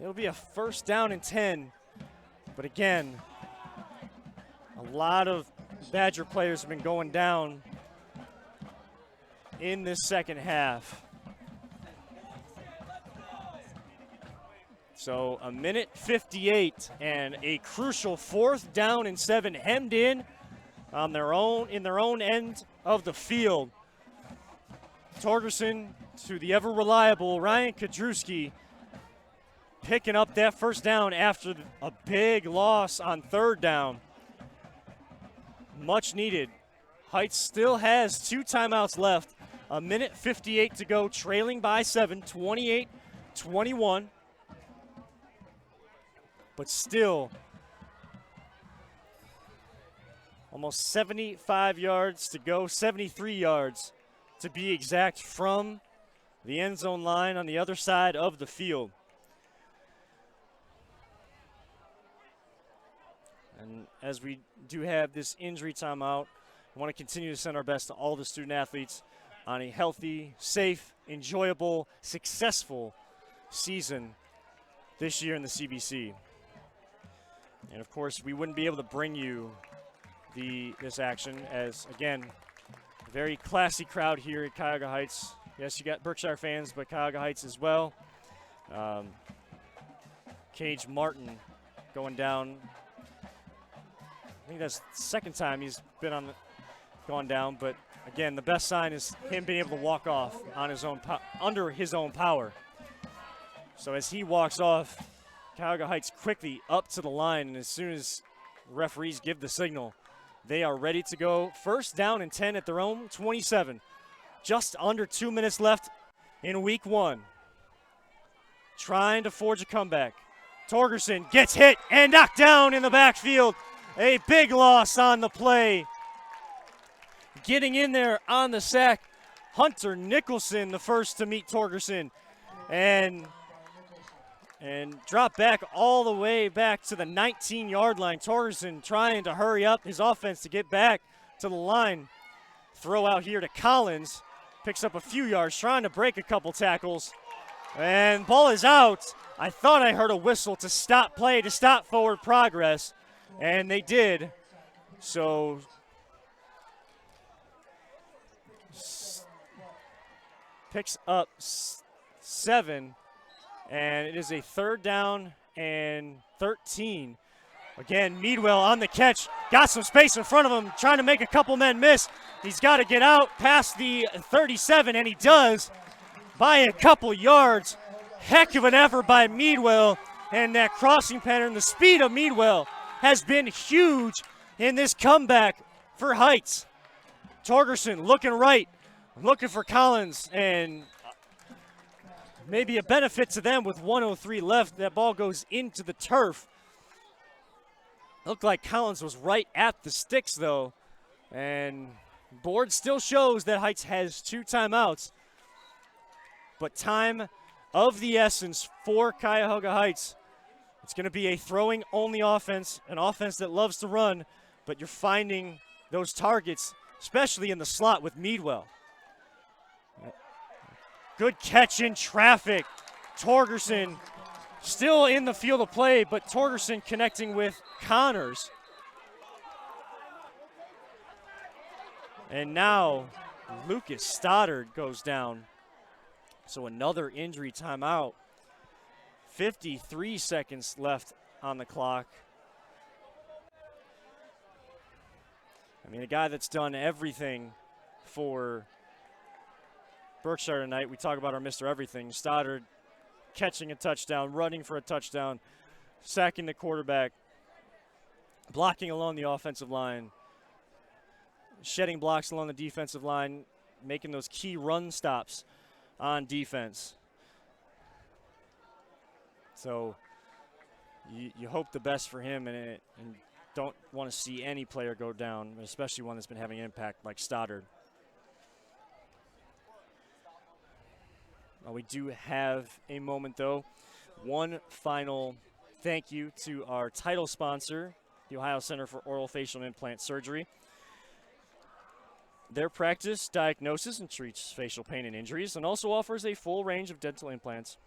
It'll be a 1st down and 10. But again, a lot of Badger players have been going down in this second half. So a minute 58 and a crucial 4th down and 7 hemmed in on their own end of the field. Torgerson to the ever reliable Ryan Kadrewski picking up that 1st down after a big loss on 3rd down. Much needed. Heights still has 2 timeouts left. A minute 58 to go, trailing by 7, 28-21. But still, almost 75 yards to go, 73 yards to be exact from the end zone line on the other side of the field. And as we do have this injury timeout, I want to continue to send our best to all the student athletes on a healthy, safe, enjoyable, successful season this year in the CVC. And of course, we wouldn't be able to bring you this action as, again, a very classy crowd here at Cuyahoga Heights. Yes, you got Berkshire fans, but Cuyahoga Heights as well. Cage Martin going down. I think that's the 2nd time he's been gone down, but again, the best sign is him being able to walk off on his own under his own power. So as he walks off, Cuyahoga Heights quickly up to the line, and as soon as referees give the signal, they are ready to go. 1st down and 10 at their own 27. Just under 2 minutes left in week 1. Trying to forge a comeback. Torgerson gets hit and knocked down in the backfield. A big loss on the play. Getting in there on the sack, Hunter Nicholson, the first to meet Torgerson. And and drop back all the way back to the 19-yard line. Torgerson trying to hurry up his offense to get back to the line. Throw out here to Collins. Picks up a few yards, trying to break a couple tackles. And ball is out. I thought I heard a whistle to stop play, to stop forward progress. And they did. So picks up 7. And it is a 3rd down and 13. Again, Meadwell on the catch. Got some space in front of him, trying to make a couple men miss. He's got to get out past the 37, and he does by a couple yards. Heck of an effort by Meadwell. And that crossing pattern, the speed of Meadwell has been huge in this comeback for Heights. Torgerson looking right, looking for Collins, and maybe a benefit to them with 1:03 left. That ball goes into the turf. Looked like Collins was right at the sticks, though. And board still shows that Heights has 2 timeouts. But time of the essence for Cuyahoga Heights. It's going to be a throwing-only offense, an offense that loves to run, but you're finding those targets, especially in the slot with Meadwell. Good catch in traffic. Torgerson still in the field of play, but Torgerson connecting with Connors. And now Lucas Stoddard goes down. So another injury timeout. 53 seconds left on the clock. I mean, a guy that's done everything for Berkshire tonight. We talk about our Mr. Everything. Stoddard catching a touchdown, running for a touchdown, sacking the quarterback, blocking along the offensive line, shedding blocks along the defensive line, making those key run stops on defense. So you hope the best for him and don't want to see any player go down, especially one that's been having an impact like Stoddard. We do have a moment, though. One final thank you to our title sponsor, the Ohio Center for Oral Facial and Implant Surgery. Their practice, diagnoses, and treats facial pain and injuries, and also offers a full range of dental implants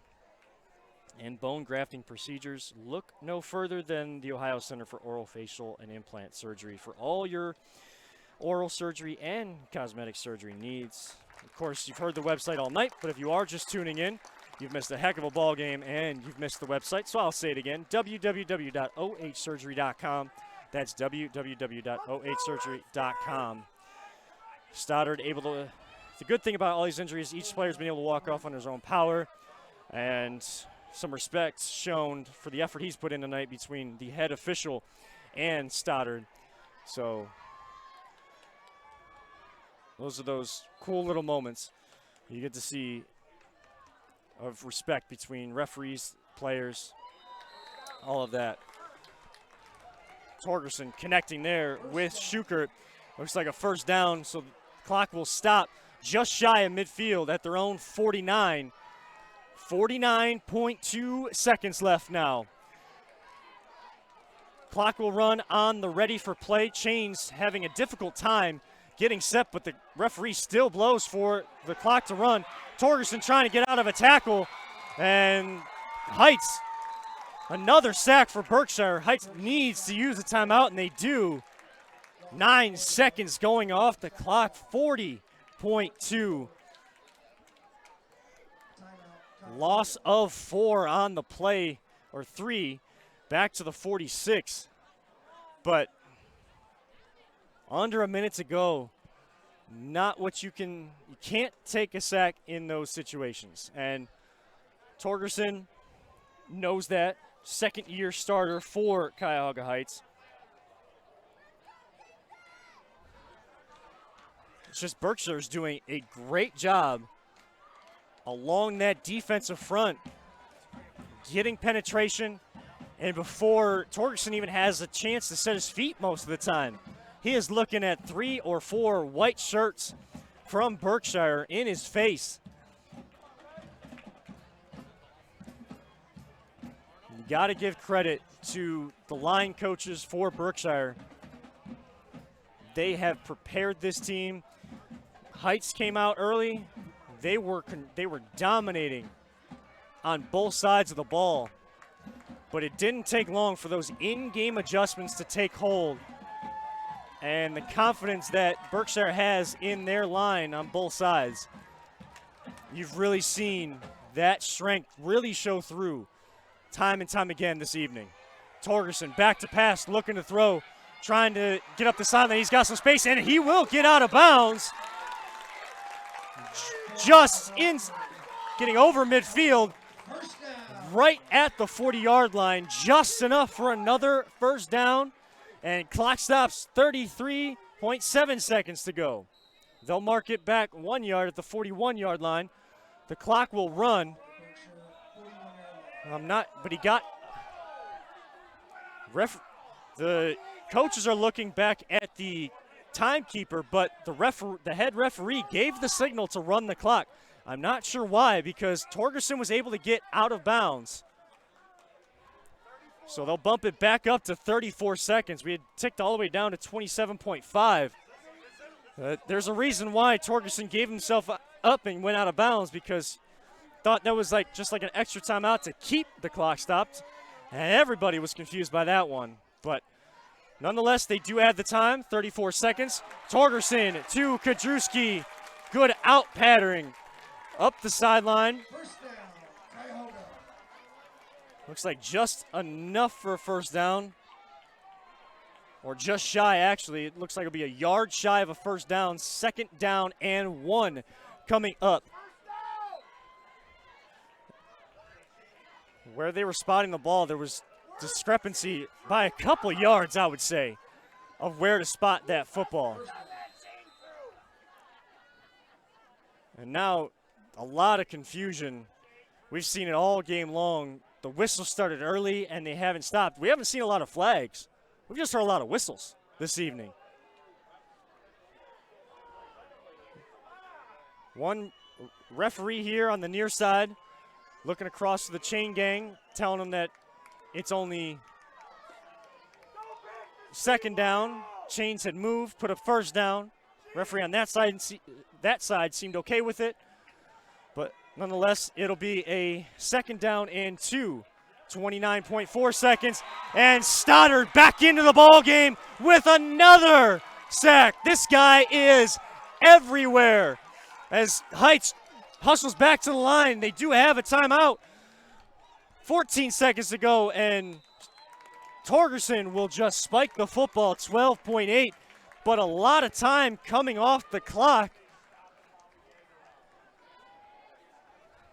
and bone grafting procedures. Look no further than the Ohio Center for Oral Facial and Implant Surgery for all your oral surgery and cosmetic surgery needs. Of course, you've heard the website all night, but if you are just tuning in, you've missed a heck of a ball game and you've missed the website. So I'll say it again, www.ohsurgery.com. That's www.ohsurgery.com. Stoddard able to, the good thing about all these injuries, each player's been able to walk off on his own power, and some respect shown for the effort he's put in tonight between the head official and Stoddard. So those are those cool little moments you get to see of respect between referees, players, all of that. Torgerson connecting there with Schukert. Looks like a first down, so the clock will stop just shy of midfield at their own 49. 49.2 seconds left now. Clock will run on the ready for play. Chains having a difficult time getting set, but the referee still blows for the clock to run. Torgerson trying to get out of a tackle, and Heights, another sack for Berkshire. Heights needs to use a timeout, and they do. 9 seconds going off the clock, 40.2. Loss of 4 on the play, or 3, back to the 46. But under a minute to go, not what you can't take a sack in those situations. And Torgerson knows that, second-year starter for Cuyahoga Heights. It's just Berkshire's doing a great job along that defensive front, getting penetration, and before Torgerson even has a chance to set his feet most of the time, he is looking at 3 or 4 white shirts from Berkshire in his face. got to give credit to the line coaches for Berkshire. They have prepared this team. Heights came out early. They were dominating on both sides of the ball. But it didn't take long for those in-game adjustments to take hold. And the confidence that Berkshire has in their line on both sides, you've really seen that strength really show through time and time again this evening. Torgerson back to pass, looking to throw, trying to get up the sideline. He's got some space, and he will get out of bounds. Just in, getting over midfield, right at the 40-yard line, just enough for another first down. And clock stops, 33.7 seconds to go. They'll mark it back 1 yard at the 41-yard line. The clock will run. But he got. The coaches are looking back at the timekeeper, but the head referee gave the signal to run the clock. I'm not sure why, because Torgerson was able to get out of bounds. So they'll bump it back up to 34 seconds. We had ticked all the way down to 27.5. There's a reason why Torgerson gave himself up and went out of bounds, because thought that was just like an extra timeout to keep the clock stopped. And everybody was confused by that one. But nonetheless, they do add the time, 34 seconds. Torgerson to Kadrewski. Good out pattern up the sideline. First down, Cuyahoga. Looks like just enough for a first down. Or just shy, actually. It looks like it'll be a yard shy of a first down. 2nd down and 1 coming up. Where they were spotting the ball, there was discrepancy by a couple yards, I would say, of where to spot that football. And now a lot of confusion. We've seen it all game long. The whistle started early, and they haven't stopped. We haven't seen a lot of flags. We've just heard a lot of whistles this evening. One referee here on the near side looking across to the chain gang, telling them that it's only 2nd down. Chains had moved, put a first down. Referee on that side seemed okay with it. But nonetheless, it'll be a 2nd down and 2. 29.4 seconds. And Stoddard back into the ball game with another sack. This guy is everywhere. As Heights hustles back to the line, they do have a timeout. 14 seconds to go, and Torgerson will just spike the football, 12.8. But a lot of time coming off the clock.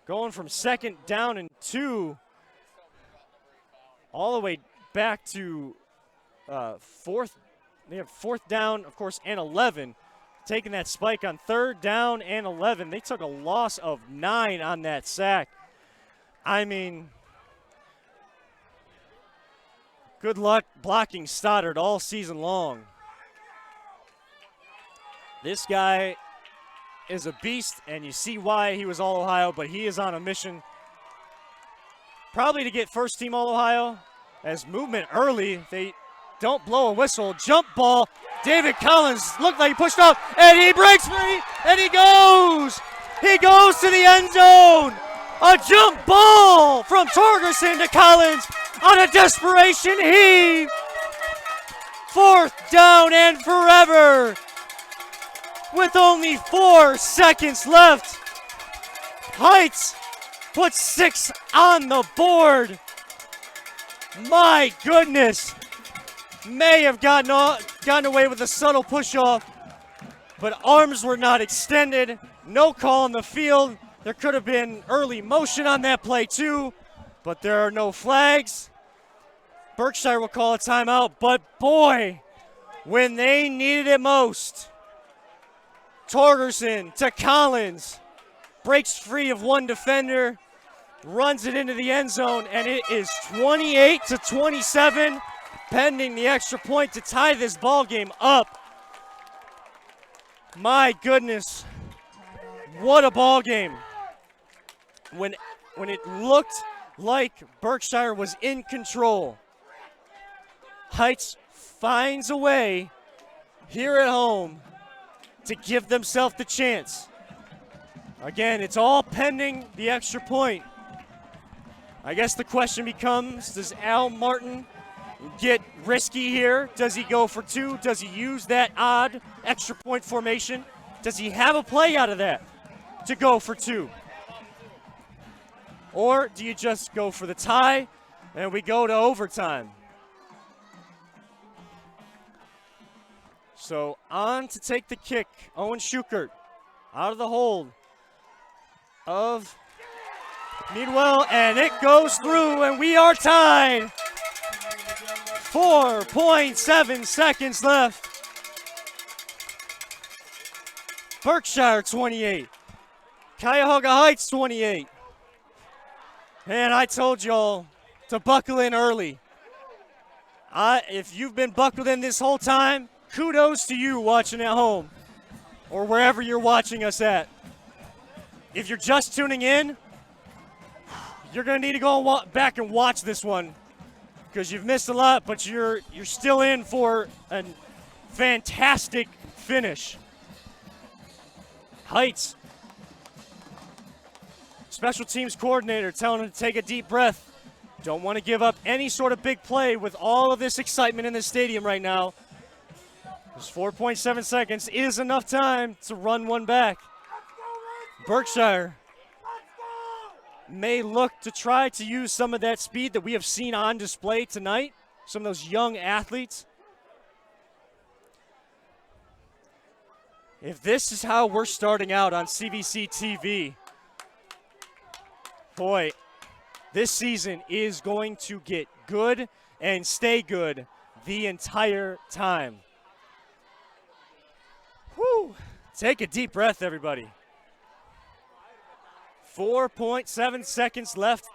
Going from 2nd down and 2 all the way back to 4th. They have 4th down, of course, and 11. Taking that spike on 3rd down and 11. They took a loss of 9 on that sack. I mean, good luck blocking Stoddard all season long. This guy is a beast, and you see why he was All-Ohio, but he is on a mission probably to get first-team All-Ohio. As movement early, they don't blow a whistle. Jump ball. David Collins looked like he pushed off, and he breaks free, and he goes. He goes to the end zone. A jump ball from Torgerson to Collins on a desperation heave. 4th down and forever. With only 4 seconds left, Heights puts 6 on the board. My goodness. May have gotten away with a subtle push-off, but arms were not extended. No call on the field. There could have been early motion on that play too, but there are no flags. Berkshire will call a timeout, but boy, when they needed it most, Torgerson to Collins, breaks free of one defender, runs it into the end zone, and it is 28-27, pending the extra point to tie this ball game up. My goodness, what a ball game. When it looked like Berkshire was in control. Heights finds a way here at home to give themselves the chance. Again, it's all pending the extra point. I guess the question becomes, does Al Martin get risky here? Does he go for two? Does he use that odd extra point formation? Does he have a play out of that to go for two? Or do you just go for the tie and we go to overtime? So on to take the kick, Owen Schukert out of the hold of Meadwell, and it goes through, and we are tied. 4.7 seconds left. Berkshire 28, Cuyahoga Heights 28. And I told y'all to buckle in early. If you've been buckled in this whole time, kudos to you watching at home or wherever you're watching us at. If you're just tuning in, you're going to need to go back and watch this one because you've missed a lot, but you're still in for a fantastic finish. Heights, special teams coordinator telling him to take a deep breath. Don't want to give up any sort of big play with all of this excitement in the stadium right now. This 4.7 seconds is enough time to run one back. Berkshire may look to try to use some of that speed that we have seen on display tonight, some of those young athletes. If this is how we're starting out on CVC TV, boy, this season is going to get good and stay good the entire time. Whew. Take a deep breath, everybody. 4.7 seconds left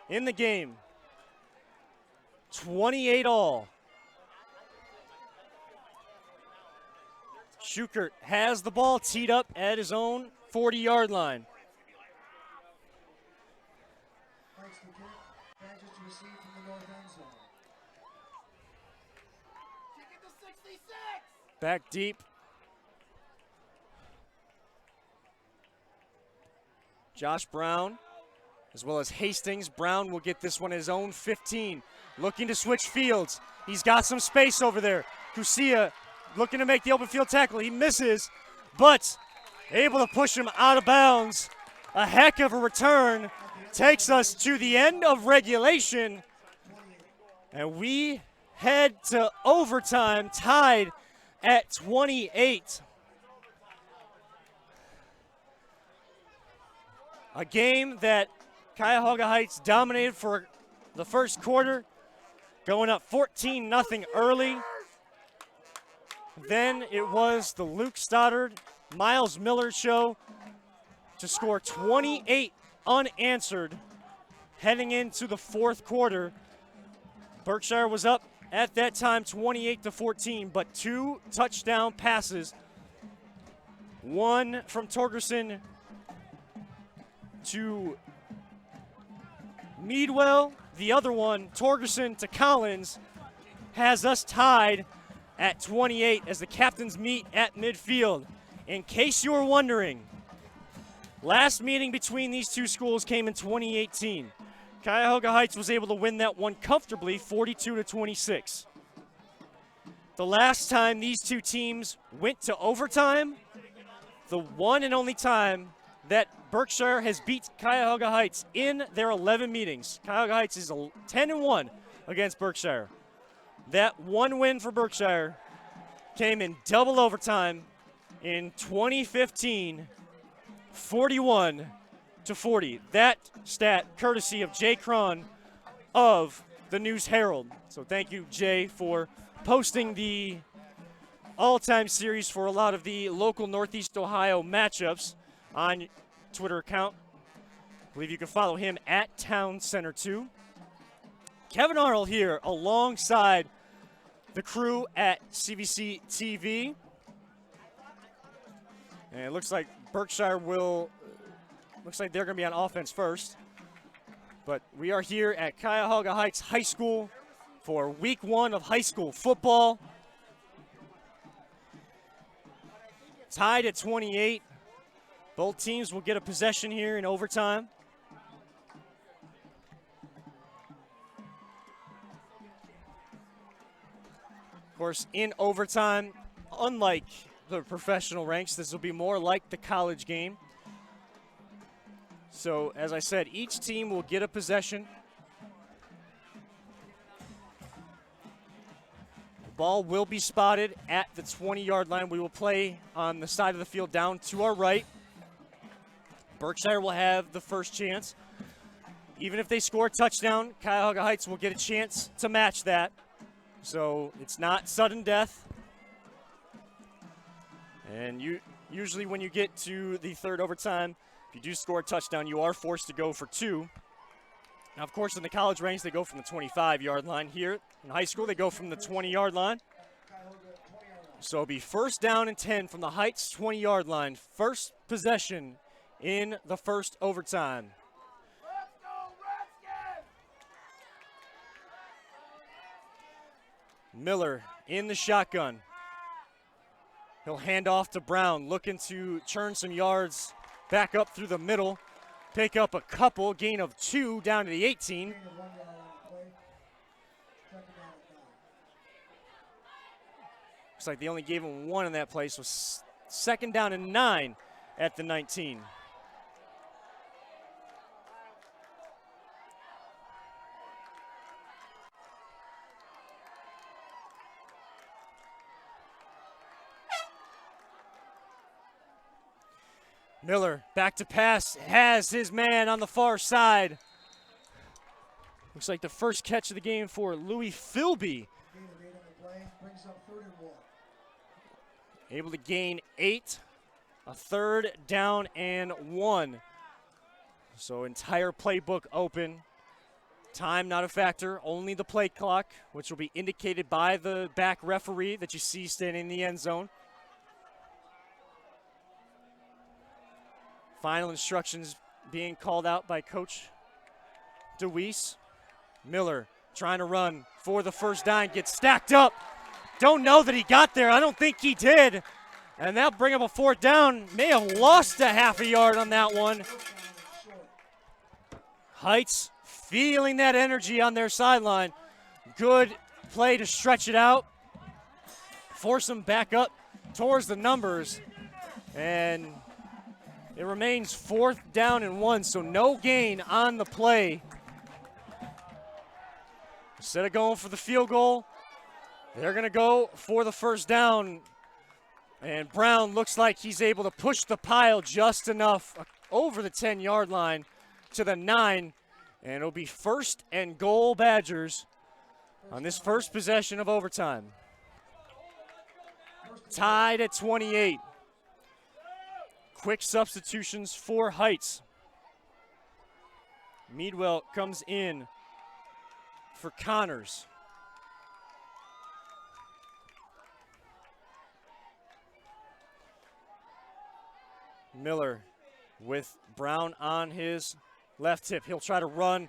in the game. 28 all. Schukert has the ball teed up at his own 40-yard line. Heights to kick. Badges to receive from the north end zone. Back deep. Josh Brown, as well as Hastings. Brown will get this one his own 15. Looking to switch fields. He's got some space over there. Kusia looking to make the open field tackle. He misses, but able to push him out of bounds. A heck of a return. Takes us to the end of regulation. And we head to overtime, tied at 28. A game that Cuyahoga Heights dominated for the first quarter, going up 14-0 early. Then it was the Luke Stoddard, Miles Miller show to score 28 unanswered heading into the fourth quarter. Berkshire was up at that time 28-14, but two touchdown passes. One from Torgerson to Meadwell, the other one, Torgerson to Collins, has us tied at 28 as the captains meet at midfield. In case you were wondering, last meeting between these two schools came in 2018. Cuyahoga Heights was able to win that one comfortably, 42-26. The last time these two teams went to overtime, the one and only time that Berkshire has beat Cuyahoga Heights in their 11 meetings. Cuyahoga Heights is 10-1 against Berkshire. That one win for Berkshire came in double overtime in 2015, 41-40. That stat courtesy of Jay Cron of the News Herald. So thank you, Jay, for posting the all-time series for a lot of the local Northeast Ohio matchups on Twitter account. I believe you can follow him at Town Center 2. Kevin Arnold here alongside the crew at CVC TV. And it looks like Berkshire looks like they're going to be on offense first. But we are here at Cuyahoga Heights High School for week 1 of high school football. Tied at 28. Both teams will get a possession here in overtime. Of course, in overtime, unlike the professional ranks, this will be more like the college game. So, as I said, each team will get a possession. The ball will be spotted at the 20-yard line. We will play on the side of the field down to our right. Berkshire will have the first chance. Even if they score a touchdown, Cuyahoga Heights will get a chance to match that. So, it's not sudden death. And usually when you get to the third overtime, if you do score a touchdown, you are forced to go for 2. Now, of course, in the college ranks, they go from the 25-yard line. Here in high school, they go from the 20-yard line. So it'll be first down and 10 from the Heights 20-yard line. First possession in the first overtime. Miller in the shotgun. He'll hand off to Brown, looking to churn some yards back up through the middle. Pick up a couple, gain of 2 down to the 18. Looks like they only gave him 1 in that play, so second down and 9 at the 19. Miller back to pass, has his man on the far side. Looks like the first catch of the game for Louis Philby. Able to gain 8, a third down and 1. So entire playbook open. Time not a factor, only the play clock, which will be indicated by the back referee that you see standing in the end zone. Final instructions being called out by Coach DeWeese. Miller trying to run for the first down, gets stacked up. Don't know that he got there. I don't think he did. And that'll bring up a 4th down. May have lost a half a yard on that one. Heights feeling that energy on their sideline. Good play to stretch it out. Force them back up towards the numbers. And it remains 4th down and 1, so no gain on the play. Instead of going for the field goal, they're going to go for the first down. And Brown looks like he's able to push the pile just enough over the 10-yard line to the 9. And it'll be 1st and goal Badgers on this first possession of overtime. Tied at 28. Quick substitutions for Heights. Meadwell comes in for Connors. Miller with Brown on his left hip. He'll try to run,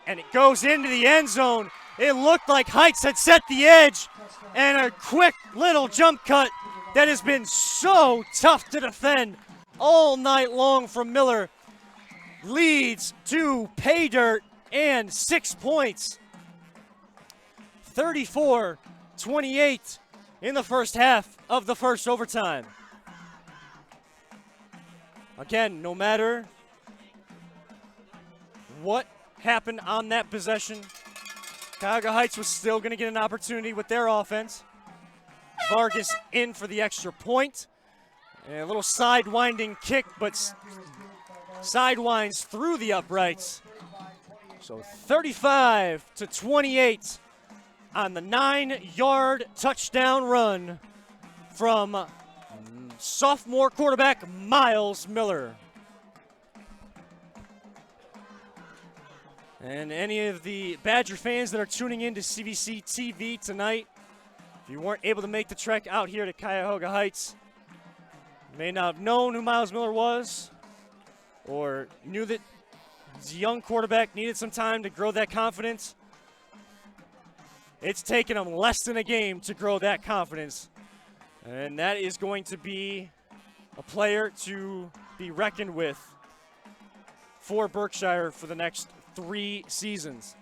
and it goes into the end zone. It looked like Heights had set the edge, and a quick little jump cut that has been so tough to defend all night long from Miller leads to pay dirt and 6 points. 34-28 in the first half of the first overtime. Again, no matter what happened on that possession, Cuyahoga Heights was still going to get an opportunity with their offense. Vargas in for the extra point. And a little side-winding kick, but sidewinds through the uprights. So 35-28 on the 9-yard touchdown run from sophomore quarterback Miles Miller. And any of the Badger fans that are tuning in to CVC TV tonight, if you weren't able to make the trek out here to Cuyahoga Heights, you may not have known who Miles Miller was, or knew that He's a young quarterback, needed some time to grow that confidence. It's taken him less than a game to grow that confidence. And that is going to be a player to be reckoned with for Berkshire for the next 3 seasons.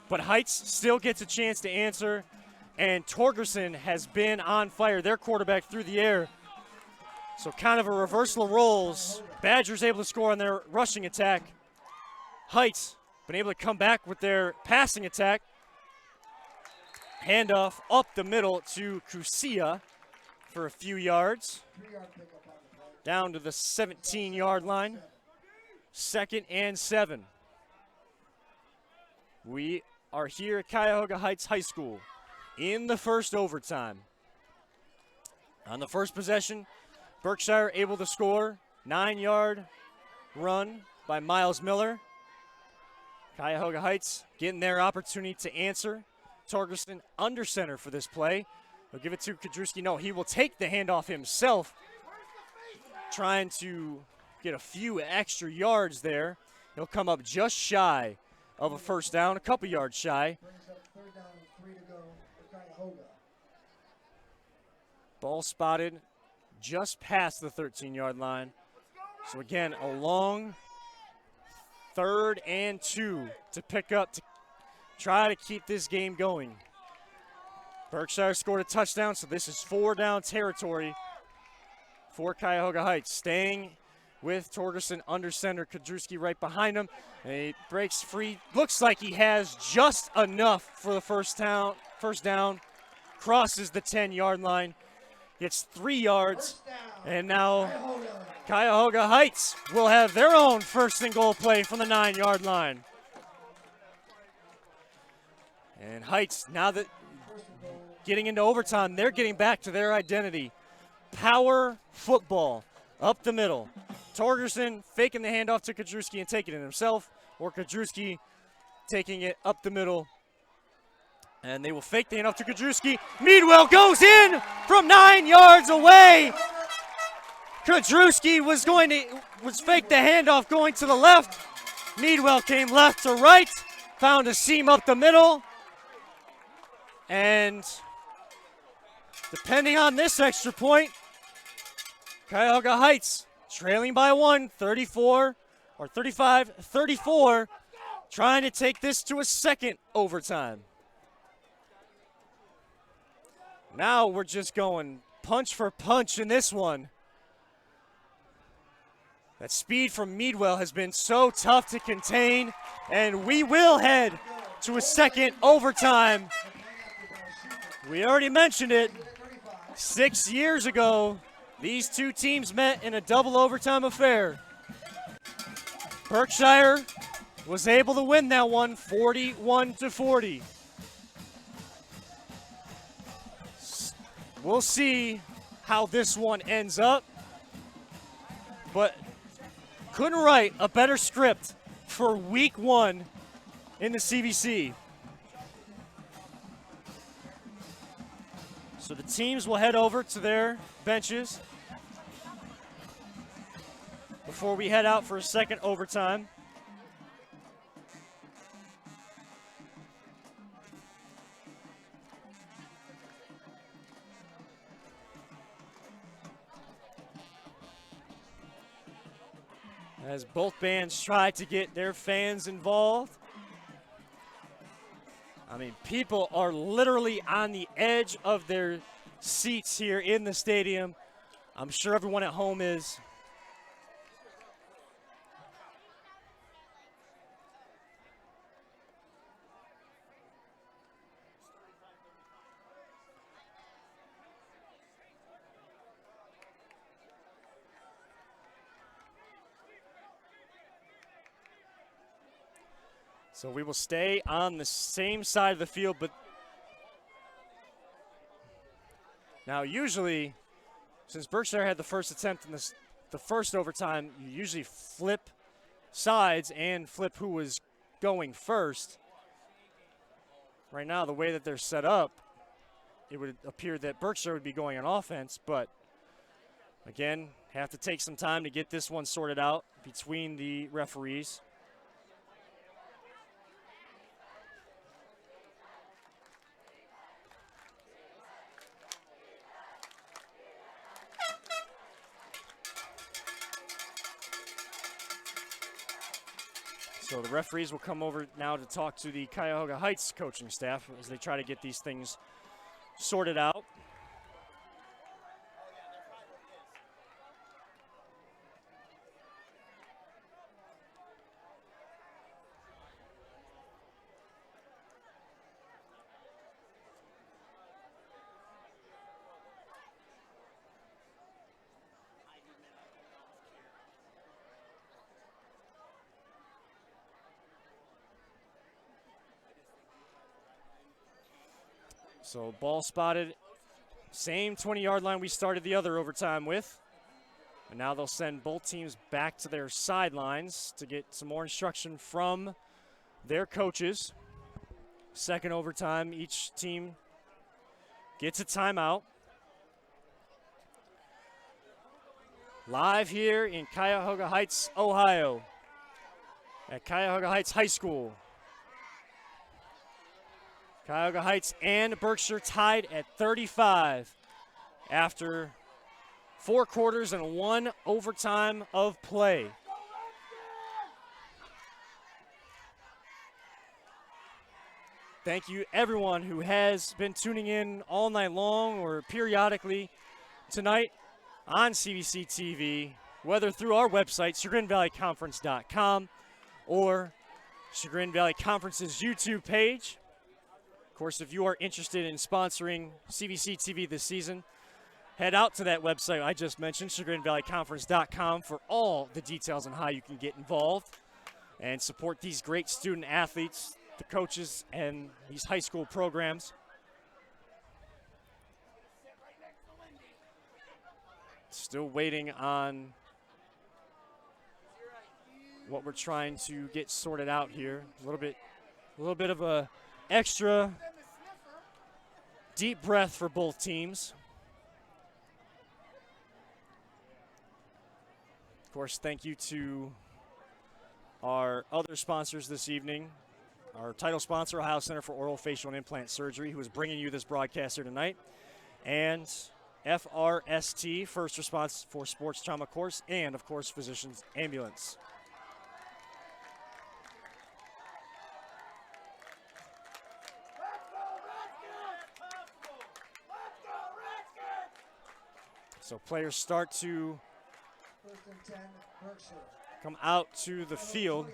But Heights still gets a chance to answer, and Torgerson has been on fire, their quarterback, through the air. So kind of a reversal of roles. Badgers able to score on their rushing attack. Heights been able to come back with their passing attack. Handoff up the middle to Cuyahoga for a few yards. Down to the 17-yard line. 2nd and 7. We are here at Cuyahoga Heights High School in the first overtime. On the first possession, Berkshire able to score. 9-yard run by Miles Miller. Cuyahoga Heights getting their opportunity to answer. Torgerson under center for this play. He'll give it to Kadrewski. No, he will take the handoff himself, trying to get a few extra yards there. He'll come up just shy of a first down, a couple yards shy. Brings up 3rd down and 3 to go for Cuyahoga. Ball spotted just past the 13-yard line. So again, a long 3rd and 2 to pick up to try to keep this game going. Berkshire scored a touchdown, so this is 4-down territory for Cuyahoga Heights. Staying with Torgerson under center, Kadrewski right behind him. And he breaks free. Looks like he has just enough for the first down. Crosses the 10-yard line. Gets 3 yards. And now Cuyahoga Heights will have their own 1st and goal play from the 9-yard line. And Heights, now that getting into overtime, they're getting back to their identity. Power football up the middle. Torgerson faking the handoff to Kadrewski and taking it himself, or Kadrewski taking it up the middle. And they will fake the handoff to Kadrewski. Meadwell goes in from 9 yards away. Kadrewski was fake the handoff going to the left. Meadwell came left to right, found a seam up the middle. And depending on this extra point, Cuyahoga Heights trailing by 1, 35-34, trying to take this to a 2nd overtime. Now we're just going punch for punch in this one. That speed from Meadwell has been so tough to contain, and we will head to a 2nd overtime. We already mentioned it. 6 years ago, these two teams met in a double overtime affair. Berkshire was able to win that one 41-40. We'll see how this one ends up, but couldn't write a better script for week 1 in the CVC. So the teams will head over to their benches before we head out for a 2nd overtime. As both bands try to get their fans involved. I mean, people are literally on the edge of their seats here in the stadium. I'm sure everyone at home is. So we will stay on the same side of the field, but now usually, since Berkshire had the first attempt in the first overtime, you usually flip sides and flip who was going first. Right now, the way that they're set up, it would appear that Berkshire would be going on offense, but again, have to take some time to get this one sorted out between the referees. So the referees will come over now to talk to the Cuyahoga Heights coaching staff as they try to get these things sorted out. So ball spotted, same 20-yard line we started the other overtime with. And now they'll send both teams back to their sidelines to get some more instruction from their coaches. Second overtime, each team gets a timeout. Live here in Cuyahoga Heights, Ohio, at Cuyahoga Heights High School. Cuyahoga Heights and Berkshire tied at 35 after 4 quarters and 1 overtime of play. Thank you everyone who has been tuning in all night long or periodically tonight on CVC TV, whether through our website, ChagrinValleyConference.com, or Chagrin Valley Conference's YouTube page. Of course, if you are interested in sponsoring CVC TV this season, head out to that website I just mentioned, ChagrinValleyConference.com, for all the details on how you can get involved and support these great student athletes, the coaches, and these high school programs. Still waiting on what we're trying to get sorted out here. A little bit of a extra deep breath for both teams. Of course, thank you to our other sponsors this evening. Our title sponsor, Ohio Center for Oral, Facial, and Implant Surgery, who is bringing you this broadcast here tonight. And FRST, First Response for Sports Trauma Course, and, of course, Physicians Ambulance. So players start to come out to the field.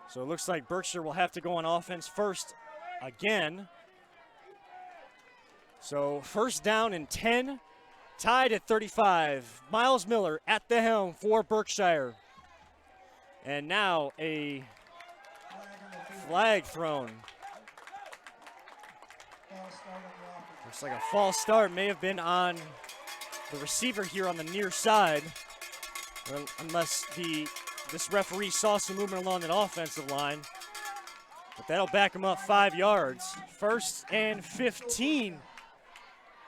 So it looks like Berkshire will have to go on offense first again. So first down and 10, tied at 35. Miles Miller at the helm for Berkshire. And now a flag thrown. Looks like a false start may have been on the receiver here on the near side, unless this referee saw some movement along that offensive line. But that'll back him up 5 yards. First and 15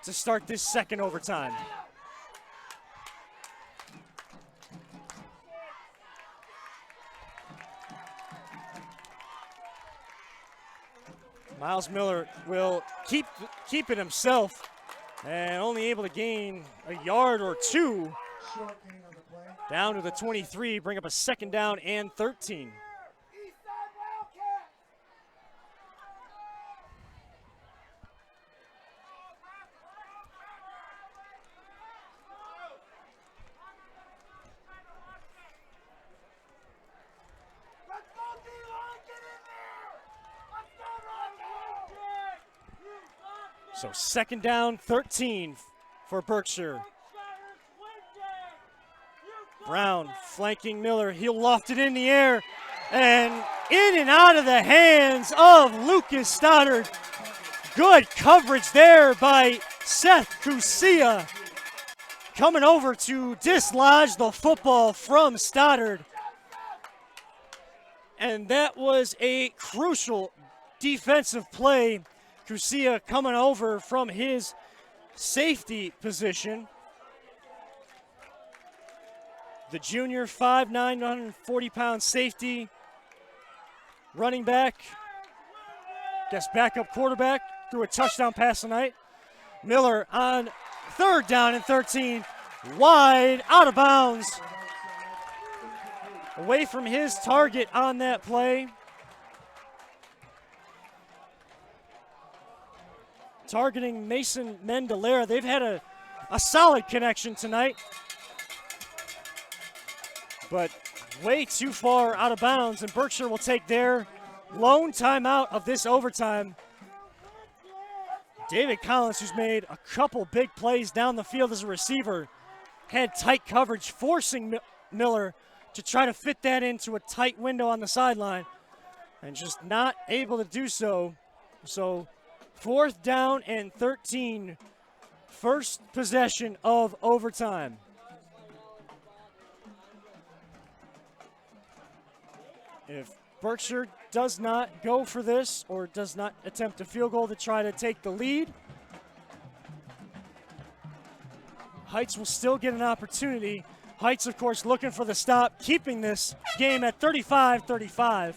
to start this second overtime. Miles Miller will keep it himself, and only able to gain a yard or two down to the 23, bring up a second down and 13. So second down, 13 for Berkshire. Brown flanking Miller. He'll loft it in the air and in and out of the hands of Lucas Stoddard. Good coverage there by Seth Cusia. Coming over to dislodge the football from Stoddard. And that was a crucial defensive play. Cusia coming over from his safety position. The junior 5'9", 140-pound safety, running back, backup quarterback, threw a touchdown pass tonight. Miller on third down and 13, wide, out of bounds. away from his target on that play. Targeting Mason Mendelera. They've had a solid connection tonight, but way too far out of bounds, and Berkshire will take their lone timeout of this overtime. David Collins, who's made a couple big plays down the field as a receiver, had tight coverage, forcing Miller to try to fit that into a tight window on the sideline, and just not able to do so. So 4th down and 13, first possession of overtime. If Berkshire does not go for this or does not attempt a field goal to try to take the lead, Heights will still get an opportunity. Heights, of course, looking for the stop, keeping this game at 35-35.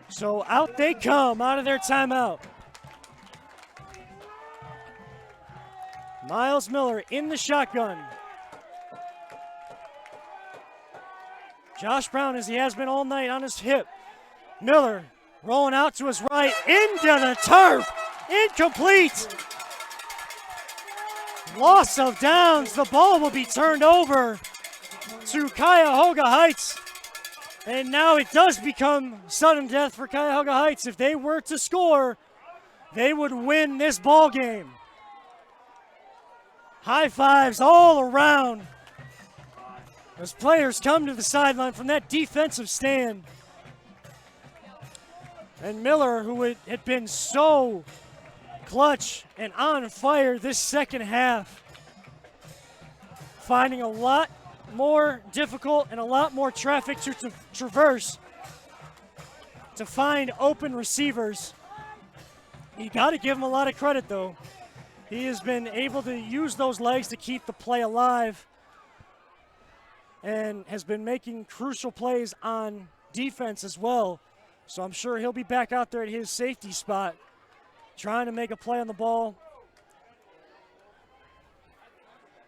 So out they come, out of their timeout. Miles Miller in the shotgun. Josh Brown, as he has been all night, on his hip. Miller rolling out to his right, into the turf, incomplete. Loss of downs, the ball will be turned over to Cuyahoga Heights. And now it does become sudden death for Cuyahoga Heights. If they were to score, they would win this ball game. High fives all around as players come to the sideline from that defensive stand. And Miller, who had been so clutch and on fire this second half, finding a lot more difficult and a lot more traffic to traverse to find open receivers. You got to give him a lot of credit, though. He has been able to use those legs to keep the play alive and has been making crucial plays on defense as well. So I'm sure he'll be back out there at his safety spot trying to make a play on the ball.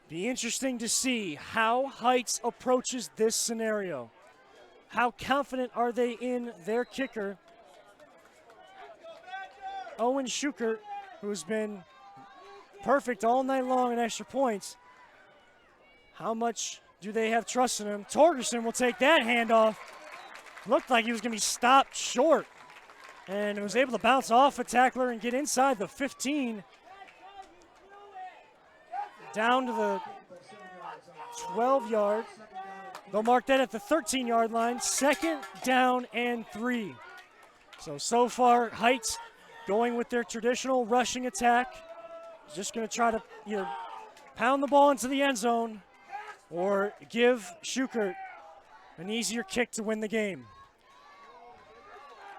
Be interesting to see how Heights approaches this scenario. How confident are they in their kicker, Owen Schukert, who's been perfect all night long in extra points. How much do they have trust in him? Torgerson will take that handoff. Looked like he was going to be stopped short, and was able to bounce off a tackler and get inside the 15. Down to the 12-yard. They'll mark that at the 13-yard line. 2nd down and 3. So far, Heights going with their traditional rushing attack. Just going to try to either pound the ball into the end zone or give Schukert an easier kick to win the game.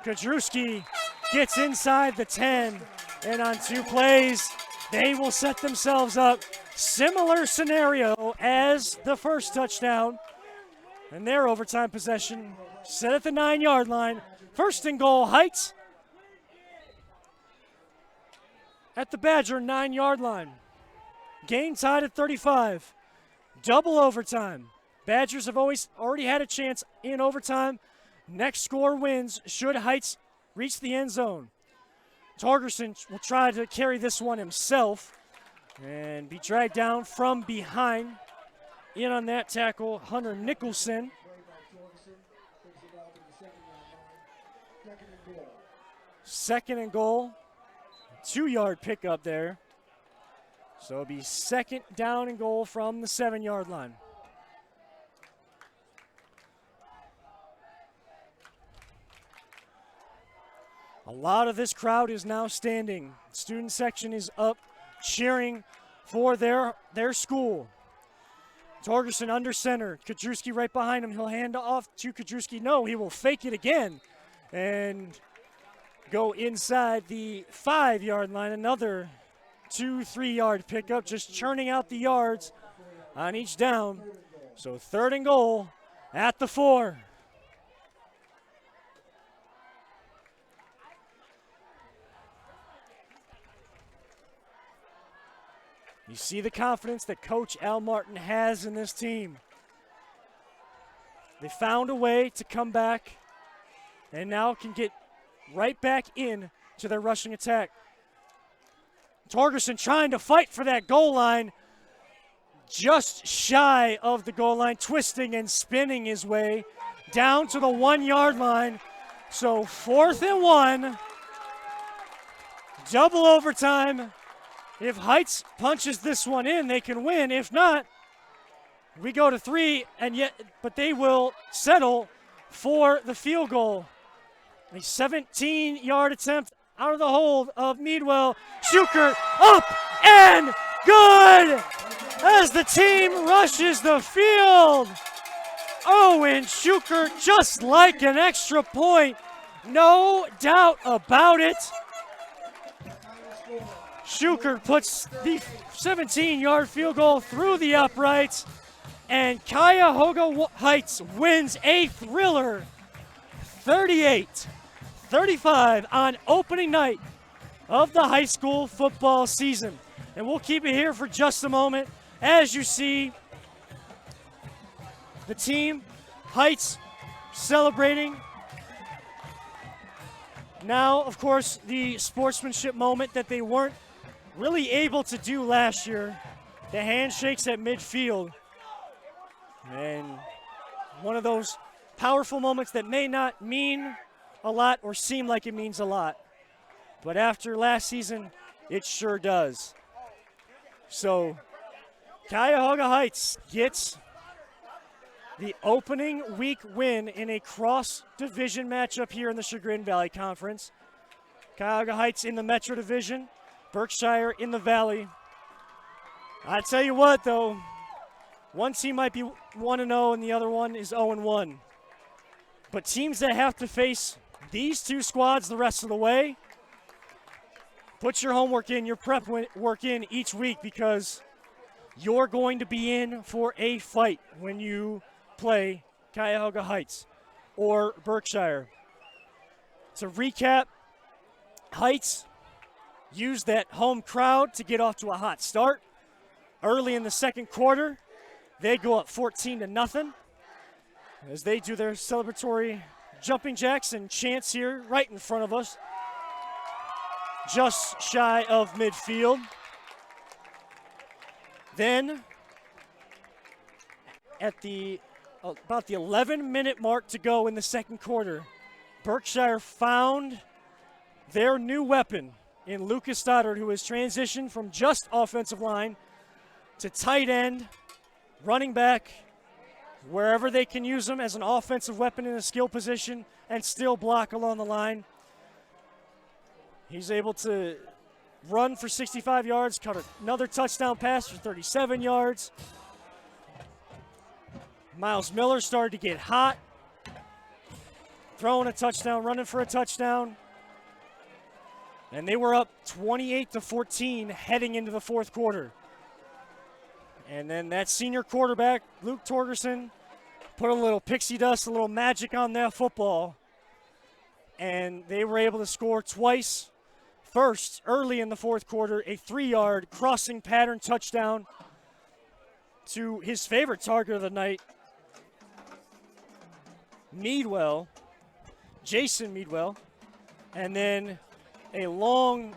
Kudrewski gets inside the 10, and on 2 plays, they will set themselves up. Similar scenario as the first touchdown, and their overtime possession set at the 9-yard line. 1st and goal, Heights at the Badger 9-yard line. Game tied at 35. Double overtime. Badgers have already had a chance in overtime. Next score wins should Heights reach the end zone. Torgerson will try to carry this one himself and be dragged down from behind. In on that tackle, Hunter Nicholson. 2nd and goal. 2-yard pickup there. So it'll be 2nd down and goal from the 7-yard line. A lot of this crowd is now standing. Student section is up, cheering for their school. Torgerson under center. Kudrewski right behind him. He'll hand off to Kudrewski. No, he will fake it again and go inside the 5-yard line. Another 2-3-yard pickup, just churning out the yards on each down. So 3rd and goal at the 4. You see the confidence that Coach Al Martin has in this team. They found a way to come back and now can get right back in to their rushing attack. Torgerson trying to fight for that goal line, just shy of the goal line, twisting and spinning his way down to the 1-yard line. So 4th and 1, double overtime. If Heights punches this one in, they can win. If not, we go to 3, but they will settle for the field goal. A 17-yard attempt out of the hold of Meadwell. Schuker up and good as the team rushes the field. Owen Schuker, just like an extra point, no doubt about it. Schuker puts the 17-yard field goal through the uprights, and Cuyahoga Heights wins a thriller 38-35 on opening night of the high school football season. And we'll keep it here for just a moment. As you see, the team, Heights, celebrating. Now, of course, the sportsmanship moment that they weren't really able to do last year, the handshakes at midfield. And one of those powerful moments that may not mean a lot or seem like it means a lot. But after last season, it sure does. So, Cuyahoga Heights gets the opening week win in a cross-division matchup here in the Chagrin Valley Conference. Cuyahoga Heights in the Metro Division, Berkshire in the Valley. I tell you what, though, one team might be 1-0 and the other one is 0-1. But teams that have to face these two squads the rest of the way, put your homework in, your prep work in each week, because you're going to be in for a fight when you play Cuyahoga Heights or Berkshire. To recap, Heights used that home crowd to get off to a hot start. Early in the second quarter, they go up 14-0 as they do their celebratory jumping jacks and chants here right in front of us, just shy of midfield. Then, at about the 11-minute mark to go in the second quarter, Berkshire found their new weapon in Lucas Stoddard, who has transitioned from just offensive line to tight end, running back, wherever they can use him as an offensive weapon in a skill position and still block along the line. He's able to run for 65 yards, caught another touchdown pass for 37 yards. Miles Miller started to get hot, throwing a touchdown, running for a touchdown. And they were up 28-14 heading into the fourth quarter. And then that senior quarterback, Luke Torgerson, put a little pixie dust, a little magic on that football. And they were able to score twice. First, early in the fourth quarter, a 3-yard crossing pattern touchdown to his favorite target of the night, Jason Meadwell. And then a long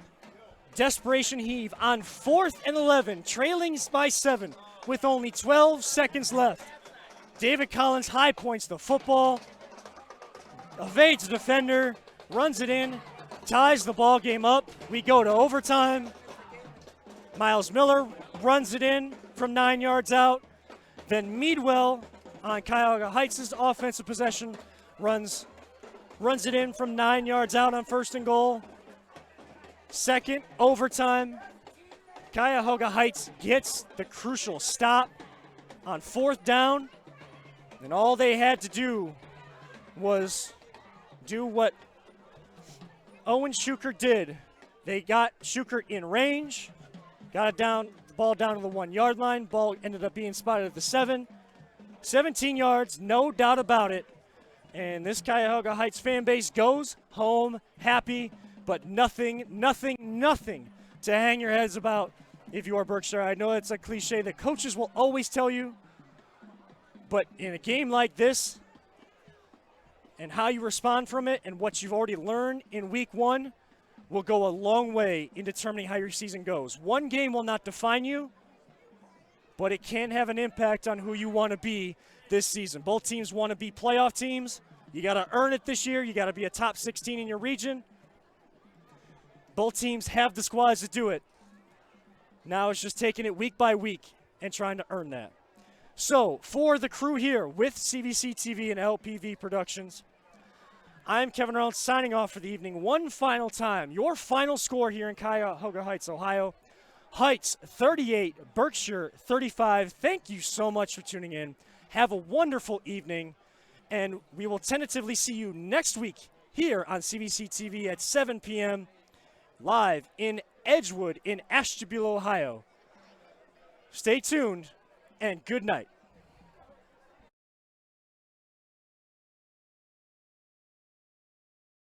desperation heave on 4th and 11, trailing by 7 with only 12 seconds left. David Collins high points the football, evades the defender, runs it in, ties the ball game up. We go to overtime. Miles Miller runs it in from 9 yards out. Then Meadwell on Cuyahoga Heights' offensive possession runs it in from 9 yards out on 1st and goal. Second overtime, Cuyahoga Heights gets the crucial stop on 4th down, and all they had to do was do what Owen Schuker did. They got Schuker in range, got it down, the ball down to the 1-yard line. Ball ended up being spotted at the 7. 17 yards, no doubt about it. And this Cuyahoga Heights fan base goes home happy, but nothing to hang your heads about if you are Berkshire. I know it's a cliche that coaches will always tell you, but in a game like this, and how you respond from it and what you've already learned in week 1 will go a long way in determining how your season goes. One game will not define you, but it can have an impact on who you want to be this season. Both teams want to be playoff teams. You got to earn it this year. You got to be a top 16 in your region. Both teams have the squads to do it. Now it's just taking it week by week and trying to earn that. So, for the crew here with CVC TV and LPV Productions, I'm Kevin Reynolds signing off for the evening. One final time, your final score here in Cuyahoga Heights, Ohio. Heights 38, Berkshire 35. Thank you so much for tuning in. Have a wonderful evening, and we will tentatively see you next week here on CVC TV at 7 p.m. live in Edgewood in Ashtabula, Ohio. Stay tuned, and good night.